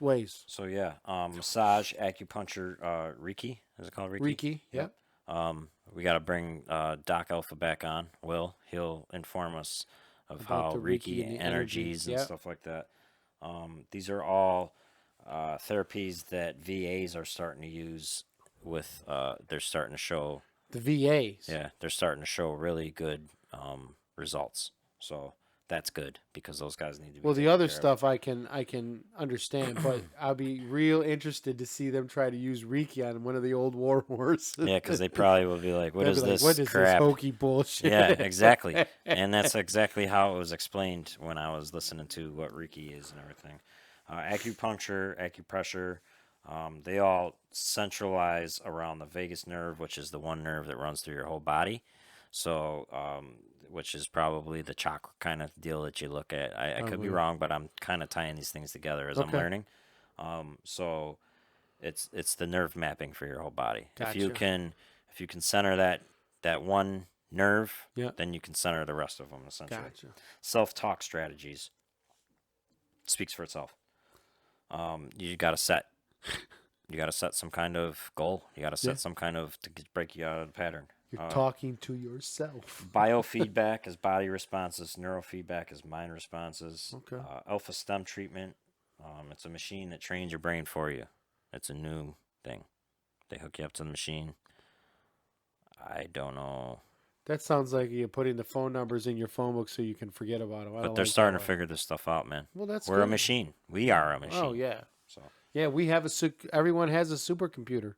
Speaker 1: ways.
Speaker 2: So yeah, massage, acupuncture, Reiki. Is it called Reiki?
Speaker 1: Reiki, yeah.
Speaker 2: We got to bring Doc Alpha back on. He'll inform us of
Speaker 1: About
Speaker 2: how
Speaker 1: the
Speaker 2: Reiki,
Speaker 1: and the
Speaker 2: energies and
Speaker 1: yeah.
Speaker 2: stuff like that. These are all therapies that VAs are starting to use. With they're starting to show.
Speaker 1: The VAs.
Speaker 2: Yeah, they're starting to show really good results. So that's good because those guys need to be.
Speaker 1: Well, the
Speaker 2: taken
Speaker 1: other
Speaker 2: care of.
Speaker 1: stuff I can understand, but I'll be real interested to see them try to use Reiki on one of the old war horses.
Speaker 2: Yeah, because they probably will be like, "What
Speaker 1: They'll
Speaker 2: is
Speaker 1: be like,
Speaker 2: this
Speaker 1: what is
Speaker 2: crap?"
Speaker 1: this hokey bullshit?
Speaker 2: Yeah, exactly. And that's exactly how it was explained when I was listening to what Reiki is and everything. Acupuncture, acupressure, they all centralize around the vagus nerve, which is the one nerve that runs through your whole body. So, which is probably the chakra kind of deal that you look at. I could be wrong, but I'm kind of tying these things together as I'm
Speaker 1: Okay.
Speaker 2: learning. So it's the nerve mapping for your whole body.
Speaker 1: Gotcha.
Speaker 2: If you can center that one nerve,
Speaker 1: Yeah.
Speaker 2: then you can center the rest of them essentially.
Speaker 1: Gotcha.
Speaker 2: Self-talk strategies speaks for itself. You got to set some kind of goal. You got to set some kind of to break you out of the pattern.
Speaker 1: You're talking to yourself.
Speaker 2: Biofeedback is body responses. Neurofeedback is mind responses.
Speaker 1: Okay.
Speaker 2: Alpha stem treatment. It's a machine that trains your brain for you. It's a new thing. They hook you up to the machine. I don't know.
Speaker 1: That sounds like you're putting the phone numbers in your phone book so you can forget about them.
Speaker 2: But they're starting to figure this stuff out, man.
Speaker 1: Well, that's
Speaker 2: We're a
Speaker 1: good.
Speaker 2: machine. We are a machine.
Speaker 1: Oh yeah.
Speaker 2: So,
Speaker 1: Yeah, we have everyone has a supercomputer.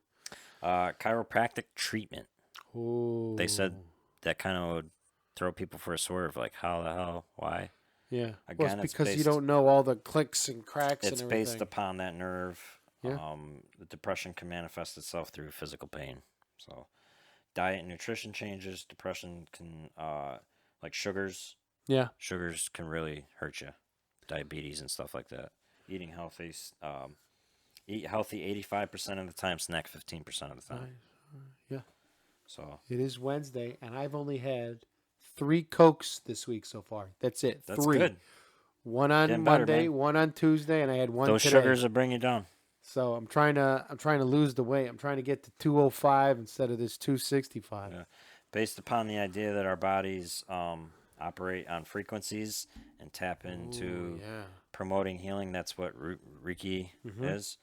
Speaker 2: chiropractic treatment.
Speaker 1: Oh.
Speaker 2: They said that kind of would throw people for a swerve. Like, how the hell? Why?
Speaker 1: Yeah.
Speaker 2: Again,
Speaker 1: well,
Speaker 2: it's
Speaker 1: it's because you
Speaker 2: based-
Speaker 1: don't know all the clicks and cracks
Speaker 2: It's
Speaker 1: and
Speaker 2: based
Speaker 1: everything.
Speaker 2: upon that nerve.
Speaker 1: Yeah.
Speaker 2: The depression can manifest itself through physical pain. So, diet and nutrition changes. Depression can, like sugars.
Speaker 1: Yeah.
Speaker 2: Sugars can really hurt you. Diabetes and stuff like that. Eating healthy. Eat healthy 85% of the time. Snack 15% of the time.
Speaker 1: Yeah.
Speaker 2: So
Speaker 1: It is Wednesday, and I've only had 3 Cokes this week so far. That's it.
Speaker 2: that's
Speaker 1: 3.
Speaker 2: good.
Speaker 1: One on
Speaker 2: Getting better,
Speaker 1: Monday,
Speaker 2: man.
Speaker 1: one on Tuesday, and I had one
Speaker 2: Those
Speaker 1: today.
Speaker 2: sugars will bring you down.
Speaker 1: So I'm trying to lose the weight. I'm trying to get to 205 instead of this 265.
Speaker 2: Yeah. Based upon the idea that our bodies operate on frequencies and tap into
Speaker 1: Ooh, yeah.
Speaker 2: promoting healing. That's what Reiki is.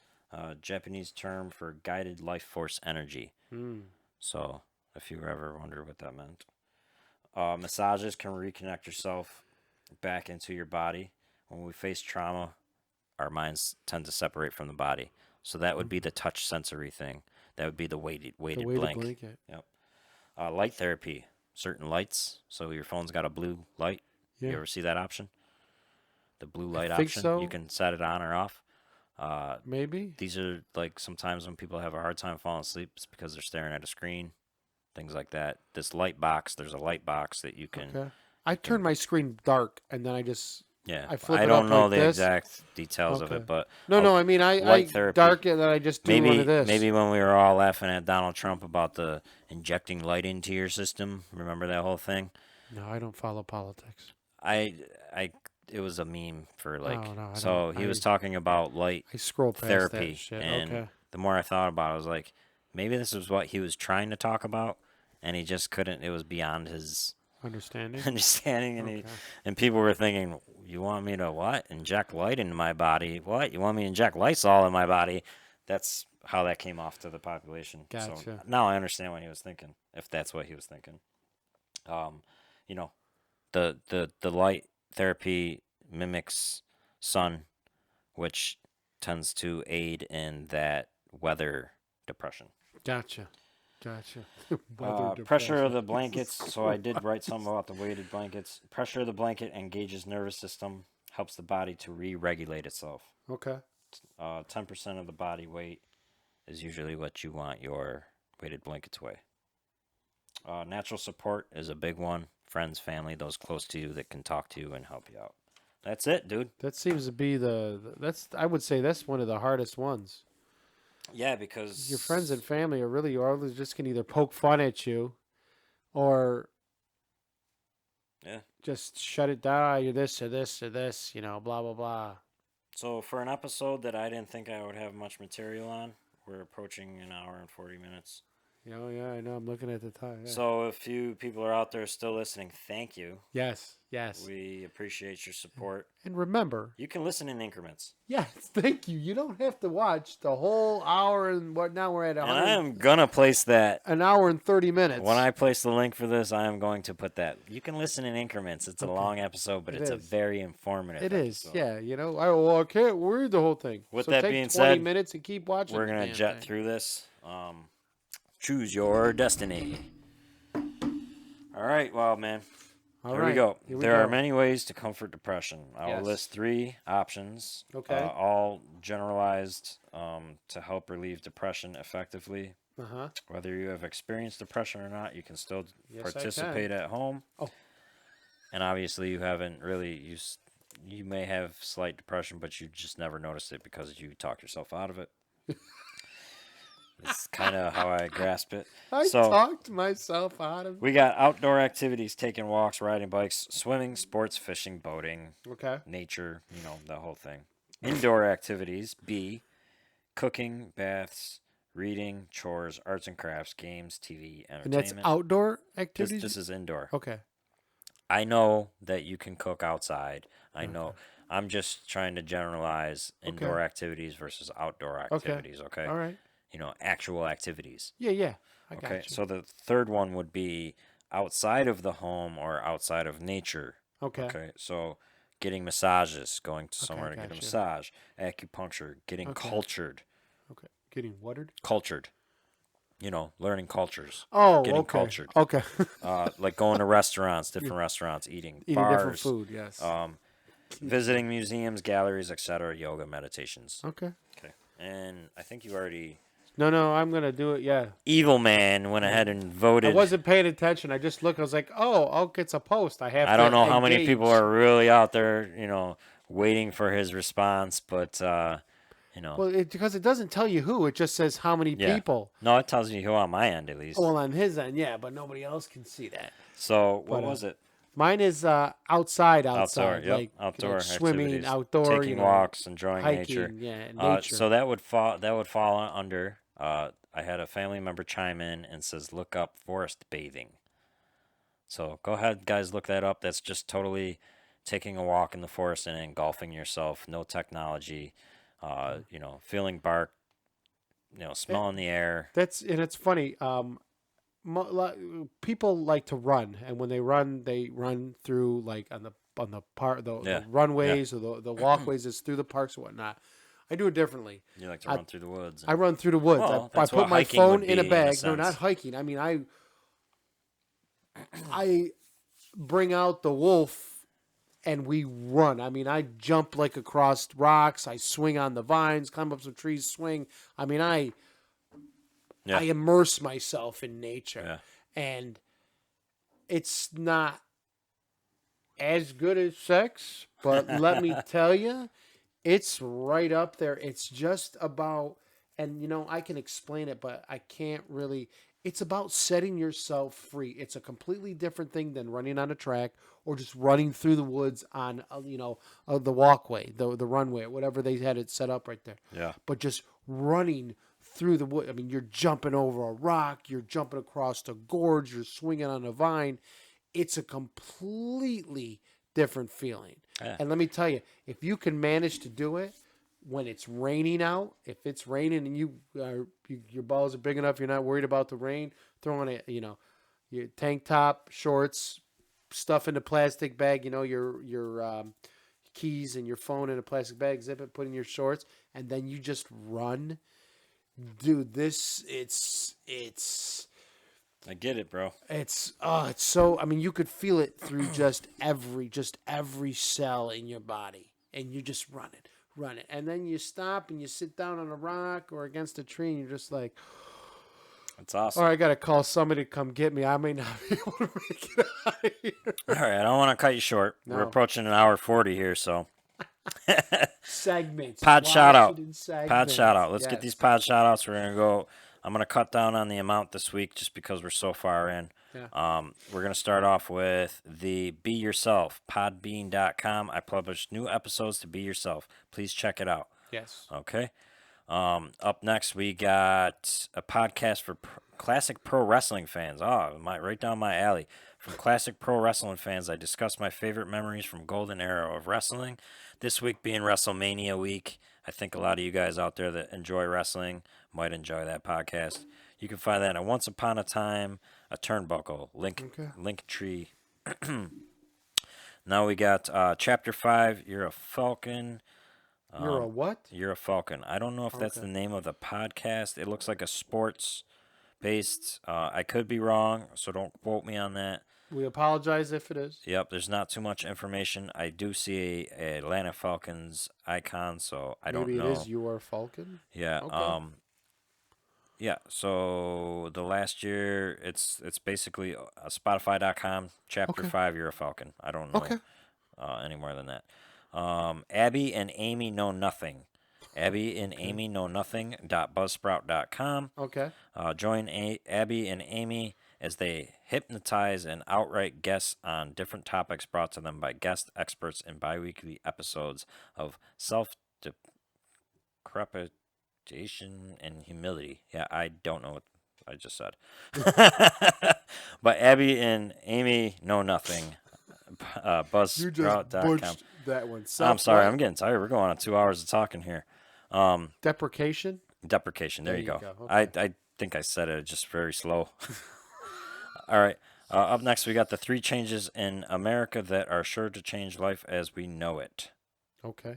Speaker 2: Japanese term for guided life force energy. So if you ever wonder what that meant. Massages can reconnect yourself back into your body. When we face trauma, our minds tend to separate from the body. So that would be the touch sensory thing. That would be the weighted
Speaker 1: The way to
Speaker 2: blink.
Speaker 1: blanket.
Speaker 2: Yep. Light therapy, certain lights. So your phone's got a blue light.
Speaker 1: Yeah.
Speaker 2: You ever see that option? The blue light
Speaker 1: think
Speaker 2: option.
Speaker 1: so.
Speaker 2: You can set it on or off.
Speaker 1: Maybe.
Speaker 2: These are like sometimes when people have a hard time falling asleep, it's because they're staring at a screen, things like that. This light box, there's a light box that you can,
Speaker 1: Okay. I turn my screen dark and then
Speaker 2: yeah.
Speaker 1: I flip
Speaker 2: I
Speaker 1: it
Speaker 2: don't
Speaker 1: up
Speaker 2: know
Speaker 1: like
Speaker 2: the
Speaker 1: this.
Speaker 2: exact details of
Speaker 1: Okay.
Speaker 2: it, but
Speaker 1: No,
Speaker 2: a
Speaker 1: no. I mean, I
Speaker 2: light therapy.
Speaker 1: dark it and then I just do one of this.
Speaker 2: Maybe when we were all laughing at Donald Trump about the injecting light into your system, remember that whole thing?
Speaker 1: No, I don't follow politics.
Speaker 2: I, it was a meme for like,
Speaker 1: Oh no, I don't.
Speaker 2: so he was talking about light
Speaker 1: I scroll past
Speaker 2: therapy,
Speaker 1: that shit.
Speaker 2: and
Speaker 1: Okay.
Speaker 2: the more I thought about it, I was like, maybe this was what he was trying to talk about, and he just couldn't. It was beyond his
Speaker 1: Understanding.
Speaker 2: understanding, and
Speaker 1: Okay.
Speaker 2: and people were thinking, you want me to what? Inject light into my body? What? You want me to inject Lysol in my body? That's how that came off to the population. So
Speaker 1: Gotcha.
Speaker 2: now I understand what he was thinking, if that's what he was thinking. You know, the light therapy mimics sun, which tends to aid in that weather depression.
Speaker 1: Gotcha. Gotcha.
Speaker 2: Pressure of the blankets. So I did write something about the weighted blankets. Pressure of the blanket engages nervous system, helps the body to re-regulate itself.
Speaker 1: Okay.
Speaker 2: 10% of the body weight is usually what you want your weighted blanket to weigh. Natural support is a big one. Friends, family, those close to you that can talk to you and help you out. That's it, dude.
Speaker 1: That seems to be that's. I would say that's one of the hardest ones.
Speaker 2: Yeah, because
Speaker 1: Your friends and family are really always just can either poke fun at you, or
Speaker 2: yeah.
Speaker 1: just shut it down. You're this or this or this. Blah blah blah.
Speaker 2: So for an episode that I didn't think I would have much material on, we're approaching an hour and 40 minutes.
Speaker 1: Oh yeah, I know. I'm looking at the time. Yeah.
Speaker 2: So if you people are out there still listening, thank you.
Speaker 1: Yes. Yes.
Speaker 2: We appreciate your support.
Speaker 1: And remember,
Speaker 2: You can listen in increments.
Speaker 1: yes, thank you. You don't have to watch the whole hour and what. Now we're at
Speaker 2: And I am going to place that.
Speaker 1: an hour and 30 minutes.
Speaker 2: When I place the link for this, I am going to put that. You can listen in increments. It's a long episode, but it's a very informative
Speaker 1: It
Speaker 2: episode.
Speaker 1: is, yeah. I can't read the whole thing.
Speaker 2: With
Speaker 1: so
Speaker 2: that
Speaker 1: take
Speaker 2: being
Speaker 1: 20
Speaker 2: said,
Speaker 1: minutes and keep watching.
Speaker 2: We're going to jet through this. Choose your destiny. All right, well, man. Here we go. There are many ways to comfort depression. I will list 3 options.
Speaker 1: Okay.
Speaker 2: All generalized to help relieve depression effectively.
Speaker 1: Uh-huh.
Speaker 2: Whether you have experienced depression or not, you can still
Speaker 1: Yes,
Speaker 2: participate at home.
Speaker 1: Oh.
Speaker 2: And obviously, you haven't really you may have slight depression, but you just never noticed it because you talk yourself out of it. It's kind of how I grasp it.
Speaker 1: I talked myself out of it.
Speaker 2: We got outdoor activities, taking walks, riding bikes, swimming, sports, fishing, boating,
Speaker 1: Okay.
Speaker 2: nature, the whole thing. Indoor activities, B, cooking, baths, reading, chores, arts and crafts, games, TV,
Speaker 1: And
Speaker 2: entertainment.
Speaker 1: that's outdoor activities?
Speaker 2: This is indoor.
Speaker 1: Okay.
Speaker 2: I know that you can cook outside. I know. I'm just trying to generalize indoor activities versus outdoor activities, okay?
Speaker 1: All right.
Speaker 2: Actual activities.
Speaker 1: Yeah. I got
Speaker 2: Okay,
Speaker 1: you.
Speaker 2: so the third one would be outside of the home or outside of nature.
Speaker 1: Okay.
Speaker 2: So getting massages, going to somewhere to get a
Speaker 1: gotcha.
Speaker 2: massage, acupuncture, getting cultured.
Speaker 1: Okay. Getting watered?
Speaker 2: Cultured. Learning cultures.
Speaker 1: Oh,
Speaker 2: Getting
Speaker 1: okay.
Speaker 2: cultured.
Speaker 1: Okay.
Speaker 2: Like going to restaurants, different restaurants, eating bars,
Speaker 1: different food, yes.
Speaker 2: visiting museums, galleries, etc., yoga, meditations.
Speaker 1: Okay.
Speaker 2: Okay. And I think you already...
Speaker 1: No, I'm going to do it, yeah.
Speaker 2: Evil Man went ahead and voted.
Speaker 1: I wasn't paying attention. I just looked. I was like, oh, it's a post. I have to
Speaker 2: I don't know how many
Speaker 1: engage.
Speaker 2: people are really out there, waiting for his response, but,
Speaker 1: Well, because it doesn't tell you who. It just says how many people.
Speaker 2: No, it tells you who on my end, at least.
Speaker 1: Well, on his end, yeah, but nobody else can see that.
Speaker 2: So, what was it?
Speaker 1: Mine is outside.
Speaker 2: Outdoor, yep.
Speaker 1: Like,
Speaker 2: Outdoor
Speaker 1: swimming,
Speaker 2: activities.
Speaker 1: outdoor.
Speaker 2: Taking walks, enjoying
Speaker 1: hiking,
Speaker 2: nature.
Speaker 1: Yeah, nature.
Speaker 2: So that would fall under... I had a family member chime in and says, look up forest bathing. So go ahead, guys, look that up. That's just totally taking a walk in the forest and engulfing yourself. No technology, feeling bark, smelling the air.
Speaker 1: And it's funny. People like to run, and when they run through like on the runways or the walkways that's through the parks and whatnot. I do it differently.
Speaker 2: You like to run through the woods.
Speaker 1: I run through the woods.
Speaker 2: Well,
Speaker 1: I
Speaker 2: that's
Speaker 1: put
Speaker 2: what
Speaker 1: my
Speaker 2: hiking
Speaker 1: phone
Speaker 2: would
Speaker 1: in a
Speaker 2: be,
Speaker 1: bag.
Speaker 2: in a
Speaker 1: No, not
Speaker 2: sense.
Speaker 1: hiking. I mean, I bring out the wolf and we run. I mean, I jump like across rocks. I swing on the vines, climb up some trees, swing. I mean, I
Speaker 2: Yeah.
Speaker 1: immerse myself in nature,
Speaker 2: Yeah.
Speaker 1: and it's not as good as sex, but let me tell you, it's right up there. It's just about, and I can explain it, but I can't really. It's about setting yourself free. It's a completely different thing than running on a track or just running through the woods on, the walkway, the runway, whatever they had it set up right there.
Speaker 2: Yeah.
Speaker 1: But just running through the wood. I mean, you're jumping over a rock, you're jumping across the gorge, you're swinging on a vine. It's a completely different feeling.
Speaker 2: Yeah.
Speaker 1: And let me tell you, if you can manage to do it when it's raining out, if it's raining and your balls are big enough, you're not worried about the rain, throwing it, your tank top, shorts, stuff in a plastic bag, your keys and your phone in a plastic bag, zip it, put in your shorts, and then you just run. Dude, it's
Speaker 2: I get it, bro.
Speaker 1: it's so. I mean, you could feel it through just every cell in your body, and you just run it, and then you stop and you sit down on a rock or against a tree, and you're just like,
Speaker 2: It's
Speaker 1: "All
Speaker 2: awesome.
Speaker 1: right, I gotta call somebody to come get me. I may not be able to make it out of here."
Speaker 2: All right, I don't want to cut you short. We're
Speaker 1: No.
Speaker 2: approaching an hour 40 here, so
Speaker 1: Segments.
Speaker 2: pod shout
Speaker 1: Watch
Speaker 2: out.
Speaker 1: it in
Speaker 2: Pod shout
Speaker 1: segments.
Speaker 2: out. Let's get these
Speaker 1: Yes.
Speaker 2: pod shout outs. We're going to go. I'm going to cut down on the amount this week just because we're so far in.
Speaker 1: Yeah.
Speaker 2: We're going to start off with the Be Yourself, podbean.com. I publish new episodes to Be Yourself. Please check it out.
Speaker 1: Yes.
Speaker 2: Okay. Up next, we got a podcast for classic pro wrestling fans. Oh, right down my alley. From classic pro wrestling fans, I discuss my favorite memories from golden era of wrestling. This week being WrestleMania week, I think a lot of you guys out there that enjoy wrestling might enjoy that podcast. You can find that on Once Upon a Time, a Turnbuckle,
Speaker 1: Okay.
Speaker 2: Linktree. Now we got Chapter 5, You're a Falcon.
Speaker 1: You're a what?
Speaker 2: You're a Falcon. I don't know if that's
Speaker 1: Okay.
Speaker 2: the name of the podcast. It looks like a sports based. I could be wrong, so don't quote me on that.
Speaker 1: We apologize if it is.
Speaker 2: Yep, there's not too much information. I do see a Atlanta Falcons icon, so I don't
Speaker 1: Maybe it
Speaker 2: know.
Speaker 1: is You Are Falcon.
Speaker 2: Yeah.
Speaker 1: Okay.
Speaker 2: Yeah. So the last year, it's basically Spotify.com. Chapter
Speaker 1: Okay.
Speaker 2: 5, You're a Falcon. I don't know
Speaker 1: Okay.
Speaker 2: any more than that. Abby and Amy Know Nothing. Abby and Amy Know Nothing.buzzsprout.com.
Speaker 1: Okay.
Speaker 2: Join Abby and Amy as they hypnotize and outright guess on different topics brought to them by guest experts in biweekly episodes of self-depreciation and humility. Yeah, I don't know what I just said. But Abby and Amy Know Nothing.
Speaker 1: You just
Speaker 2: Buzzsprout.com.
Speaker 1: butched that one.
Speaker 2: I'm sorry,
Speaker 1: What?
Speaker 2: I'm getting tired. We're going on 2 hours of talking here.
Speaker 1: Deprecation.
Speaker 2: Deprecation. There you go.
Speaker 1: Okay.
Speaker 2: I think I said it just very slow. All right. Up next, we got the 3 changes in America that are sure to change life as we know it.
Speaker 1: Okay.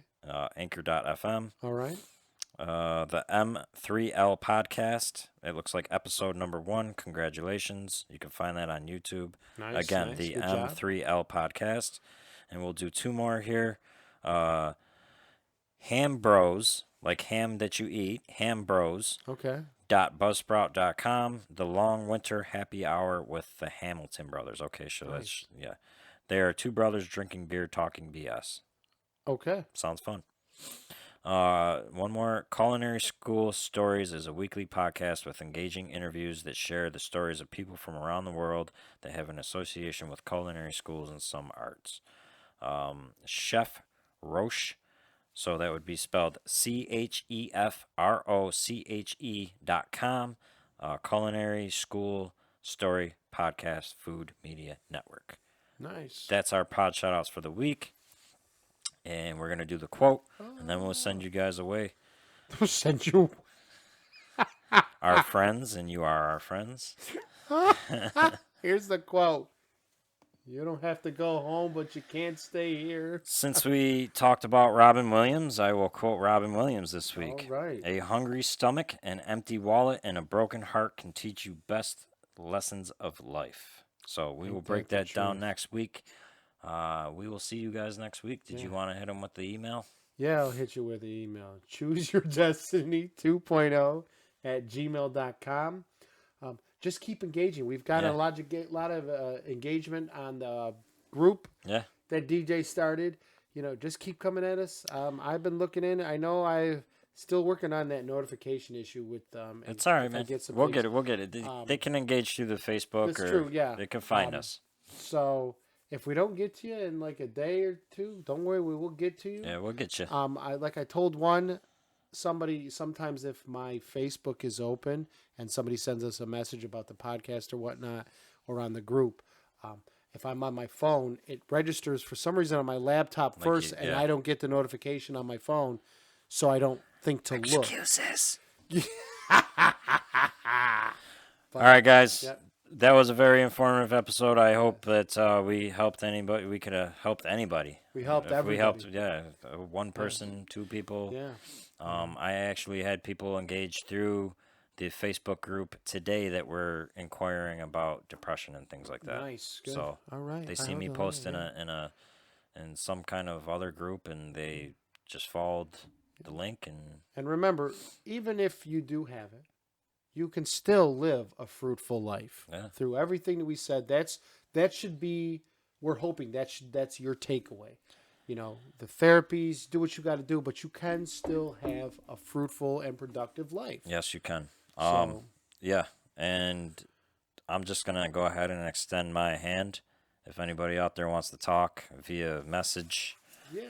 Speaker 2: Anchor.fm.
Speaker 1: All right.
Speaker 2: The M3L podcast. It looks like episode number 1. Congratulations. You can find that on YouTube.
Speaker 1: Nice.
Speaker 2: Again,
Speaker 1: nice.
Speaker 2: the
Speaker 1: Good job.
Speaker 2: M3L podcast. And we'll do 2 more here. Ham Bros, like ham that you eat, Ham Bros.
Speaker 1: Okay.
Speaker 2: .buzzsprout.com, the long winter happy hour with the Hamilton brothers. Okay, so
Speaker 1: Nice.
Speaker 2: yeah. They are 2 brothers drinking beer, talking BS.
Speaker 1: Okay.
Speaker 2: Sounds fun. One more. Culinary School Stories is a weekly podcast with engaging interviews that share the stories of people from around the world that have an association with culinary schools and some arts. Chef Roche. So that would be spelled CHEFROCHE.com. Culinary School Story Podcast Food Media Network.
Speaker 1: Nice.
Speaker 2: That's our pod shout outs for the week. And we're going to do the quote, and then we'll send you guys away.
Speaker 1: Send you.
Speaker 2: Our friends, and you are our friends.
Speaker 1: Here's the quote. You don't have to go home, but you can't stay here.
Speaker 2: Since we talked about Robin Williams, I will quote Robin Williams this week.
Speaker 1: All right.
Speaker 2: A hungry stomach, an empty wallet, and a broken heart can teach you best lessons of life. So we will break that down next week. We will see you guys next week. Did you want to hit them with the email?
Speaker 1: Yeah, I'll hit you with the email. ChooseYourDestiny2.0 at gmail.com. Just keep engaging. We've got a lot of engagement on the group that DJ started. Just keep coming at us. I've been looking in. I know I'm still working on that notification issue with
Speaker 2: it's all right, man. We'll get it. They can engage through the Facebook.
Speaker 1: That's true, yeah.
Speaker 2: They can find us.
Speaker 1: So if we don't get to you in like a day or two, don't worry, we will get to you.
Speaker 2: Yeah, we'll get you.
Speaker 1: I told somebody, sometimes if my Facebook is open and somebody sends us a message about the podcast or whatnot, or on the group, if I'm on my phone, it registers for some reason on my laptop first, and I don't get the notification on my phone, so I don't think to look.
Speaker 2: Excuses. All right, guys. Yep. That was a very informative episode. I hope that we helped anybody. We could have helped anybody.
Speaker 1: We helped everybody.
Speaker 2: We helped, one person, two people. Yeah. I actually had people engage through the Facebook group today that were inquiring about depression and things like that.
Speaker 1: Nice. Good.
Speaker 2: So
Speaker 1: all right.
Speaker 2: They see me post in some kind of other group, and they just followed the link.
Speaker 1: And remember, even if you do have it, you can still live a fruitful life through everything that we said. That should be. We're hoping that's your takeaway. The therapies, do what you got to do, but you can still have a fruitful and productive life.
Speaker 2: Yes, you can. And I'm just gonna go ahead and extend my hand. If anybody out there wants to talk via message,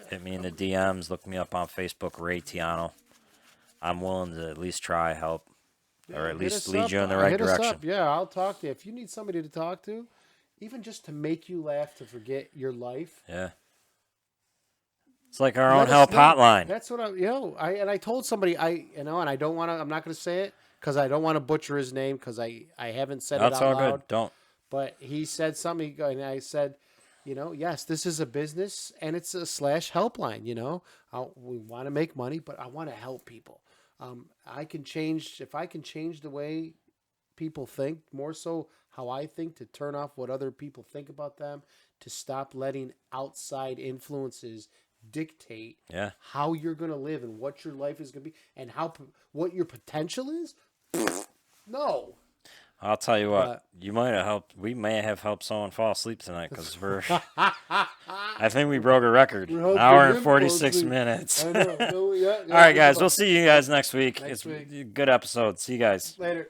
Speaker 2: hit me in the DMs. Look me up on Facebook, Ray Tiano. I'm willing to at least try help. Or at least lead you in the right direction.
Speaker 1: Yeah, I'll talk to you. If you need somebody to talk to, even just to make you laugh, to forget your life.
Speaker 2: Yeah. It's like our own help hotline.
Speaker 1: That's what I told somebody, and I don't want to, I'm not going to say it because I don't want to butcher his name because I haven't said it out loud.
Speaker 2: That's all good. Don't.
Speaker 1: But he said something, and I said, yes, this is a business and it's a /helpline, we want to make money, but I want to help people. If I can change the way people think, more so how I think, to turn off what other people think about them, to stop letting outside influences dictate how you're going to live and what your life is going to be and what your potential is. No.
Speaker 2: I'll tell you what, we may have helped someone fall asleep tonight because I think we broke a record. An hour and 46 minutes.
Speaker 1: I know.
Speaker 2: All right, guys. We'll see you guys next week. It's a good episode. See you guys.
Speaker 1: Later.